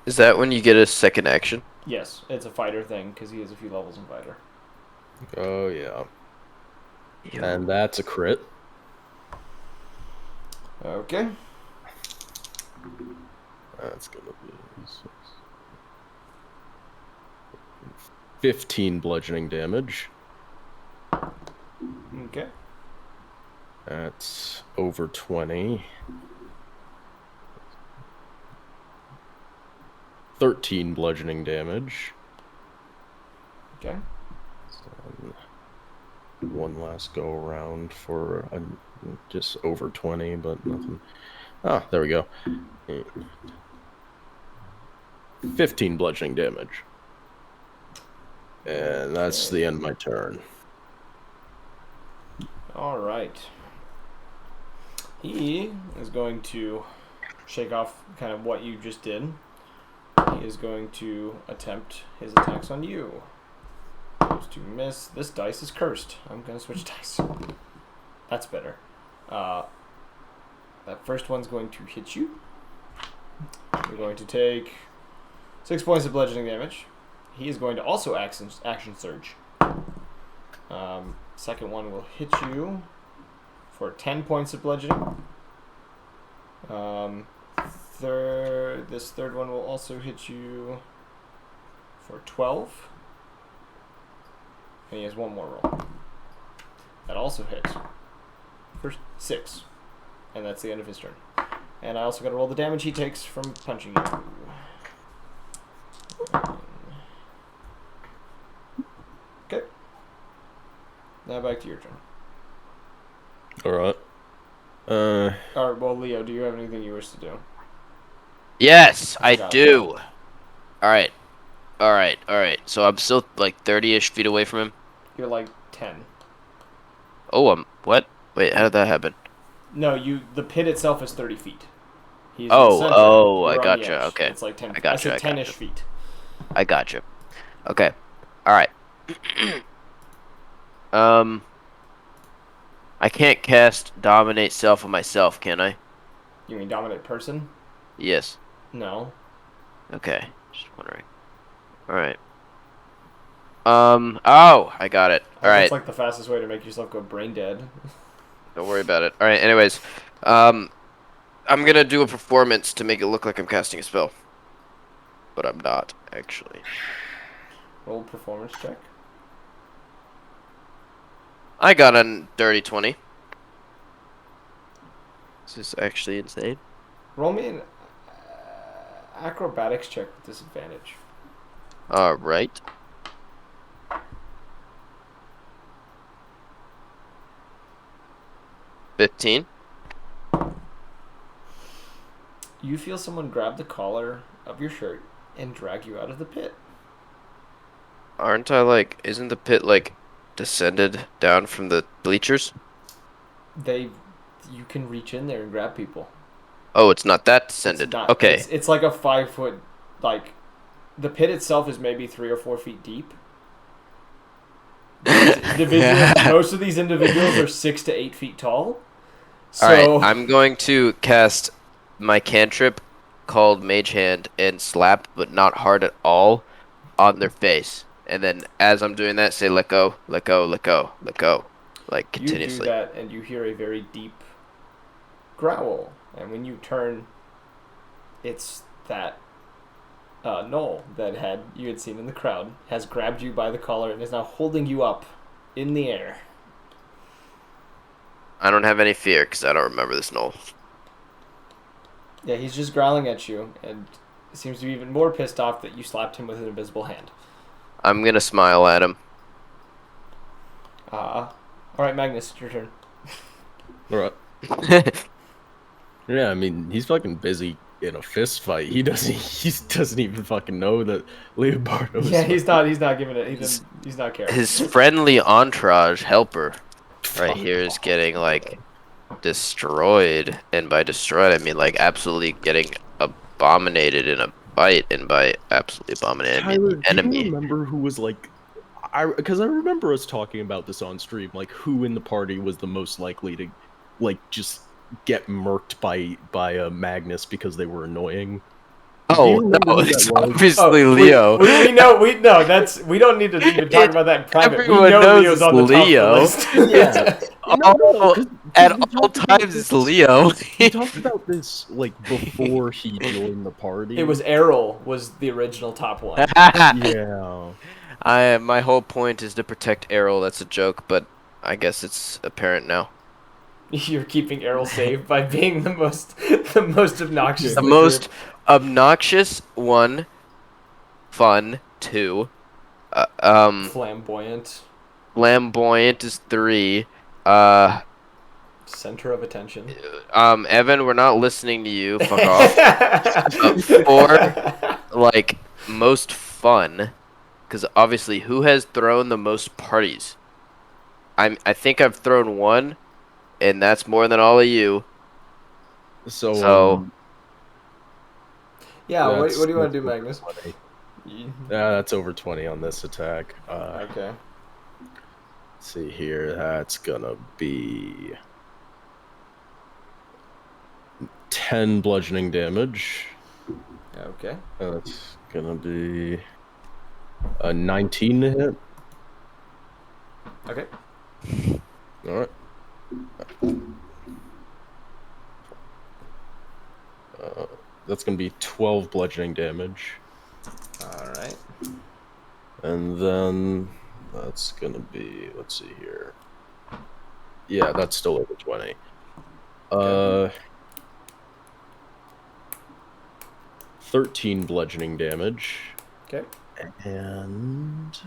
Is that when you get a second action? Yes, it's a fighter thing because he has a few levels in fighter. Oh yeah. Yo. And that's a crit. Okay. That's gonna be 15 bludgeoning damage. Okay. That's over 20. 13 bludgeoning damage. Okay. One last go around for just over 20, but nothing. Ah, there we go. 15 bludgeoning damage. And that's the end of my turn. All right. He is going to shake off kind of what you just did. He is going to attempt his attacks on you. Goes to miss. This dice is cursed. I'm going to switch dice. That's better. That first one's going to hit you. You're going to take 6 points of bludgeoning damage. He is going to also action surge. Second one will hit you for 10 points of bludgeoning. This third one will also hit you for 12. And he has one more roll. That also hits for 6. And that's the end of his turn. And I also got to roll the damage he takes from punching you. Okay. Now back to your turn. Alright. Alright, well, Leo, do you have anything you wish to do? Yes, I Got it. do. Alright. Alright. So I'm still like 30-ish feet away from him. You're like 10. Oh, what? Wait, how did that happen? No, the pit itself is 30 feet. He's in the Oh, center. oh, I You're on the gotcha, edge. okay. It's like 10 I gotcha, said I 10-ish gotcha. feet. I gotcha. Okay. Alright. I can't cast Dominate Self on myself, can I? You mean dominate person? Yes. No. Okay. Just wondering. Alright. Oh, I got it. Alright. That's like the fastest way to make yourself go brain dead. Don't worry about it. Alright, anyways. I'm gonna do a performance to make it look like I'm casting a spell. But I'm not, actually. Roll performance check. I got a dirty 20. This is actually insane. Roll me an acrobatics check with disadvantage. Alright. $15. You feel someone grab the collar of your shirt and drag you out of the pit. Aren't I like, isn't the pit like descended down from the bleachers? You can reach in there and grab people. Oh, it's not that descended. It's not, Okay. It's like a 5 foot, like, the pit itself is maybe 3 or 4 feet deep. Most of these individuals are 6 to 8 feet tall. So, Alright, I'm going to cast my cantrip called Mage Hand and slap, but not hard at all, on their face. And then as I'm doing that, say let go, let go, let go, let go. Like continuously. You do that and you hear a very deep growl. And when you turn, it's that Knoll that you had seen in the crowd has grabbed you by the collar and is now holding you up in the air. I don't have any fear because I don't remember this Knoll. Yeah, he's just growling at you and seems to be even more pissed off that you slapped him with an invisible hand. I'm gonna smile at him. Alright, Magnus, it's your turn. Alright. Yeah, I mean, he's fucking busy in a fist fight. He doesn't even fucking know that Leobardo. Yeah, he's not giving it. He's not caring. His friendly entourage helper right here is getting like destroyed, and by destroyed I mean like absolutely getting abominated in a fight, and by absolutely abominated I mean Tyler, the do you enemy. remember who was like? Because I remember us talking about this on stream, like who in the party was the most likely to, like, just get murked by Magnus because they were annoying. Do Oh you remember no, who that it's was? obviously Leo. We know we don't need to even talk about that in private. We Everyone know knows Leo's it's on the Leo. top of the list. Yeah. Oh, 'cause at we all talked about times it's this- Leo. We talked about this like before he joined the party. It was Errol was the original top one. Yeah. My whole point is to protect Errol. That's a joke, but I guess it's apparent now. You're keeping Errol safe by being the most obnoxious. The in most group. obnoxious one, fun 2, Flamboyant, flamboyant is 3, center of attention. Evan, we're not listening to you. Fuck off. 4, like most fun, because obviously, who has thrown the most parties? I think I've thrown 1, and that's more than all of you. So Yeah, what that's- do you want to do, that's Magnus? 20. That's over 20 on this attack. Okay. Let's see here. That's gonna be 10 bludgeoning damage. Okay. That's gonna be a 19 to hit. Okay. All right. That's gonna be 12 bludgeoning damage, All right. and then that's gonna be, let's see here. Yeah, that's still over 20. 13 bludgeoning damage. Okay. And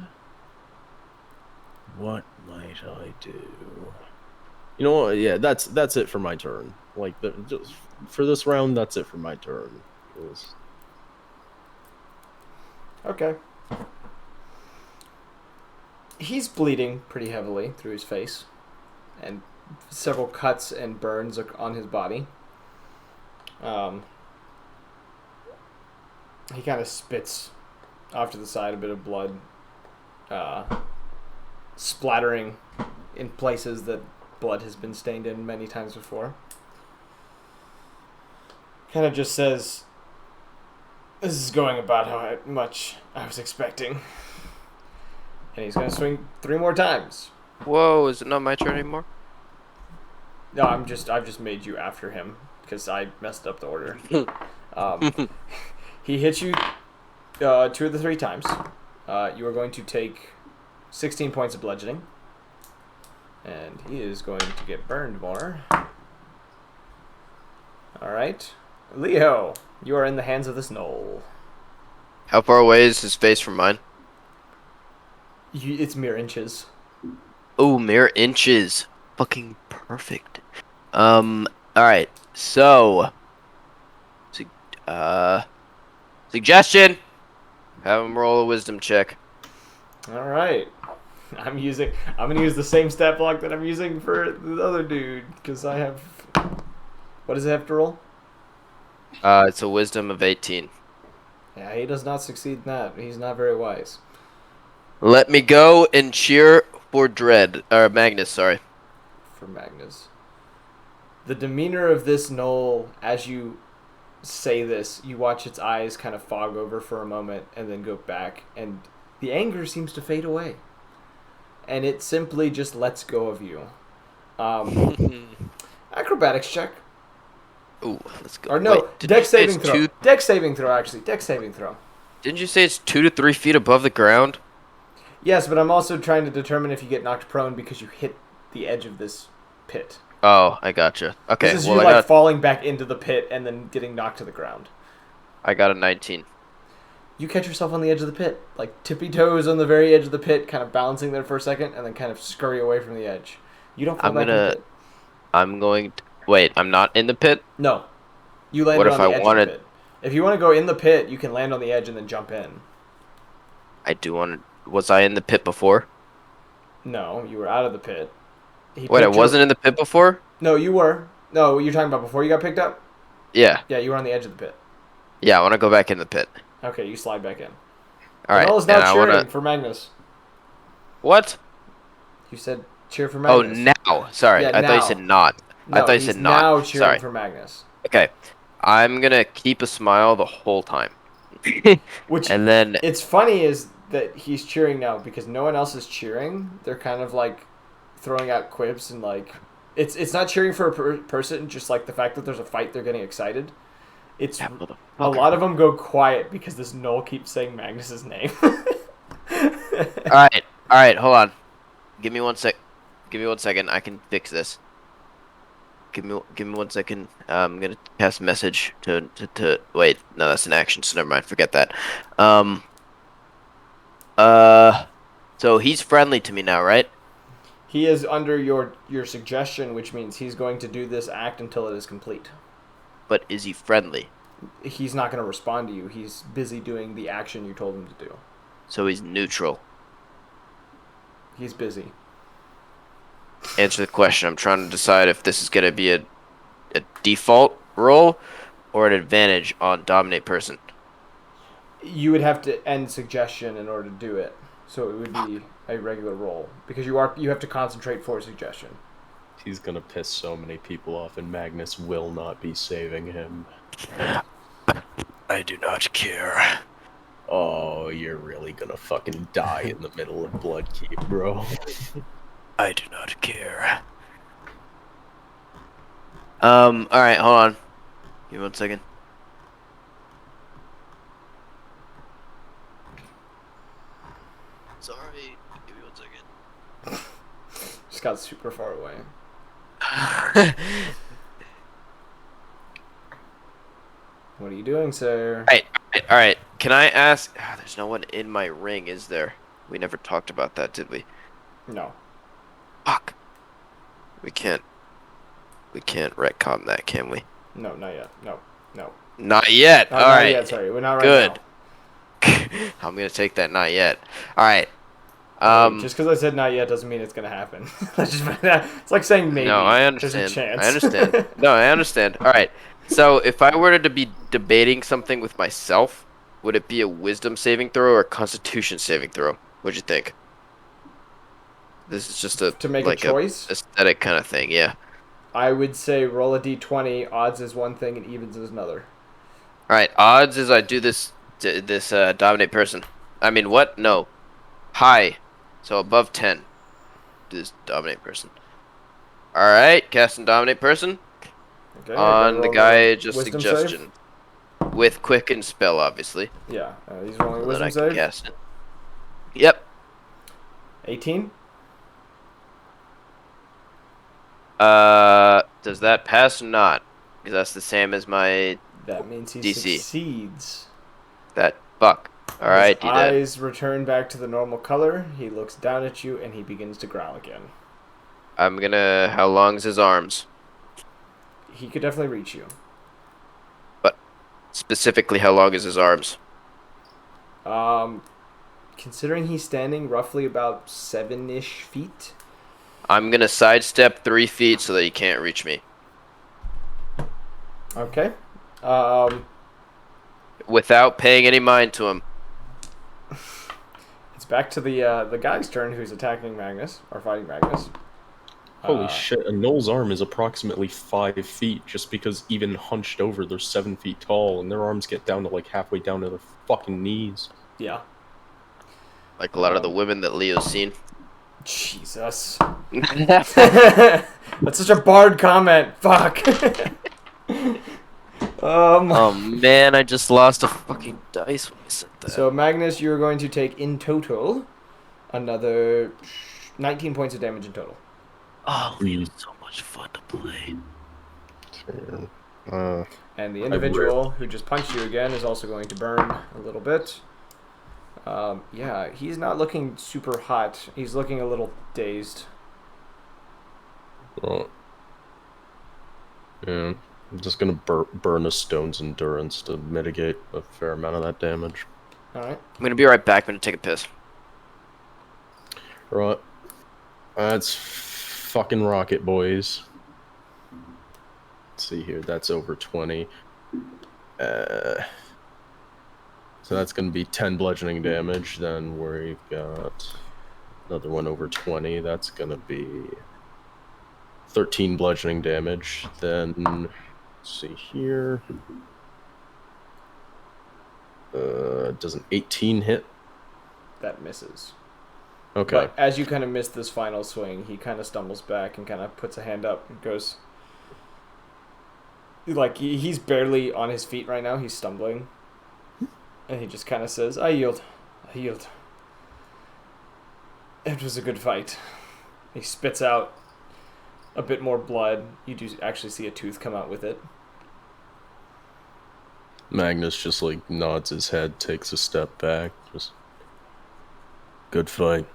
what might I do? You know what? Yeah, that's it for my turn. Like, just for this round, that's it for my turn. 'Cause- Okay. He's bleeding pretty heavily through his face, and several cuts and burns on his body. He kind of spits off to the side a bit of blood, splattering in places that blood has been stained in many times before. Kind of just says, "This is going about how much I was expecting." And he's going to swing 3 more times. Whoa, is it not my turn anymore? No, I've just made you after him because I messed up the order. He hits you 2 of the 3 times. You are going to take 16 points of bludgeoning. And he is going to get burned more. Alright. Leo, you are in the hands of this gnoll. How far away is his face from mine? It's mere inches. Oh, mere inches. Fucking perfect. Alright, so suggestion. Have him roll a wisdom check. Alright. I'm gonna use the same stat block that I'm using for the other dude, because I have... What does it have to roll? It's a wisdom of 18. Yeah, he does not succeed in that. He's not very wise. Let me go and cheer for Magnus, sorry. For Magnus. The demeanor of this gnoll, as you say this, you watch its eyes kind of fog over for a moment and then go back, and the anger seems to fade away. And it simply just lets go of you. Acrobatics check. Ooh, let's go. Or no, Wait, did you dex say saving it's throw. Dex saving throw, actually. Dex saving throw. Didn't you say it's 2 to 3 feet above the ground? Yes, but I'm also trying to determine if you get knocked prone because you hit the edge of this pit. Oh, I gotcha. Okay, This is well, you like falling back into the pit and then getting knocked to the ground. I got a 19. You catch yourself on the edge of the pit, like tippy toes on the very edge of the pit, kind of balancing there for a second, and then kind of scurry away from the edge. You don't fall back in the pit. I'm going to... Wait, I'm not in the pit? No. You landed What if on the I edge of wanted... the pit. If you want to go in the pit, you can land on the edge and then jump in. I do want to... Was I in the pit before? No, you were out of the pit. Wait, I wasn't in the pit before? No, you were. No, you're talking about before you got picked up? Yeah. Yeah, you were on the edge of the pit. Yeah, I want to go back in the pit. Okay, you slide back in. All right. All is now cheering for Magnus. What? You said cheer for Magnus. Oh, now. Sorry, Yeah, I thought you said not. No, I thought you said not. now cheering Sorry. for Magnus. Okay. I'm going to keep a smile the whole time. Which, and then... It's funny is that he's cheering now because no one else is cheering. They're kind of like throwing out quips and like... It's not cheering for a person, just like the fact that there's a fight, they're getting excited. It's a lot of them go quiet because this Knoll keeps saying Magnus's name. All right, hold on. Give me 1 sec. Give me 1 second. I can fix this. Give me 1 second. I'm gonna pass a message to wait. No, that's an action, so never mind. Forget that. So he's friendly to me now, right? He is under your suggestion, which means he's going to do this act until it is complete. But is he friendly? He's not going to respond to you. He's busy doing the action you told him to do. So he's neutral. He's busy. Answer the question. I'm trying to decide if this is going to be a default role or an advantage on dominate person. You would have to end suggestion in order to do it. So it would be a regular roll because you have to concentrate for suggestion. He's gonna piss so many people off, and Magnus will not be saving him. I do not care. Oh, you're really gonna fucking die in the middle of Bloodkeep, bro. I do not care. Alright, hold on. Give me 1 second. Sorry, give me 1 second. Just got super far away. What are you doing, sir? Alright. Can I ask... there's no one in my ring, is there? We never talked about that, did we? No. Fuck. We can't retcon that, can we? No, not yet. No. Not yet. Not Alright. yet, sorry. We're not right Good. now. I'm gonna take that not yet. Alright. Just because I said not yet doesn't mean it's gonna happen. It's like saying maybe. No, I There's understand. a chance. I understand. No, I understand. Alright. So, if I were to be debating something with myself, would it be a wisdom saving throw or a constitution saving throw? What'd you think? This is just To make a choice? Aesthetic kind of thing, yeah. I would say roll a d20. Odds is one thing and evens is another. Alright, odds is I do this dominate person. I mean, what? No. High. So above 10. Do this dominate person. Alright, cast and dominate person. Okay, On the guy just wisdom suggestion. With quicken spell, obviously. Yeah, he's rolling a So that wisdom I can save. cast it. Yep. 18? Does that pass or not? Because that's the same as my That means he DC. succeeds. that fuck. Alright, His you dead. eyes return back to the normal color. He looks down at you and he begins to growl again. I'm gonna... How long's his arms? He could definitely reach you. But specifically, how long is his arms? Considering he's standing roughly about 7-ish feet. I'm gonna sidestep 3 feet so that he can't reach me. Okay. Without paying any mind to him. It's back to the guy's turn who's attacking Magnus, or fighting Magnus. Holy shit, a Knoll's arm is approximately 5 feet, just because even hunched over, they're 7 feet tall, and their arms get down to like halfway down to their fucking knees. Yeah. Like a lot of the women that Leo's seen. Jesus. That's such a bard comment. Fuck. Oh man, I just lost a fucking dice when I said that. So Magnus, you're going to take in total another 19 points of damage in total. Oh, Leo's so much fun to play. And the individual who just punched you again is also going to burn a little bit. Yeah, he's not looking super hot. He's looking a little dazed. Oh. Yeah. I'm just gonna burn a stone's endurance to mitigate a fair amount of that damage. Alright. I'm gonna be right back. I'm gonna take a piss. Right. That's fucking rocket, boys. Let's see here. That's over 20. So that's going to be 10 bludgeoning damage. Then we've got another one over 20. That's going to be 13 bludgeoning damage. Then, let's see here. Does an 18 hit? That misses. Okay. But as you kind of miss this final swing, he kind of stumbles back and kind of puts a hand up and goes... Like, he's barely on his feet right now. He's stumbling. And he just kind of says, I yield. I yield. It was a good fight. He spits out a bit more blood. You do actually see a tooth come out with it. Magnus just, like, nods his head, takes a step back. Just... Good fight.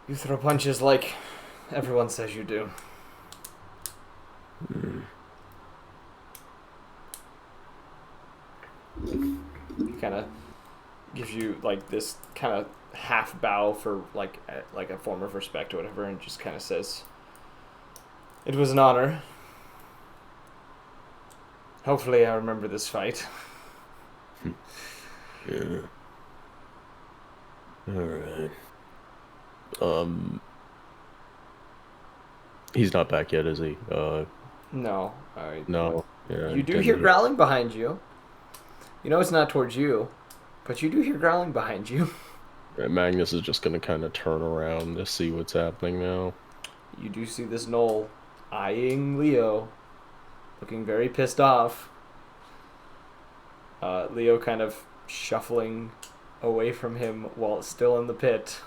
You throw punches like everyone says you do. He kind of gives you like this kind of half bow for like a form of respect or whatever, and just kind of says, "It was an honor. Hopefully, I remember this fight." Yeah. Alright. He's not back yet, is he? No. No. Yeah, You do hear growling behind you. You know it's not towards you, but you do hear growling behind you. Magnus is just gonna kind of turn around to see what's happening now. You do see this gnoll eyeing Leo, looking very pissed off. Leo kind of shuffling away from him while it's still in the pit.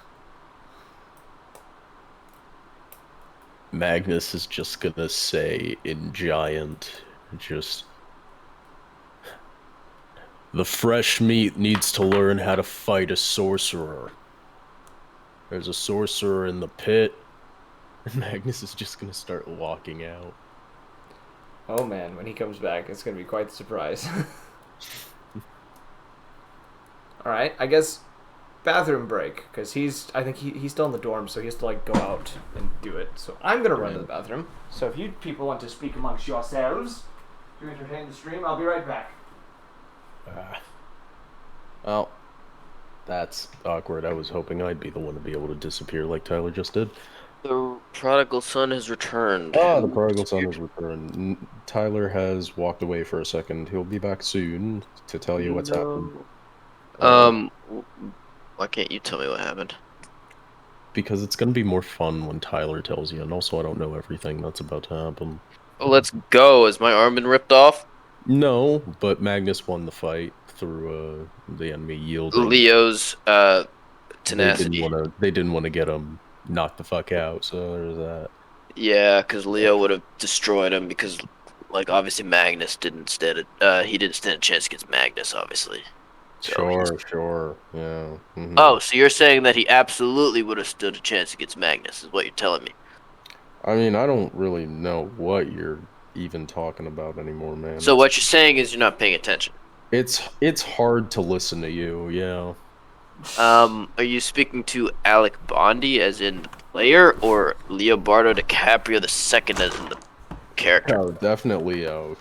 Magnus is just gonna say in giant, just... The fresh meat needs to learn how to fight a sorcerer. There's a sorcerer in the pit. And Magnus is just gonna start walking out. Oh man, when he comes back, it's going to be quite the surprise. Alright, I guess bathroom break, because I think he's still in the dorm, so he has to like go out and do it. So I'm going to run to the bathroom. So if you people want to speak amongst yourselves to entertain the stream, I'll be right back. Well, that's awkward. I was hoping I'd be the one to be able to disappear like Tyler just did. The prodigal son has returned. Ah, the prodigal son has returned. Tyler has walked away for a second. He'll be back soon to tell you what's happened. Why can't you tell me what happened? Because it's gonna be more fun when Tyler tells you, and also I don't know everything that's about to happen. Well, let's go. Has my arm been ripped off? No, but Magnus won the fight through the enemy yielding. Leo's tenacity. They didn't want to get him knocked the fuck out, so there's that. Yeah, because Leo would have destroyed him because, like, obviously Magnus didn't stand he didn't stand a chance against Magnus, obviously. So Sure, yeah. Mm-hmm. Oh, so you're saying that he absolutely would have stood a chance against Magnus, is what you're telling me? I mean, I don't really know what you're even talking about anymore, man. So what you're saying is you're not paying attention. It's hard to listen to you, yeah. Are you speaking to Alec Bondi as in the player, or Leonardo DiCaprio II as in the character? Oh, definitely Leo.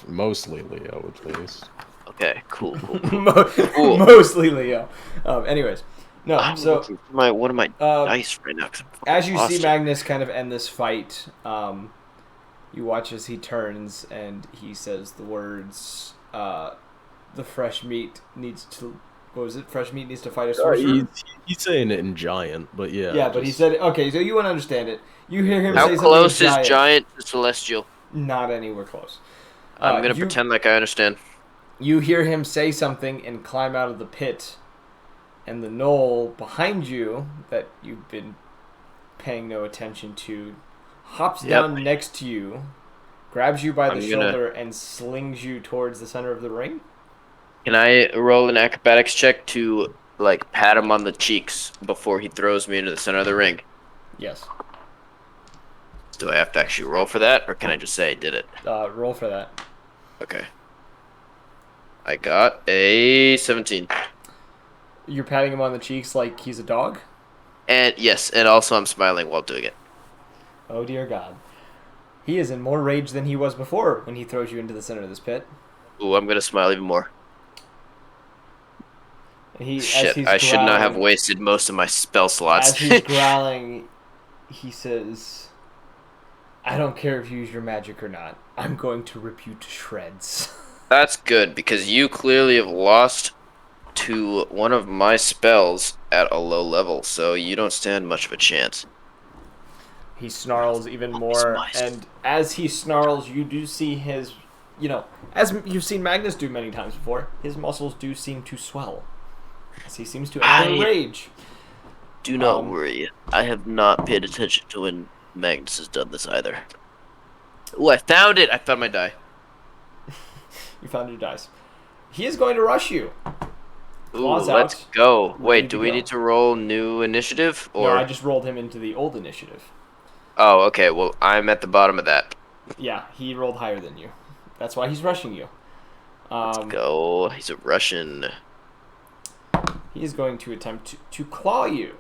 Mostly Leo, at least. Okay, cool. Mostly Leo. Anyways, no. I'm so looking for one of my dice right now. As you see Magnus kind of end this fight, you watch as he turns and he says the words, "The fresh meat needs to." What was it? Fresh meat needs to fight a sorcerer. He's saying it in giant, but yeah. Yeah, but he said, okay, so you want to understand it. You hear him say something. How close is giant to celestial? Not anywhere close. I'm gonna pretend like I understand. You hear him say something and climb out of the pit, and the gnoll behind you that you've been paying no attention to hops down next to you, grabs you by the shoulder, and slings you towards the center of the ring. Can I roll an acrobatics check to, like, pat him on the cheeks before he throws me into the center of the ring? Yes. Do I have to actually roll for that, or can I just say I did it? Roll for that. Okay. I got a 17. You're patting him on the cheeks like he's a dog? And yes, and also I'm smiling while doing it. Oh dear God. He is in more rage than he was before when he throws you into the center of this pit. Ooh, I'm gonna smile even more. And as Shit, he's I should not have growling- wasted most of my spell slots. As he's growling, he says, I don't care if you use your magic or not. I'm going to rip you to shreds. That's good, because you clearly have lost to one of my spells at a low level, so you don't stand much of a chance. He snarls even more, and as he snarls, you do see his, as you've seen Magnus do many times before, his muscles do seem to swell, as he seems to enter rage. Do not worry, I have not paid attention to when Magnus has done this either. Ooh, I found it! I found my die. You found your dice. He is going to rush you. Ooh, Claws let's out, go. ready Wait, to do we go. need to roll new initiative? Or... No, I just rolled him into the old initiative. Oh, okay, well, I'm at the bottom of that. Yeah, he rolled higher than you. That's why he's rushing you. Let's go. He's a Russian. He is going to attempt to claw you.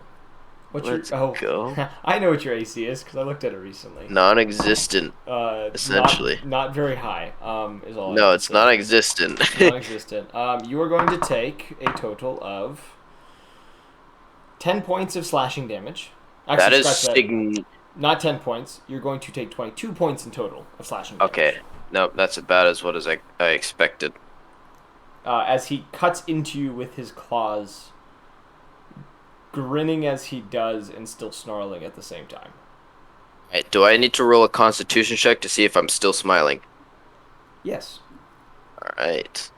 Let's go. I know what your AC is because I looked at it recently. Non-existent, essentially. Not very high. Is all. No, it's non-existent. Non-existent. You are going to take a total of 10 points of slashing damage. Actually, that is not 10 points. You're going to take 22 points in total of slashing damage. Okay. Nope, that's about as what as I expected. As he cuts into you with his claws, grinning as he does and still snarling at the same time. Right, do I need to roll a constitution check to see if I'm still smiling? Yes. Alright.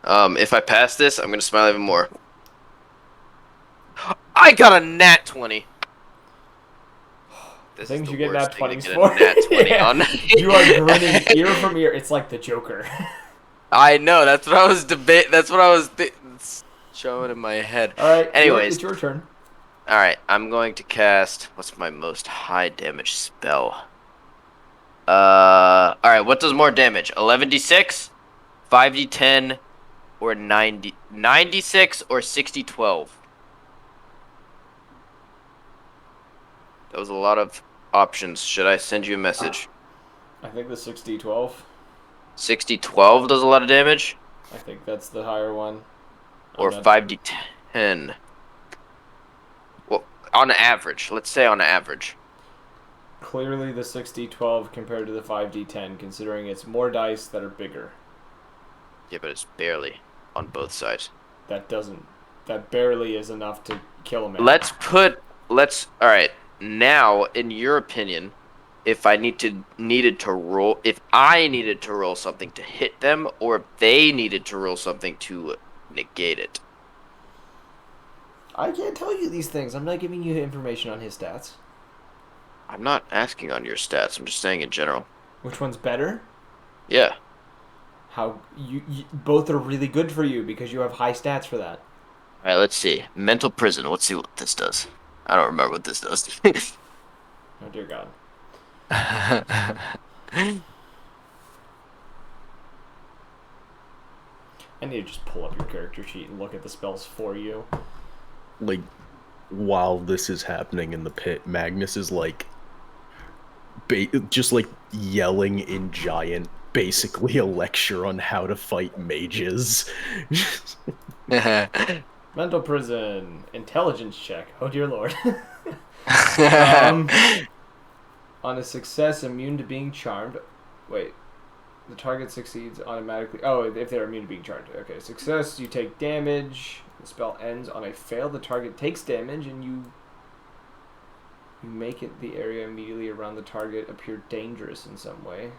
If I pass this, I'm gonna smile even more. I got a nat 20. This Things is you the get worst nat thing to 20s get for. a nat 20 Yeah. on. You are grinning ear from ear. It's like the Joker. I know, that's what I was that's what I was showing in my head. Alright, anyways, it's your turn. Alright, I'm going to cast, what's my most high damage spell? Alright, what does more damage? 11d6, 5d10, or 96 or 60-12? That was a lot of options. Should I send you a message? I think the 60-12. 60-12 does a lot of damage? I think that's the higher one. Or 5d10? Well, on average. Let's say on average. Clearly the 60-12 compared to the 5d10, considering it's more dice that are bigger. Yeah, but it's barely on both sides. That barely is enough to kill a man. Alright, now, in your opinion, if I needed to roll something to hit them, or if they needed to roll something to negate it. I can't tell you these things. I'm not giving you information on his stats. I'm not asking on your stats. I'm just saying in general. Which one's better? Yeah. How you both are really good for you because you have high stats for that. All right, let's see. Mental prison. Let's see what this does. I don't remember what this does. Oh dear God. I need to just pull up your character sheet and look at the spells for you. Like, while this is happening in the pit, Magnus is like, just like yelling in giant, basically a lecture on how to fight mages. Mental prison, intelligence check. Oh dear Lord. On a success, immune to being charmed. Wait. The target succeeds automatically. Oh, if they're immune to being charmed. Okay, success, you take damage. The spell ends on a fail. The target takes damage, and you make it the area immediately around the target appear dangerous in some way.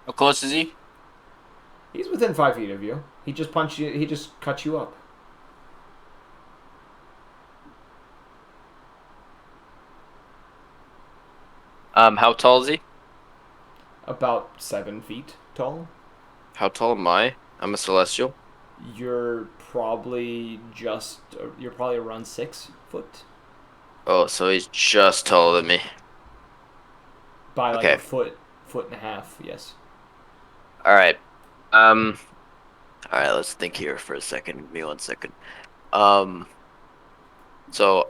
How close is he? He's within 5 feet of you. He just punched you. He just cut you up. How tall is he? About 7 feet tall. How tall am I? I'm a celestial. You're probably around 6 foot. Oh, so he's just taller than me. by like Okay. a foot and a half. Yes. All right. All right. Let's think here for a second. Give me 1 second. So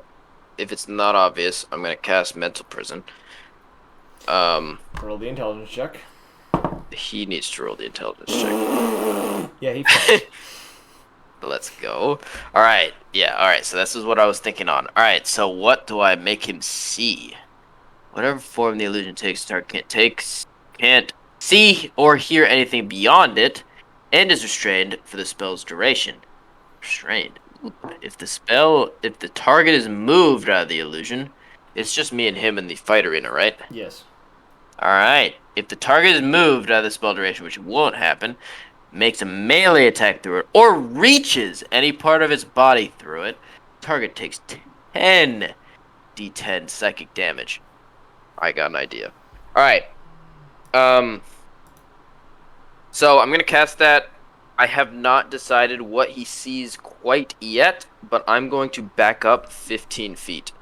if it's not obvious, I'm gonna cast Mental Prison. Roll the intelligence check. He needs to roll the intelligence check. Yeah, he fails. Let's go. All right. Yeah. All right. So this is what I was thinking on. All right. So what do I make him see? Whatever form the illusion takes, target can't see or hear anything beyond it, and is restrained for the spell's duration. Restrained. If the target is moved out of the illusion, it's just me and him in the fight arena, right? Yes. All right. If the target is moved out of the spell duration, which won't happen, makes a melee attack through it, or reaches any part of its body through it, target takes 10 d10 psychic damage. I got an idea. All right. So I'm gonna cast that. I have not decided what he sees quite yet, but I'm going to back up 15 feet.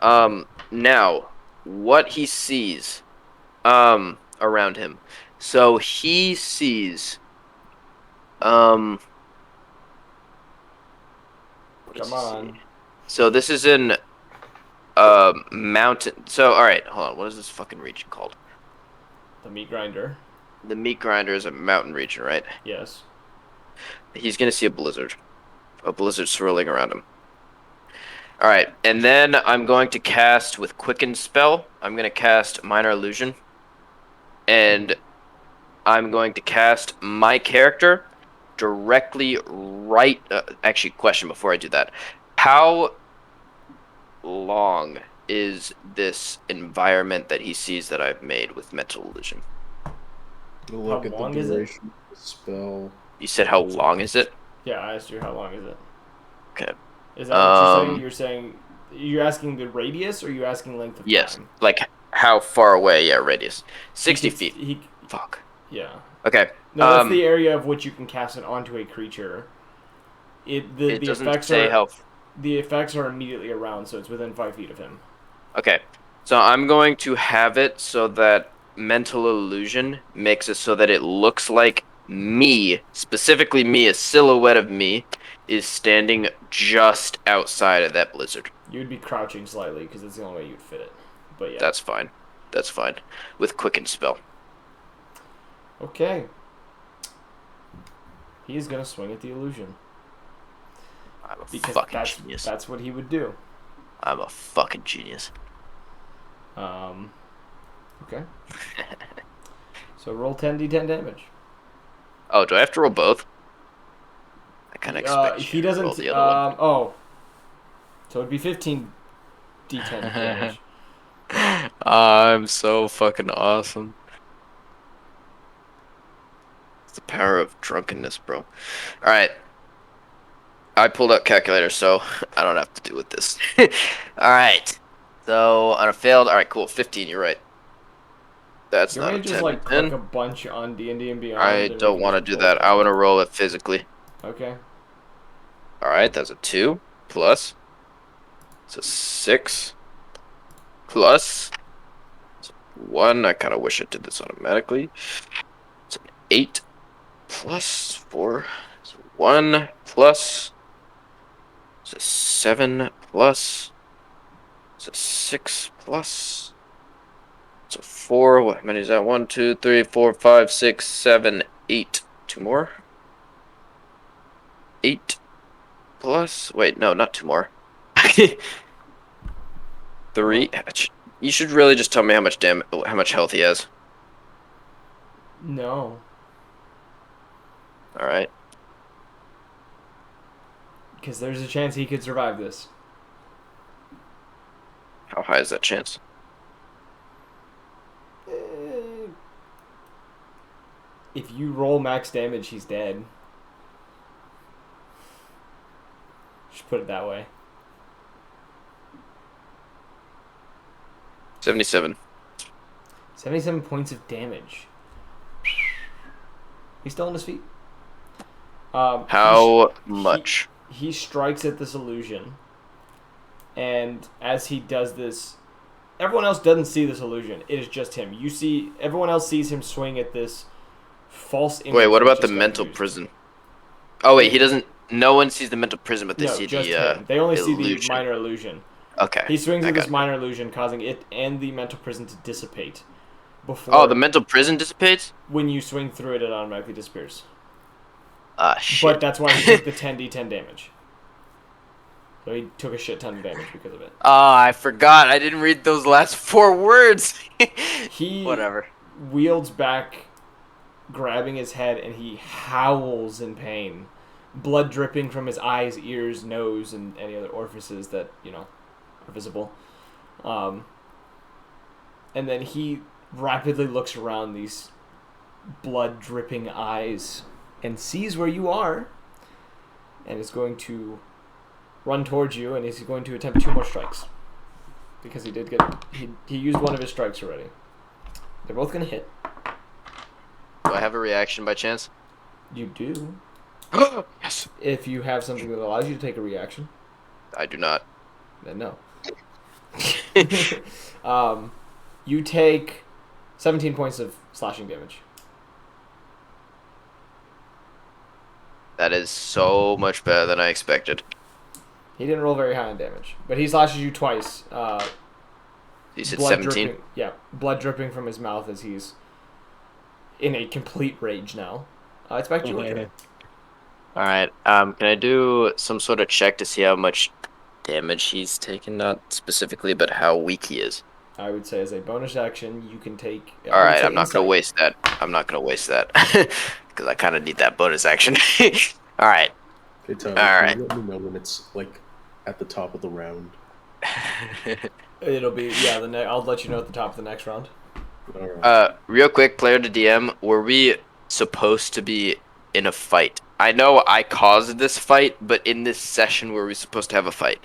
Now, what he sees, around him. So he sees, what does Come he see? on. So this is in, mountain. So, all right, hold on. What is this fucking region called? The meat grinder. The meat grinder is a mountain region, right? Yes. He's gonna see a blizzard swirling around him. All right, and then I'm going to cast with Quicken spell. I'm gonna cast Minor Illusion, and I'm going to cast my character directly right. Actually, question before I do that: how long is this environment that he sees that I've made with Mental Illusion? Look at the long is it? duration of the spell. You said how long is it? Yeah, I asked you how long is it. Okay. Is that what you're saying? You're saying you're asking the radius, or are you asking length of Yes. time? Like how far away? Yeah, radius. 60 He feet. could- Fuck. Yeah. Okay. No, that's the area of which you can cast it onto a creature. The doesn't effects say are how. the effects are immediately around, so it's within 5 feet of him. Okay. So I'm going to have it so that Mental Illusion makes it so that it looks like me, specifically me, a silhouette of me, is standing just outside of that blizzard. You'd be crouching slightly because it's the only way you'd fit it. But yeah. That's fine. That's fine. With Quicken spell. Okay. He is gonna swing at the illusion I'm a because fucking genius. that's what he would do. I'm a fucking genius. Okay. So roll 10d10 damage. Oh, do I have to roll both? I kind of expect he you to doesn't. roll the other one. Oh. So it'd be 15d10 damage. I'm so fucking awesome. It's the power of drunkenness, bro. Alright. I pulled up calculator, so I don't have to deal with this. Alright. So, on a failed... Alright, cool. 15, you're right. That's You not a want to 10. just like 10. click a bunch on D&D and Beyond? I and don't we want to can do just that. roll I want to it? roll it physically. Okay. Alright, that's a 2. Plus. It's a 6. Plus. It's a 1. I kind of wish I did this automatically. It's an 8. Plus 4. It's a 1. Plus. It's a 7. Plus. It's a 6. Plus. It's a 4. What many is that? 1, 2, 3, 4, 5, 6, 7, 8. 2 more. 8. Plus. Wait, no, not 2 more. 3. You should really just tell me how much health he has. No. All right. Because there's a chance he could survive this. How high is that chance? If you roll max damage, he's dead. Just put it that way. 77. 77 points of damage. He's still on his feet. How much? He strikes at this illusion. And as he does this, everyone else doesn't see this illusion. It is just him. You see, everyone else sees him swing at this false image. Wait, what that about the just got mental used. prison? Oh wait, he doesn't. No one sees the mental prison, but they No, see just the him. They only see the illusion. minor illusion. Okay. He swings I at this got it. minor illusion, causing it and the mental prison to dissipate. Before, Oh, the mental prison dissipates. when you swing through it, it automatically disappears. Ah, shit. But that's why he took the 10d10 damage. So he took a shit ton of damage because of it. Oh, I forgot. I didn't read those last 4 words. He Whatever. wields back, grabbing his head, and he howls in pain. Blood dripping from his eyes, ears, nose, and any other orifices that, are visible. And then he rapidly looks around these blood dripping eyes and sees where you are and is going to run towards you, and he's going to attempt 2 more strikes. Because he used one of his strikes already. They're both going to hit. Do I have a reaction by chance? You do. Yes. If you have something that allows you to take a reaction, I do not. then no. You take 17 points of slashing damage. That is so much better than I expected. He didn't roll very high on damage, but he slashes you twice. You said Blood 17? dripping, yeah, blood dripping from his mouth as he's in a complete rage now. It's back to your turn. Alright, can I do some sort of check to see how much damage he's taken? Not specifically, but how weak he is. I would say as a bonus action, you can take... Alright, I'm not going to waste that. I'm not going to waste that. Because I kind of need that bonus action. Alright. Okay, Tyler, Alright. can you let me know when it's, like, at the top of the round? It'll be... Yeah, I'll let you know at the top of the next round. Alright. Real quick, player to DM, were we supposed to be in a fight? I know I caused this fight, but in this session were we supposed to have a fight?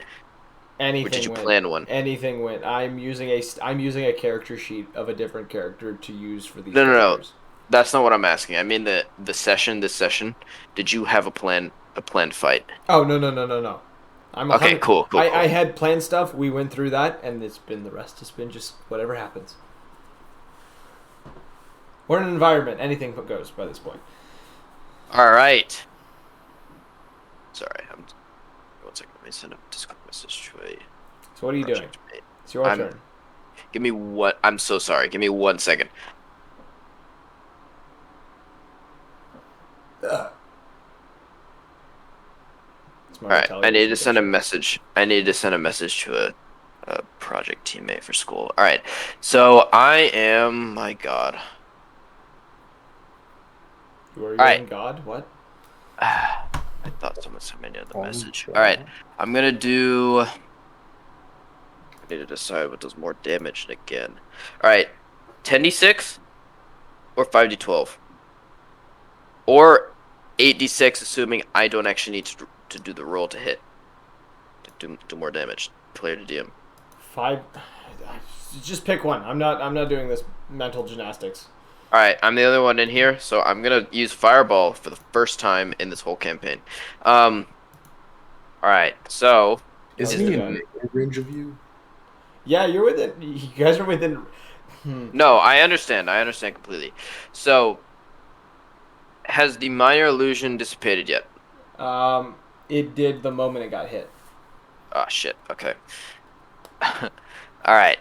Anything Or did you went. plan one? Anything went. I'm using a character sheet of a different character to use for these No. characters. That's not what I'm asking. I mean this session, did you have a planned fight? Oh, no. I'm Okay, cool. I had planned stuff. We went through that, and the rest has been just whatever happens. We're in an environment. Anything goes by this point. Alright. Sorry, one second. Let me send a Discord message to a... So what are you doing? mate. It's your turn. Give me what? I'm so sorry. Give me 1 second. Alright, I need to send a message. I need to send a message to a project teammate for school. Alright, so I am... My god. You are Alright. God? What? I thought someone sent me another message. Alright, I'm gonna do... I need to decide what does more damage again. Alright, 10d6 or 5d12? Or 8d6, assuming I don't actually need to do the roll to hit. To do more damage. Player to DM. 5... Just pick one. I'm not doing this mental gymnastics. Alright, I'm the only one in here, so I'm gonna use Fireball for the first time in this whole campaign. Alright, so... Is he in range of you? Yeah, you're within... You guys are within... No, I understand completely. So, has the minor illusion dissipated yet? It did the moment it got hit. Oh, shit, okay. Alright.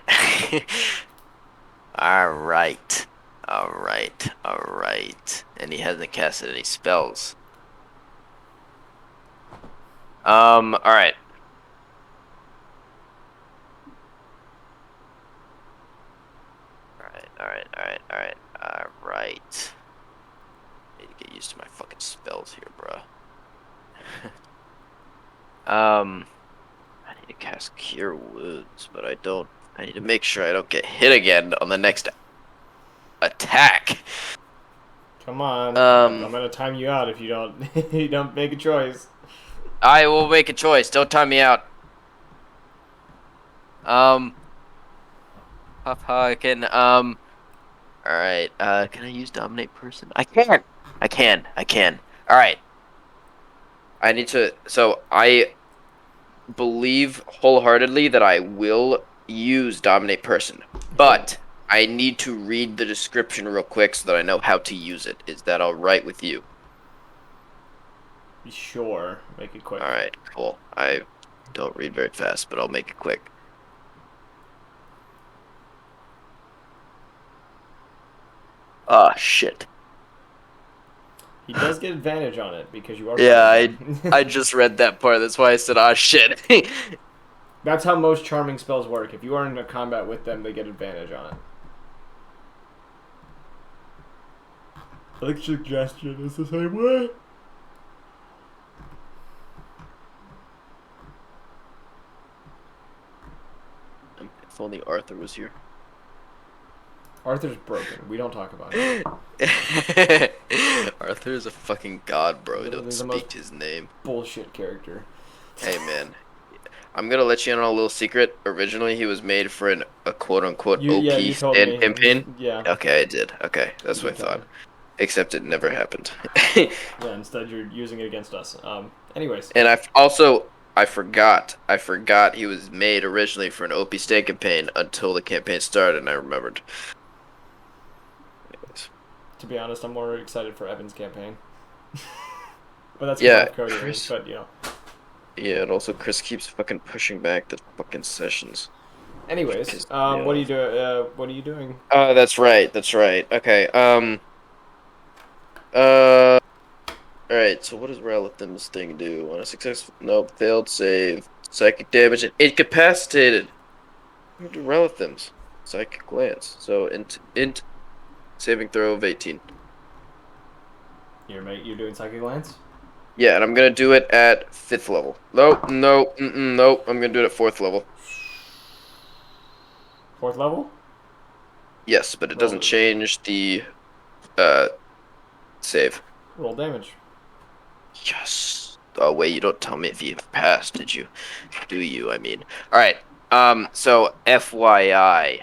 Alright. And he hasn't casted any spells. Alright. Alright. Need to get used to my fucking spells here, bruh. I need to cast Cure Wounds, but I don't. I need to make sure I don't get hit again on the next attack. Come on. I'm gonna time you out if you don't you don't make a choice. I will make a choice. Don't time me out. I can, alright, can I use Dominate Person? I can. Alright. I need to, so I believe wholeheartedly that I will use dominate person, but I need to read the description real quick so that I know how to use it. Is that all right with you? Sure. Make it quick. All right, cool. I don't read very fast, but I'll make it quick. Ah, shit. He does get advantage on it because you are. Yeah, I just read that part. That's why I said, ah, shit. That's how most charming spells work. If you are in a combat with them, they get advantage on it. Like suggestion is the same way. If only Arthur was here. Arthur's broken. We don't talk about it. Arthur is a fucking god, bro. Literally Don't the speak most- his name. Bullshit character. Hey, man. I'm gonna let you in on a little secret. Originally, he was made for a quote-unquote OP You told stand me. campaign. Yeah. Okay, I did. Okay, that's You what I did tell thought. me. Except it never happened. Yeah. Instead, you're using it against us. Anyways. And I forgot he was made originally for an OP stand campaign until the campaign started, and I remembered. Anyways. To be honest, I'm more excited for Evan's campaign. But that's Yeah, Cody. Chris. But you know. Yeah, and also Chris keeps fucking pushing back the fucking sessions. Anyways, Yeah. what are you doing? What are you doing? That's right. Okay. All right. So what does Relathim's thing do? On a successful, nope, failed save, psychic damage, and incapacitated. What do Relathim's? Psychic glance. So int, saving throw of 18. You're doing psychic lance. Yeah, and I'm gonna do it at 5th level. Nope. Nope. I'm gonna do it at 4th level. 4th level. Yes, but it doesn't change the save. Roll damage. Yes. Oh wait, you don't tell me if you passed, did you? Do you? I mean. All right. So FYI.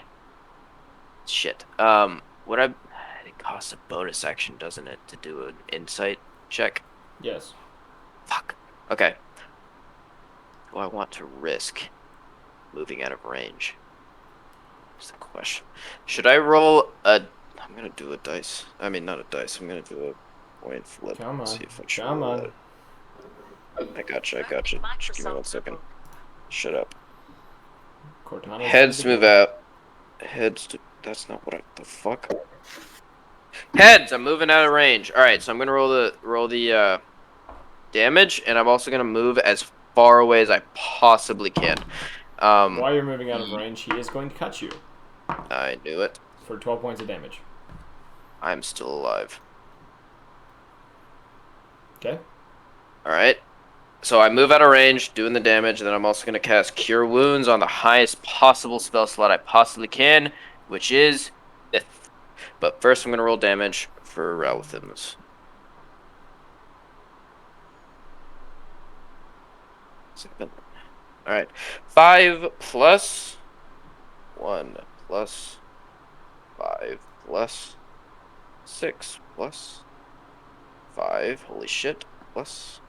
Shit. What I it costs a bonus action, doesn't it, to do an insight check? Yes. Fuck. Okay. Do I want to risk moving out of range? That's the question. Should I roll a? I'm gonna do a dice. I mean, not a dice. I'm gonna do a coin flip. Come on. See if I should Come roll on. that. I gotcha. Just give me 1 second. Shut up. Cortana. Heads move out. Heads. That's not what the fuck. Heads. I'm moving out of range. All right, so I'm gonna roll the damage, and I'm also gonna move as far away as I possibly can. While you're moving out of range, he is going to cut you I knew it. for 12 points of damage. I'm still alive. Okay. All right. So I move out of range, doing the damage, and then I'm also going to cast Cure Wounds on the highest possible spell slot I possibly can, which is 5th. But first I'm going to roll damage for Relathim's. All right. 5 plus 1 plus 5 plus 6 plus 5. Holy shit. Plus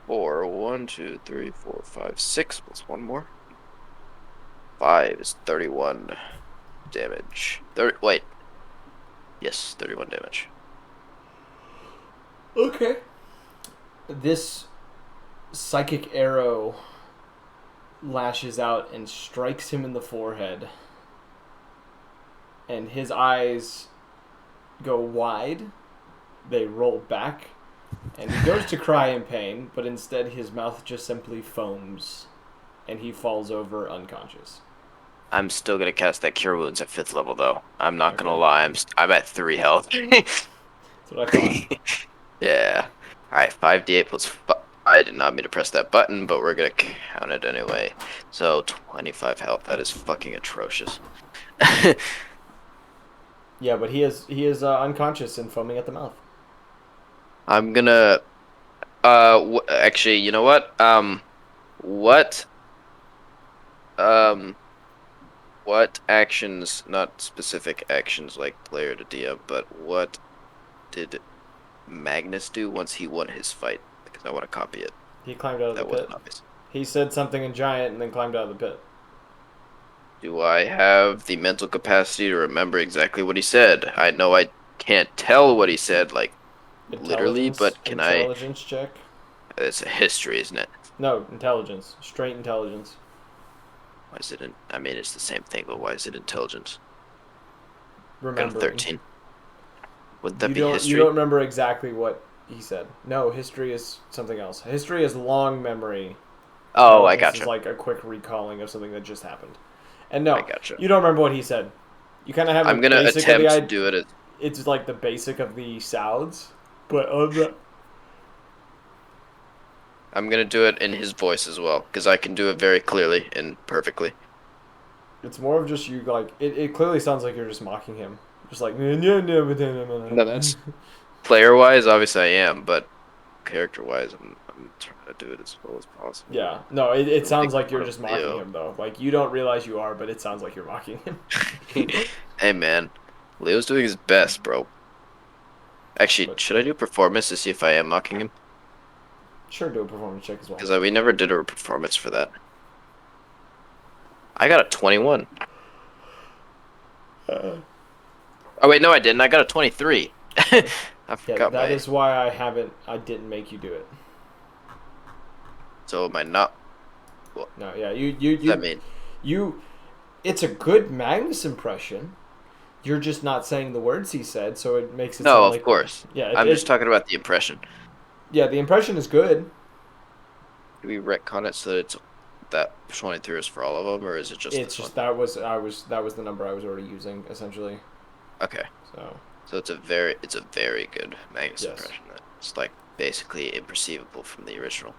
4. 1, 2, 3, 4, 5, 6 plus 1 more. 5 is 31 damage. Wait. Yes, 31 damage. Okay. This psychic arrow lashes out and strikes him in the forehead. And his eyes go wide. They roll back. And he goes to cry in pain, but instead his mouth just simply foams. And he falls over unconscious. I'm still gonna cast that Cure Wounds at 5th level, though. I'm not gonna Okay. lie. I'm at 3 health. That's what I thought. Yeah. Alright, 5d8 plus 5. I did not mean to press that button, but we're gonna count it anyway. So, 25 health. That is fucking atrocious. Yeah, but he is unconscious and foaming at the mouth. I'm gonna... actually, you know what? What actions, not specific actions like player to DM, but what did Magnus do once he won his fight? Because I want to copy it. He climbed out of That the pit. wasn't obvious. He said something in giant and then climbed out of the pit. Do I have the mental capacity to remember exactly what he said? I know I can't tell what he said, like, literally, but can I? Intelligence check. It's a history, isn't it? No, intelligence. Straight intelligence. Why is it? I mean, it's the same thing, but why is it intelligence? Got a Remembering. 13. Would that You be don't history? remember exactly what he said. No, history is something else. History is long memory. Oh, I Intelligence is gotcha. like a quick recalling of something that just happened. And I no, gotcha. you don't remember what he said. You kind of have I'm the gonna basic of the attempt to idea. do it as It's like the basic of the sounds, but I'm gonna do it in his voice as well, because I can do it very clearly and perfectly. it's more of just you like it clearly sounds like you're just mocking him. Just like No, that's player-wise, obviously I am, but character-wise, I'm trying to do it as well as possible. yeah. No, it I'm sounds making like fun you're of just mocking Leo. him though. Like you don't realize you are, but it sounds like you're mocking him. Hey man, Leo's doing his best, bro. Actually, But should I do a performance to see if I am mocking him? sure, do a performance check as well. Because we never did a performance for that. I got a 21. Uh, Oh wait, no, I didn't. I got a 23. I yeah, forgot that my. is why I didn't make you do it. So am I not? What No, yeah, does that mean? you. It's a good Magnus impression. You're just not saying the words he said, so it makes it No, sound of like course. yeah, I'm just talking about the impression. yeah, the impression is good. Do we retcon it so that it's that 23 is for all of them, or is it just It's this one? just that was the number I was already using essentially. Okay, So so it's a very good Magnus yes. impression. That it's like basically imperceivable from the original.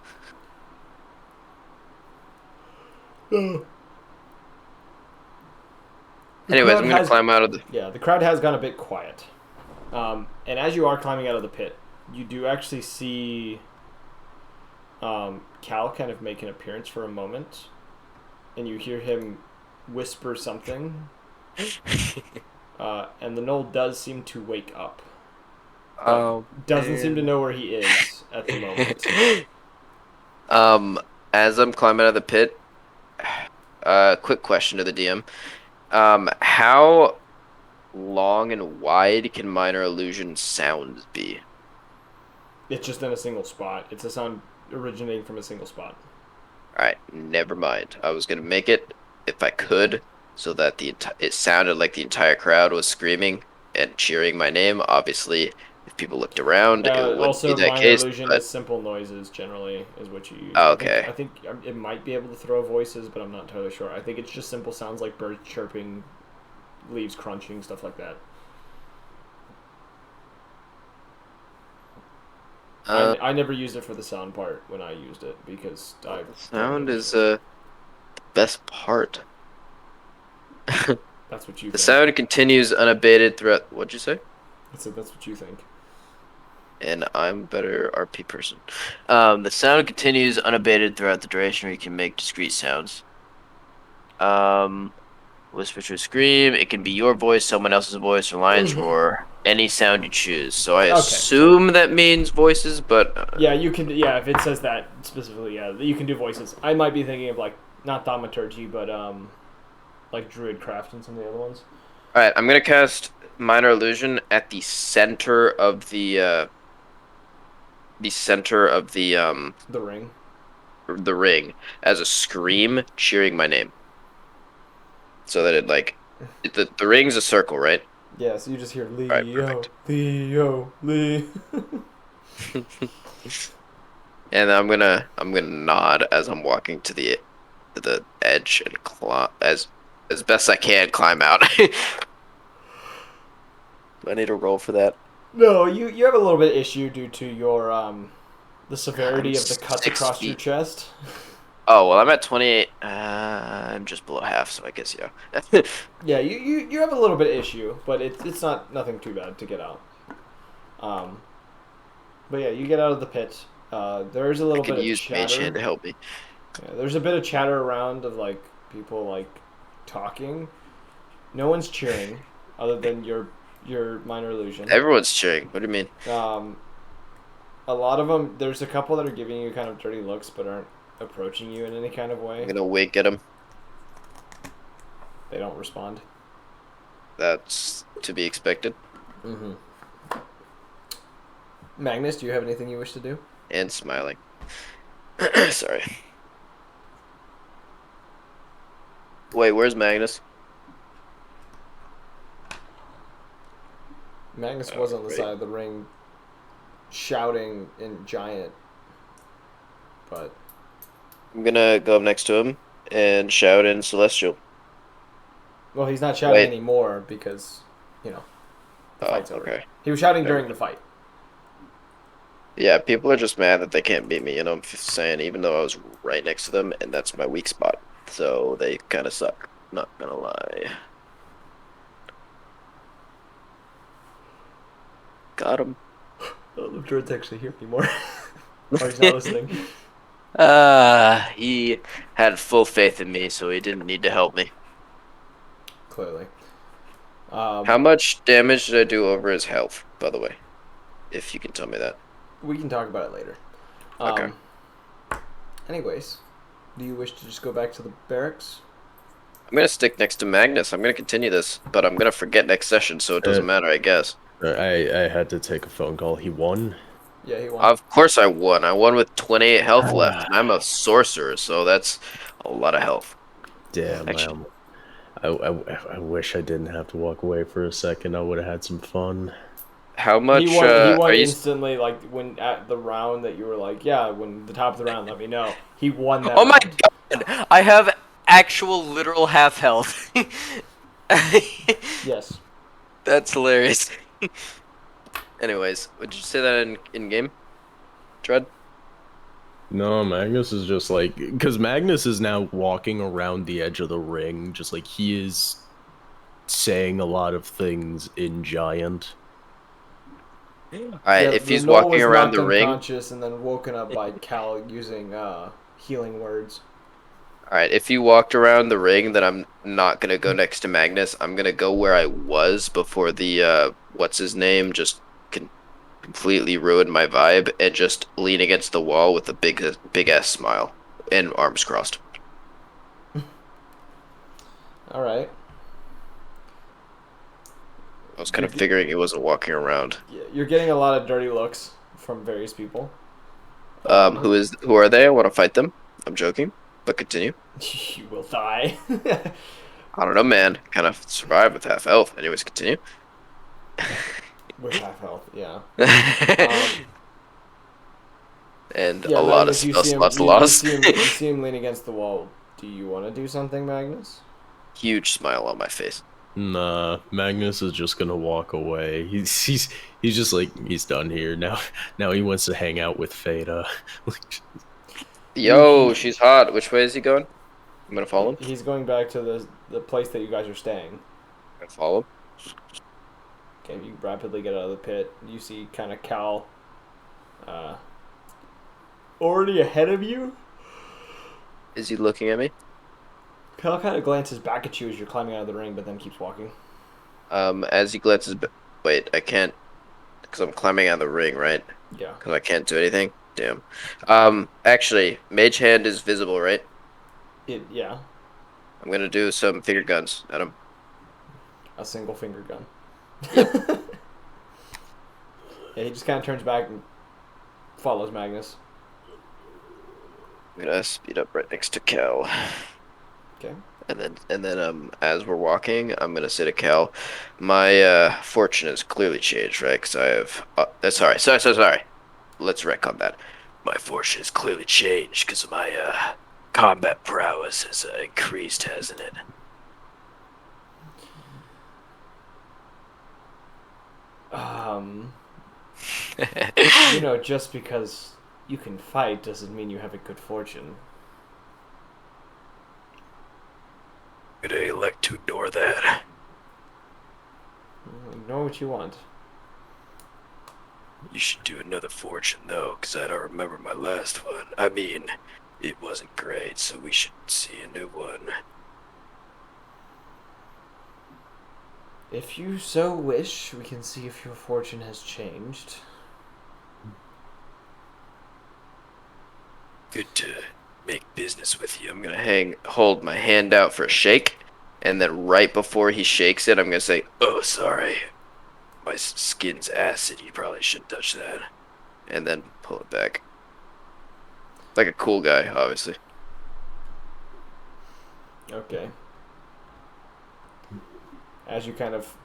The Anyways, crowd I'm gonna has climb out of the. yeah, the crowd has gone a bit quiet. And as you are climbing out of the pit, you do actually see Cal kind of make an appearance for a moment, and you hear him whisper something, and the knoll does seem to wake up, but Oh doesn't seem to man. know where he is at the moment. Um, as I'm climbing out of the pit, quick question to the DM. How long and wide can minor illusion sounds be? It's just in a single spot. It's a sound originating from a single spot. Alright, never mind. I was gonna make it, if I could, so that it sounded like the entire crowd was screaming and cheering my name. Obviously, if people looked around, it wouldn't be Also, that minor case, illusion but is simple noises. Generally, is what you use. okay. I think it might be able to throw voices, but I'm not entirely sure. I think it's just simple sounds like birds chirping, leaves crunching, stuff like that. Uh, I never used it for the sound part when I used it because I don't sound really is care. the best part. That's what you The think. sound continues unabated throughout. What'd you say? That's what you think. And I'm a better RP person. The sound continues unabated throughout the duration, where you can make discrete sounds. Whisper to a scream. It can be your voice, someone else's voice, or lines, or any sound you choose. So I Okay. assume that means voices, but Yeah, you can. Yeah, if it says that specifically, yeah, you can do voices. I might be thinking of like not thaumaturgy, but like druidcraft and some of the other ones. all right. I'm gonna cast minor illusion at the center of The ring. the ring as a scream, cheering my name, so that the ring's a circle, right? Yeah, so you just hear All right, Leo, perfect. Leo, Leo. And I'm gonna nod as I'm walking to the edge and climb as best I can climb out. Do I need a roll for that? No, you have a little bit of issue due to your the I'm severity of the cuts 6 across your feet. chest. Oh well, I'm at 28. I'm just below half, so I guess yeah. Yeah, you have a little bit of issue, but it's not nothing too bad to get out. Um, but yeah, you get out of the pit. There's a I little bit could of use Mage Hand chatter. to help me. Yeah, there's a bit of chatter around of like people like talking. No one's cheering, other than your minor illusion. Everyone's cheering. What do you mean? Um, a lot of them. There's a couple that are giving you kind of dirty looks, but aren't approaching you in any kind of I'm way. gonna wink at him. They don't respond. That's to be expected. Mm-hmm. Magnus, do you have anything you wish to do? And smiling. Sorry. Wait, where's Magnus? Magnus was on the right. side of the ring shouting in giant, but I'm gonna go up next to him and shout in Celestial. well, he's not shouting Wait. anymore because, you know, the Oh, fight's over. okay. He was shouting Never during the fight. Yeah, people are just mad that they can't beat me, you know what I'm saying? Even though I was right next to them, and that's my weak spot. So they kind of suck. Not gonna lie. Got him. I don't know if Jordan's actually here anymore. Or he's not listening. He had full faith in me, so he didn't need to help me. Clearly. How much damage did I do over his health, by the way? If you can tell me that. We can talk about it later. Okay. Anyways, do you wish to just go back to the barracks? I'm gonna stick next to Magnus. I'm gonna continue this, but I'm gonna forget next session, so it doesn't matter, I guess. I had to take a phone call. He won. Yeah, he won. Of course I won. I won with 28 health left, and I'm a sorcerer, so that's a lot of health. Damn, Actually, I wish I didn't have to walk away for a second. I would have had some fun. how much He won are you? instantly, like, when at the round that you were like, yeah, when the top of the round, let me know. He won that Oh my round. god! I have actual literal half health. Yes. That's hilarious. Anyways, would you say that in game? Dread? No, Magnus is just like, because Magnus is now walking around the edge of the ring, just like he is saying a lot of things in giant. Alright, if he's Noel walking was around knocked the ring. unconscious and then woken up by Cal using healing words. Alright, if you walked around the ring, then I'm not gonna go next to Magnus. I'm gonna go where I was before the, what's his name, just completely ruined my vibe, and just lean against the wall with a big ass smile and arms crossed. All right. I was kind of figuring he wasn't walking around. Yeah, you're getting a lot of dirty looks from various people. Who are they? I want to fight them. I'm joking, but continue. You will die. I don't know, man. Kind of survived with half health. Anyways, continue. With half health, yeah. And Yeah, a lot of Magnus, you spell see him, slots you lost. see him lean against the wall. Do you want to do something, Magnus? Huge smile on my face. Nah, Magnus is just gonna walk away. He's just like, he's done here now. Now he wants to hang out with Feta. Yo, she's hot. Which way is he going? I'm gonna follow him. He's going back to the place that you guys are staying. I'm gonna follow him. Okay, you rapidly get out of the pit. You see kind of Cal already ahead of you. Is he looking at me? Cal kind of glances back at you as you're climbing out of the ring, but then keeps walking. As he glances. Wait, I can't, because I'm climbing out of the ring, right? Yeah. Because I can't do anything. Damn. Actually, Mage Hand is visible, right? Yeah. I'm gonna do some finger guns at him. A single finger gun. Yeah, he just kind of turns back and follows Magnus. I'm gonna speed up right next to Cal. Okay. And then as we're walking, I'm gonna say to Cal, my fortune has clearly changed, right? Because I have sorry. Let's retcon that. My fortune has clearly changed because of my combat prowess has increased, hasn't it? You know, just because you can fight doesn't mean you have a good fortune. I'm gonna elect to ignore that. Ignore what you want. You should do another fortune though, because I don't remember my last one. I mean, it wasn't great, so we should see a new one. If you so wish, we can see if your fortune has changed. Good to make business with you. I'm gonna hold my hand out for a shake, and then right before he shakes it, I'm gonna say, "Oh, sorry, my skin's acid. You probably shouldn't touch that," and then pull it back. Like a cool guy, obviously. Okay. As you kind of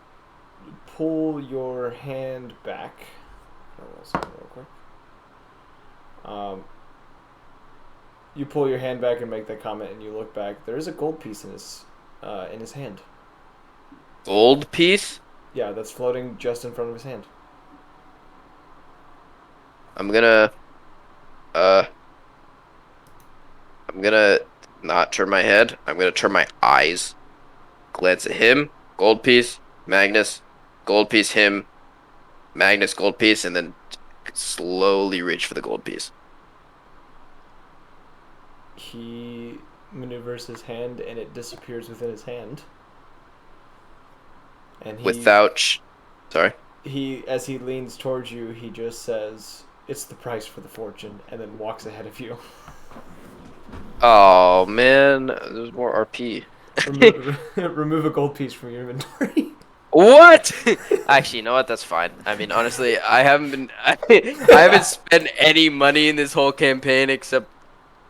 pull your hand back. Roll something real quick. You pull your hand back and make that comment, and you look back. There is a gold piece in his hand. Gold piece? Yeah, that's floating just in front of his hand. I'm gonna, uh, I'm gonna not turn my head. I'm gonna turn my eyes, glance at him, gold piece, Magnus, gold piece, him, Magnus, gold piece, and then slowly reach for the gold piece. He maneuvers his hand, and it disappears within his hand. And Sorry. as he leans towards you, he just says, "It's the price for the fortune," and then walks ahead of you. Oh man, there's more RP. Remove a gold piece from your inventory. What? Actually, you know what? That's fine. I mean, honestly, I haven't spent any money in this whole campaign except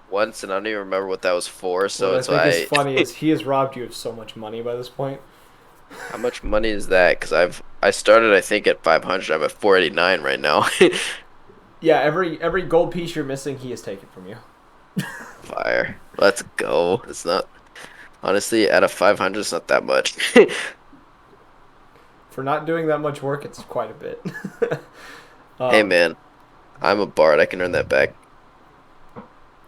once, and I don't even remember what that was for. So What I it's think is why. funny is he has robbed you of so much money by this point. How much money is that? Because I started I think at 500. I'm at 489 right now. Yeah, every gold piece you're missing, he has taken from you. Fire. Let's go. It's not honestly out of 500. It's not that much. For not doing that much work, it's quite a bit. Hey man, I'm a bard. I can earn that back.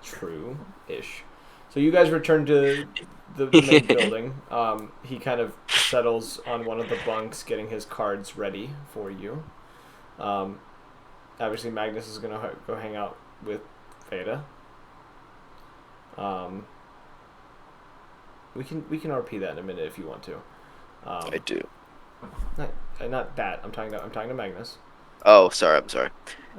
True-ish. So you guys return to the main building. He kind of settles on one of the bunks, getting his cards ready for you. Obviously, Magnus is gonna go hang out with Veda. We can RP that in a minute if you want to. I do. Not that. I'm talking to Magnus. Oh, sorry. I'm sorry.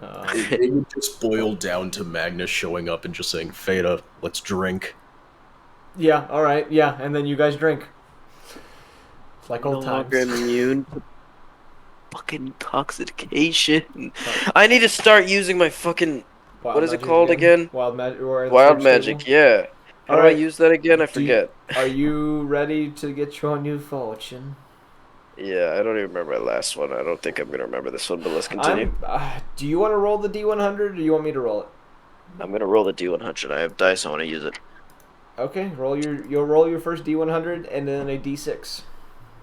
It would just boil down to Magnus showing up and just saying, "Feta, let's drink." Yeah. All right. Yeah, and then you guys drink. It's like old No times. longer immune to fucking intoxication. I need to start using my fucking. What is it called again? Wild magic. Wild magic. Yeah. How do I use that again? I forget. Are you ready to get your new fortune? Yeah, I don't even remember my last one. I don't think I'm gonna remember this one, but let's continue. Do you want to roll the D100 or do you want me to roll it? I'm gonna roll the D100. I have dice. I want to use it. Okay, you'll roll your first D100 and then a D6.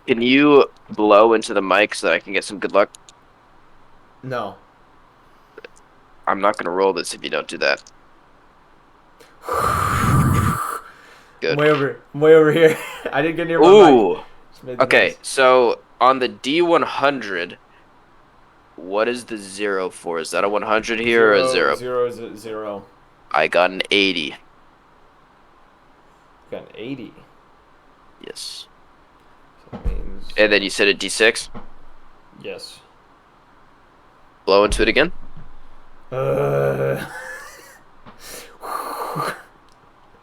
Can you blow into the mic so that I can get some good luck? No. I'm not gonna roll this if you don't do that. Good. I'm way over here. I didn't get near my Ooh. mic. Okay, Noise. so on the D100, what is the 0 for? Is that a 100 here or a 0? 0 is 0. I got an 80. Got an 80. Yes. So that means... And then you said a D6? Yes. Blow into it again? Uh...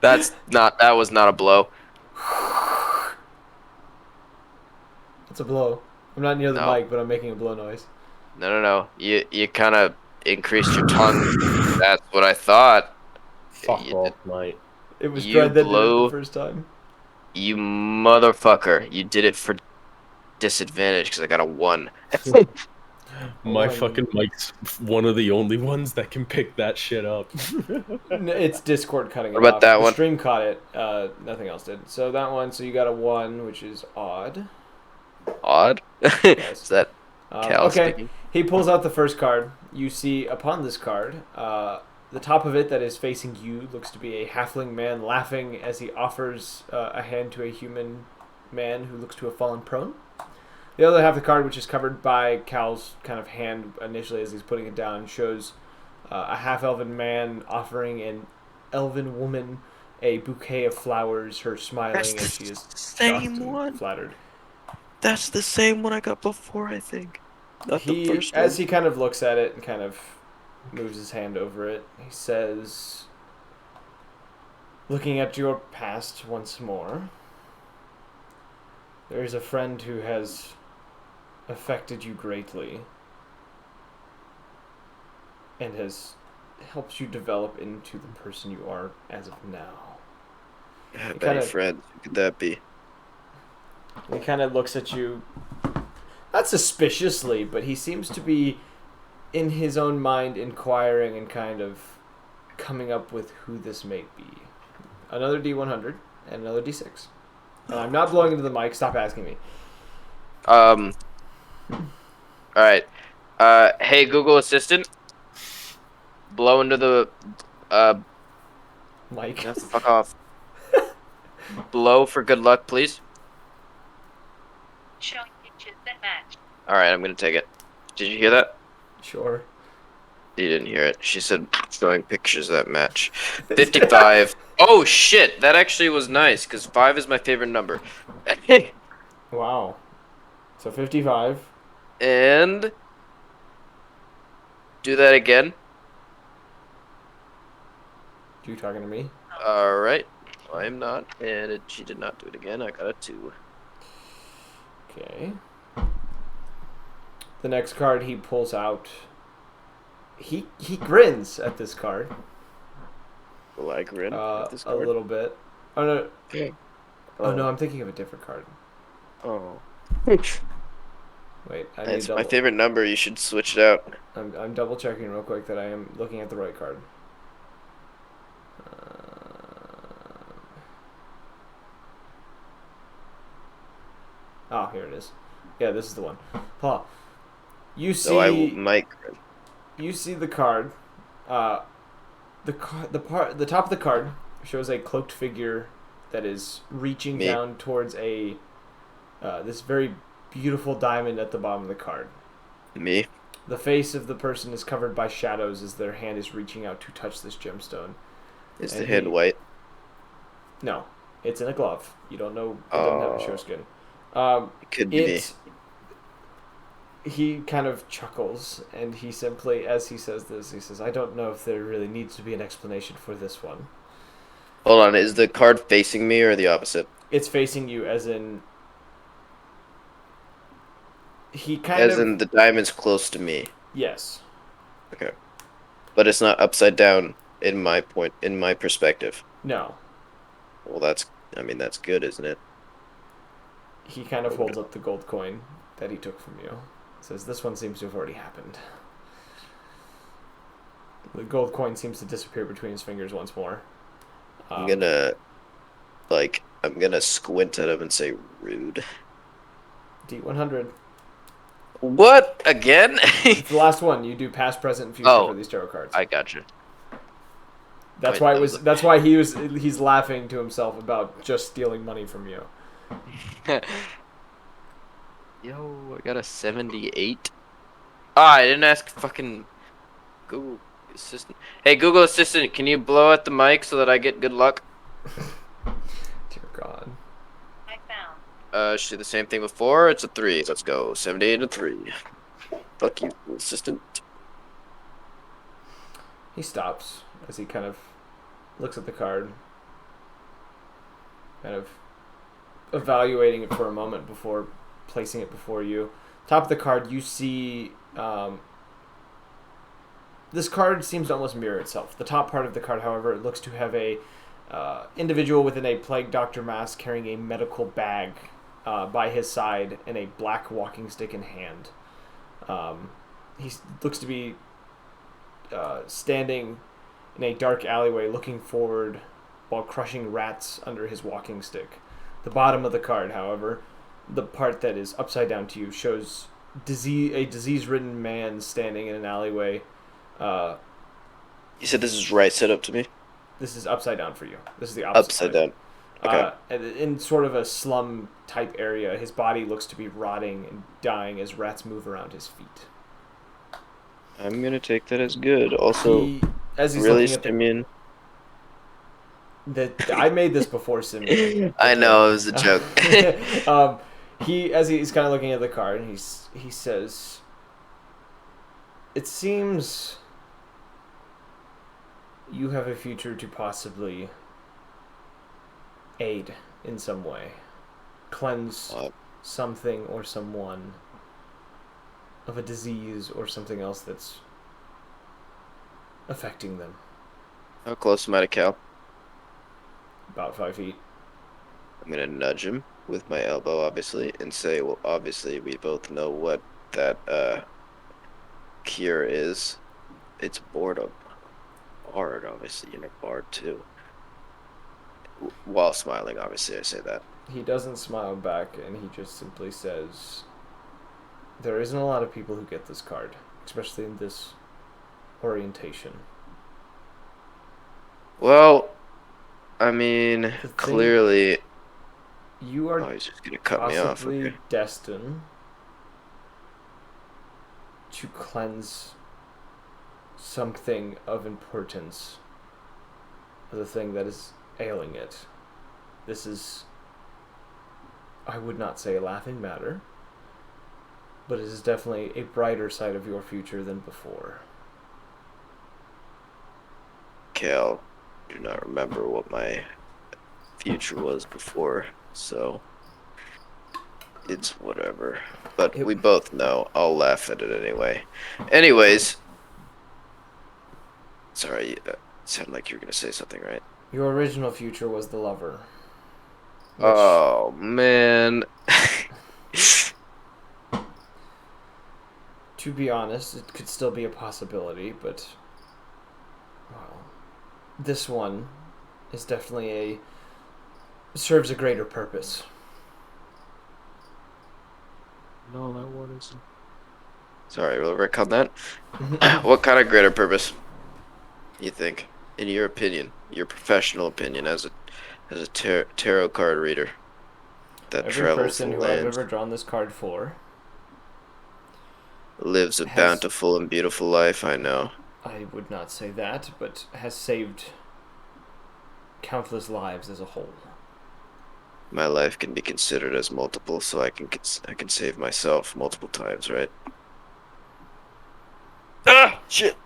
That was not a blow. It's a blow. I'm not near the No. mic, but I'm making a blow noise. No. You kind of increased your tongue. That's what I thought. Fuck off, mate. It was You Dread that did it blow- the first time. You motherfucker. You did it for disadvantage because I got a 1. My One. fucking mic's one of the only ones that can pick that shit up. It's Discord cutting it What about off. that The one? stream caught it. Nothing else did. So that one, so you got a 1, which is odd. Odd? Yes. Is that Cal okay. speaking? He pulls out the first card. You see upon this card, the top of it that is facing you looks to be a halfling man laughing as he offers a hand to a human man who looks to have fallen prone. The other half of the card, which is covered by Cal's kind of hand initially as he's putting it down, shows a half-elven man offering an elven woman a bouquet of flowers, her smiling as she is same shocked and one. flattered. That's the same one I got before, I think. Not the first one. As he kind of looks at it and kind of moves his hand over it, he says, looking at your past once more, There is a friend who has affected you greatly and has helped you develop into the person you are as of now. Better friends. Who could that be? He kind of looks at you, not suspiciously, but he seems to be in his own mind inquiring and kind of coming up with who this may be. Another D100 and another D6. And I'm not blowing into the mic. Stop asking me. All right. Hey Google Assistant, blow into the Mike. Have to fuck off. Blow for good luck, please. Showing pictures that match. All right, I'm gonna take it. Did you hear that? Sure. You didn't hear it. She said showing pictures that match. 55. Oh shit, that actually was nice because 5 is my favorite number. Wow. So 55. And do that again. You talking to me? All right. I am not, and she did not do it again. I got a 2. Okay. The next card he pulls out. He grins at this card. Will I grin at this A card? little bit. Oh no. Okay. Oh no, I'm thinking of a different card. Oh. Wait, I need It's double. my favorite number. You should switch it out. I'm double checking real quick that I am looking at the right card. Oh, here it is. Yeah, this is the one. Paul, you see. So I might grin. You see the card. The top of the card shows a cloaked figure that is reaching Me. down towards a this very beautiful diamond at the bottom of the card. Me? The face of the person is covered by shadows as their hand is reaching out to touch this gemstone. Is And the hand white? No, it's in a glove. You don't know. It doesn't have a show skin. It could be me. He kind of chuckles, and he simply, as he says this, he says, "I don't know if there really needs to be an explanation for this one." Hold on, is the card facing me or the opposite? It's facing you, as in. He kind As of. in the diamond's close to me. Yes. Okay. But it's not upside down in my perspective. No. Well, that's good, isn't it? He kind of holds up the gold coin that he took from you. Says, "This one seems to have already happened." The gold coin seems to disappear between his fingers once more. I'm gonna squint at him and say rude. D100. What? Again? It's the last one. You do past, present, and future for these tarot cards. I gotcha. That's Wait, why that was That's why he's laughing to himself about just stealing money from you. Yo, I got a 78. Ah, I didn't ask fucking Google Assistant. Hey, Google Assistant, can you blow at the mic so that I get good luck? Dear God. I found. She did the same thing before. It's a 3. Let's go. 78 and 3. Fuck you, Assistant. He stops as he kind of looks at the card, kind of evaluating it for a moment before placing it before you. Top of the card, you see this card seems to almost mirror itself. The top part of the card, however, it looks to have a individual within a plague doctor mask carrying a medical bag by his side and a black walking stick in hand. He looks to be standing in a dark alleyway looking forward while crushing rats under his walking stick. The bottom of the card, however, the part that is upside down to you, shows a disease-ridden man standing in an alleyway. You said this is right set up to me? This is upside down for you. This is the opposite Upside side. down. Okay. In sort of a slum-type area, his body looks to be rotting and dying as rats move around his feet. I'm gonna take that as good. Also, As he's really, looking at Simeon? I made this before Simeon. I know, it was a joke. As he's kind of looking at the card, he says, "It seems you have a future to possibly aid in some way. cleanse something or someone of a disease or something else that's affecting them. How close am I to Cal? About 5 feet. I'm gonna nudge him with my elbow, obviously, and say, well, obviously, we both know what that cure is. It's boredom. Bard, obviously, you're a bard too. While smiling, obviously, I say that. He doesn't smile back, and he just simply says, there isn't a lot of people who get this card, especially in this orientation. Well, I mean, clearly... You are he's just gonna cut me off. Okay. destined to cleanse something of importance, the thing that is ailing it. This is, I would not say a laughing matter, but it is definitely a brighter side of your future than before. Cal, I do not remember what my future was before, so it's whatever. But we both know. I'll laugh at it anyway. Anyways, sorry, it sounded like you were gonna say something, right? Your original future was the lover. Oh man. To be honest, it could still be a possibility, but well, this one is definitely serves a greater purpose. No, that one isn't. Sorry, we'll Rick on that. What kind of greater purpose? You think, in your opinion, your professional opinion, as a tarot card reader that Every travels person the who I've land, ever drawn this card for lives a bountiful and beautiful life. I know. I would not say that, but has saved countless lives as a whole. My life can be considered as multiple, so I can save myself multiple times, right? Ah, shit.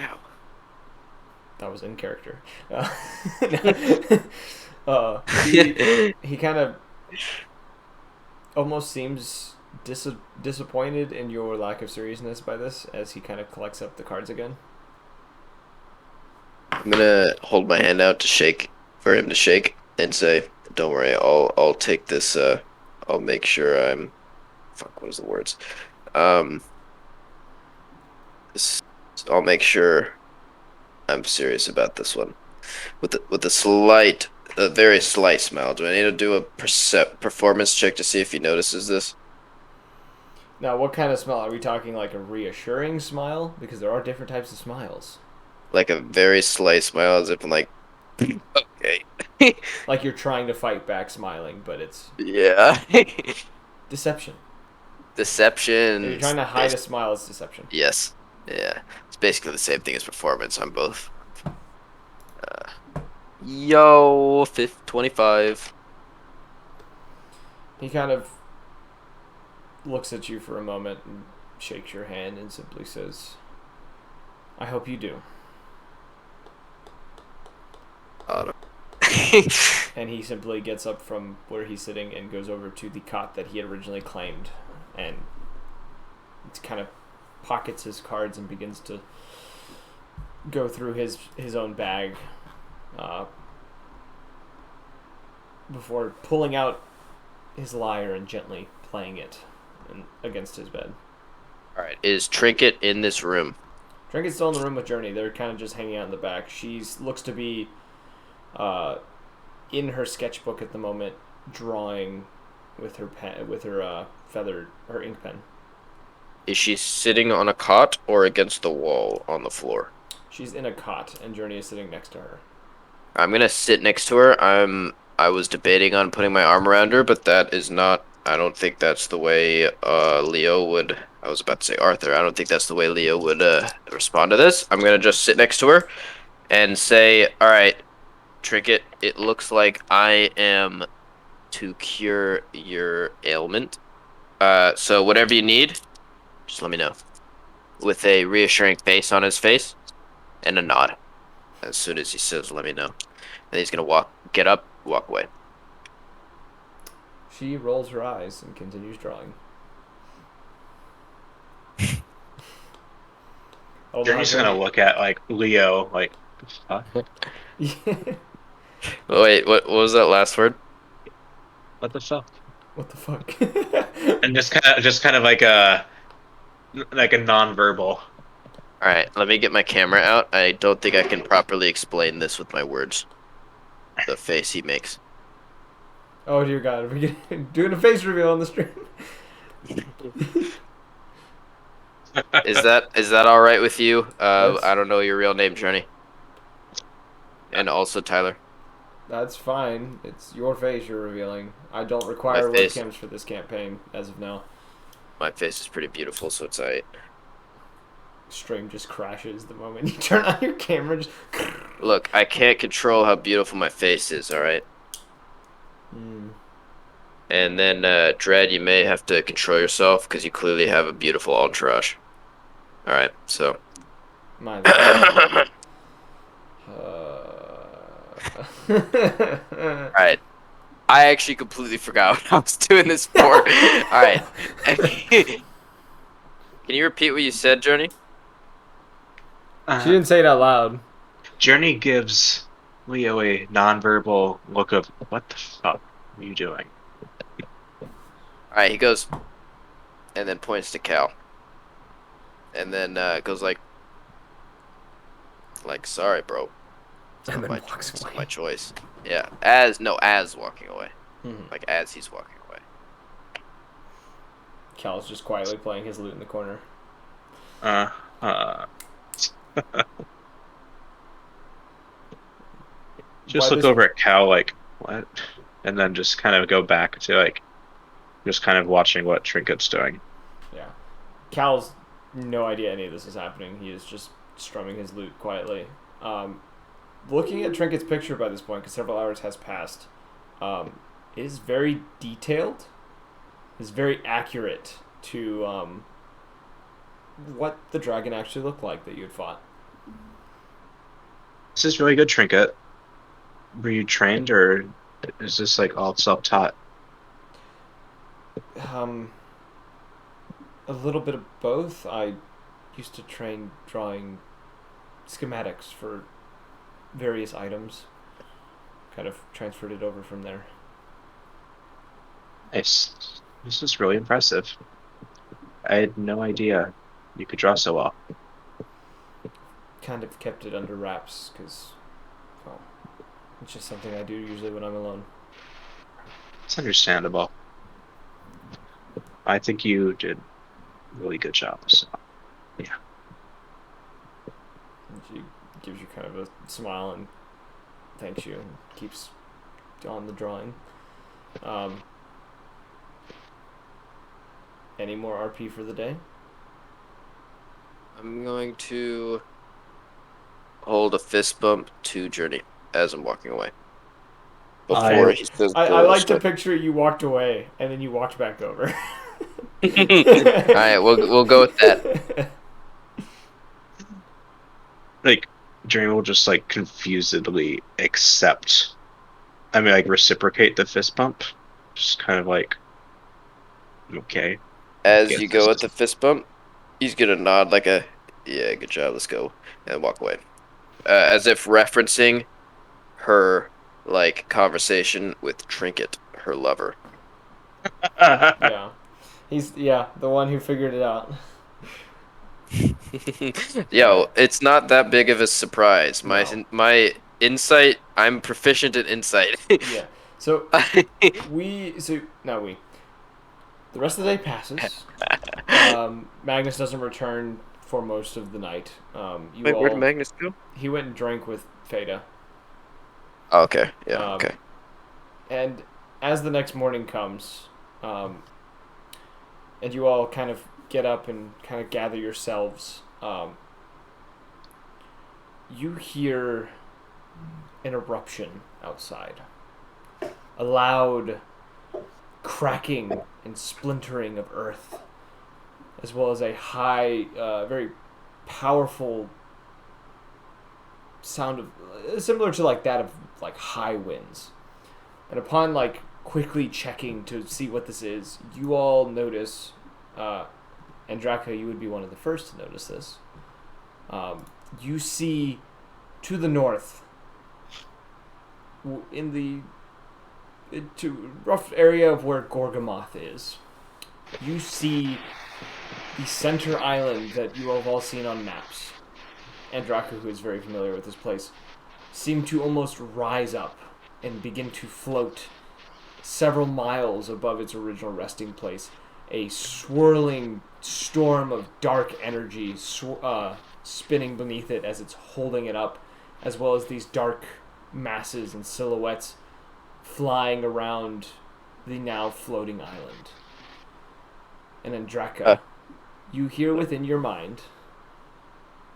Ow. That was in character. He kind of almost seems disappointed in your lack of seriousness by this, as he kind of collects up the cards again. I'm gonna hold my hand out to shake, for him to shake, and say, "Don't worry, I'll take this. I'll make sure I'm. Fuck, what is the words? Um, I'll make sure I'm serious about this one. With a very slight smile. Do I need to do a performance check to see if he notices this? Now, what kind of smile? Are we talking like a reassuring smile? Because there are different types of smiles. Like a very slight smile, as if I'm like, okay. Like you're trying to fight back smiling, but it's Yeah. deception. Deception. If you're trying to hide a smile, it's deception. Yes. Yeah. It's basically the same thing as performance on both. Yo, 25. He kind of looks at you for a moment and shakes your hand and simply says, I hope you do. And he simply gets up from where he's sitting and goes over to the cot that he had originally claimed, and kind of pockets his cards and begins to go through his own bag before pulling out his lyre and gently playing it against his bed. Alright, is Trinket in this room? Trinket's still in the room with Journey. They're kind of just hanging out in the back. She looks to be in her sketchbook at the moment, drawing with her pen, with her her ink pen. Is she sitting on a cot or against the wall on the floor? She's in a cot, and Journey is sitting next to her. I'm gonna sit next to her. I was debating on putting my arm around her, but that is not. I don't think that's the way Leo would. I was about to say Arthur. I don't think that's the way Leo would respond to this. I'm gonna just sit next to her and say, "All right, Trinket. It looks like I am to cure your ailment. So whatever you need, just let me know." With a reassuring face on his face and a nod. As soon as he says, "Let me know," and he's gonna get up, walk away. She rolls her eyes and continues drawing. Journey's gonna look at like Leo, like, huh? Wait, what was that last word? What the fuck? What the fuck? And just kind of like a nonverbal. Alright, let me get my camera out. I don't think I can properly explain this with my words. The face he makes. Oh dear God, we're doing a face reveal on the stream. Is that all right with you? That's- I don't know your real name, Journey. And also Tyler. That's fine. It's your face you're revealing. I don't require My face. webcams for this campaign as of now. My face is pretty beautiful, so it's alright. Stream just crashes the moment you turn on your camera. Just... Look, I can't control how beautiful my face is, alright? And then, Dread, you may have to control yourself, because you clearly have a beautiful entourage. Alright, so. My bad. Alright. I actually completely forgot what I was doing this for. Alright. Can you repeat what you said, Journey? She didn't say it out loud. Journey gives Leo a nonverbal look of, what the fuck are you doing? Alright, he goes, and then points to Cal. And then goes like, sorry, bro. And then my, walks it's away. not my choice. Yeah, as walking away. Mhm. Like, as he's walking away. Cal's just quietly playing his lute in the corner. Just Why look this- over at Cal like, what? And then just kind of go back to like, just kind of watching what Trinket's doing. Yeah. Cal's no idea any of this is happening. He is just strumming his lute quietly. Looking at Trinket's picture by this point, because several hours has passed, it is very detailed. It's very accurate to what the dragon actually looked like that you had fought. This is really good, Trinket. Were you trained, or is this like all self-taught? A little bit of both. I used to train drawing schematics for various items. Kind of transferred it over from there. Nice. This is really impressive. I had no idea you could draw so well. Kind of kept it under wraps because, well, it's just something I do usually when I'm alone. It's understandable. I think you did a really good job. So, yeah. And she gives you kind of a smile and thanks you and keeps on the drawing. Any more RP for the day? I'm going to hold a fist bump to Journey as I'm walking away. Before he says I like to picture you walked away and then you walked back over. Alright, we'll go with that. Like, Dream will just like confusedly accept. I mean, like reciprocate the fist bump. Just kind of like, okay. As Yes. you go at the fist bump, he's gonna nod like a, yeah, good job, let's go, and walk away. As if referencing her, like, conversation with Trinket, her lover. Yeah. He's the one who figured it out. Yo, it's not that big of a surprise. My No. my insight, I'm proficient in insight. Yeah. So the rest of the day passes. Magnus doesn't return for most of the night. Wait, where did Magnus go? He went and drank with Theta. Oh, okay, yeah, okay. And as the next morning comes, and you all kind of get up and kind of gather yourselves, you hear an eruption outside. A loud cracking and splintering of earth, as well as a high, very powerful sound of similar to like that of like high winds. And upon like quickly checking to see what this is, you all notice, and Draco, you would be one of the first to notice this. You see to the north, in the rough area of where Gorgamoth is, you see the center island that you have all seen on maps. And Draco, who is very familiar with this place, seem to almost rise up and begin to float several miles above its original resting place. A swirling storm of dark energy spinning beneath it as it's holding it up, as well as these dark masses and silhouettes flying around the now floating island. And then Draco, you hear within your mind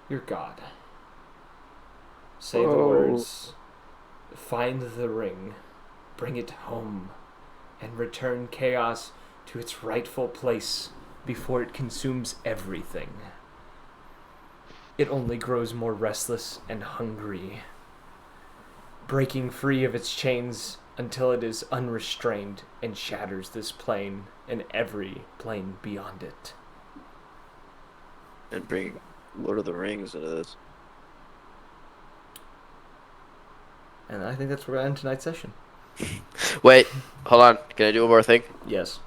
your god say the words, "Find the ring, bring it home, and return chaos to its rightful place before it consumes everything. It only grows more restless and hungry, breaking free of its chains until it is unrestrained and shatters this plane and every plane beyond it." And bring Lord of the Rings into this. And I think that's where we're going to end tonight's session. Wait, hold on. Can I do one more thing? Yes.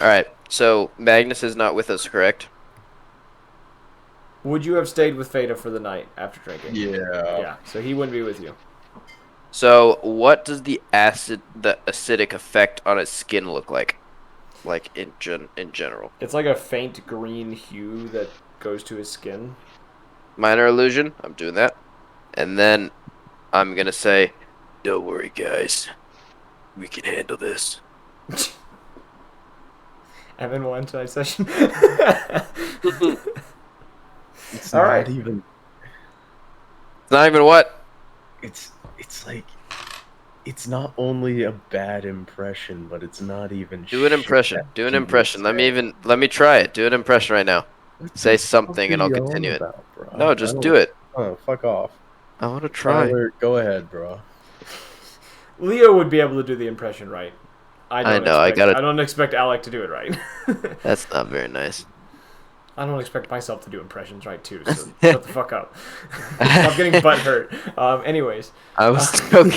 Alright, so Magnus is not with us, correct? Would you have stayed with Feta for the night after drinking? Yeah. Yeah, so he wouldn't be with you. So, what does the acidic effect on its skin look like? Like, in general? It's like a faint green hue that goes to his skin. Minor illusion, I'm doing that. And then I'm gonna say, don't worry guys, we can handle this. And then we'll end tonight's session. It's All not right. even. It's not even what? It's like. It's not only a bad impression, but it's not even. Do an impression. shit Do an that impression. you Let me try it. Do an impression right now. say. Say something and I'll What are you continue on it. about, bro? No, just do it. Oh, fuck off. I want to try. Tyler, go ahead, bro. Leo would be able to do the impression right. I know, I gotta- I don't expect Alec to do it right. That's not very nice. I don't expect myself to do impressions right too, so shut the fuck up. Stop getting butthurt. Anyways. I was joking.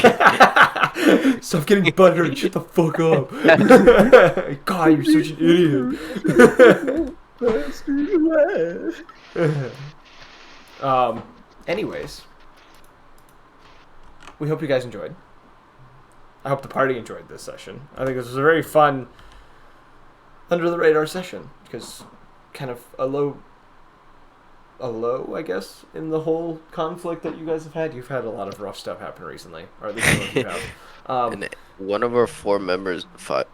Stop getting butthurt. Shut the fuck up. God, you're such an idiot. Anyways. We hope you guys enjoyed. I hope the party enjoyed this session. I think this was a very fun under the radar session because kind of a low, I guess, in the whole conflict that you guys have had. You've had a lot of rough stuff happen recently, or at least some of you have. And one of our 4 members, 5.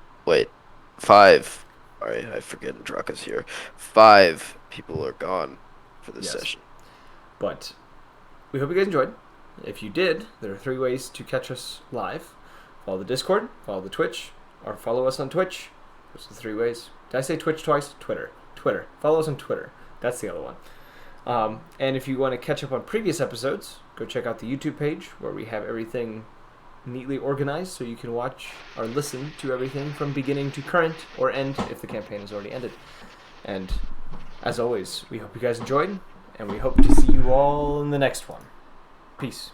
Sorry, I forget Draka's here. 5 people are gone for this session. But we hope you guys enjoyed. If you did, there are 3 ways to catch us live. Follow the Discord, follow the Twitch, or follow us on Twitch. Those are the 3 ways. Did I say Twitch twice? Twitter. Follow us on Twitter. That's the other one. And if you want to catch up on previous episodes, go check out the YouTube page where we have everything neatly organized so you can watch or listen to everything from beginning to current or end if the campaign has already ended. And as always, we hope you guys enjoyed, and we hope to see you all in the next one. Peace.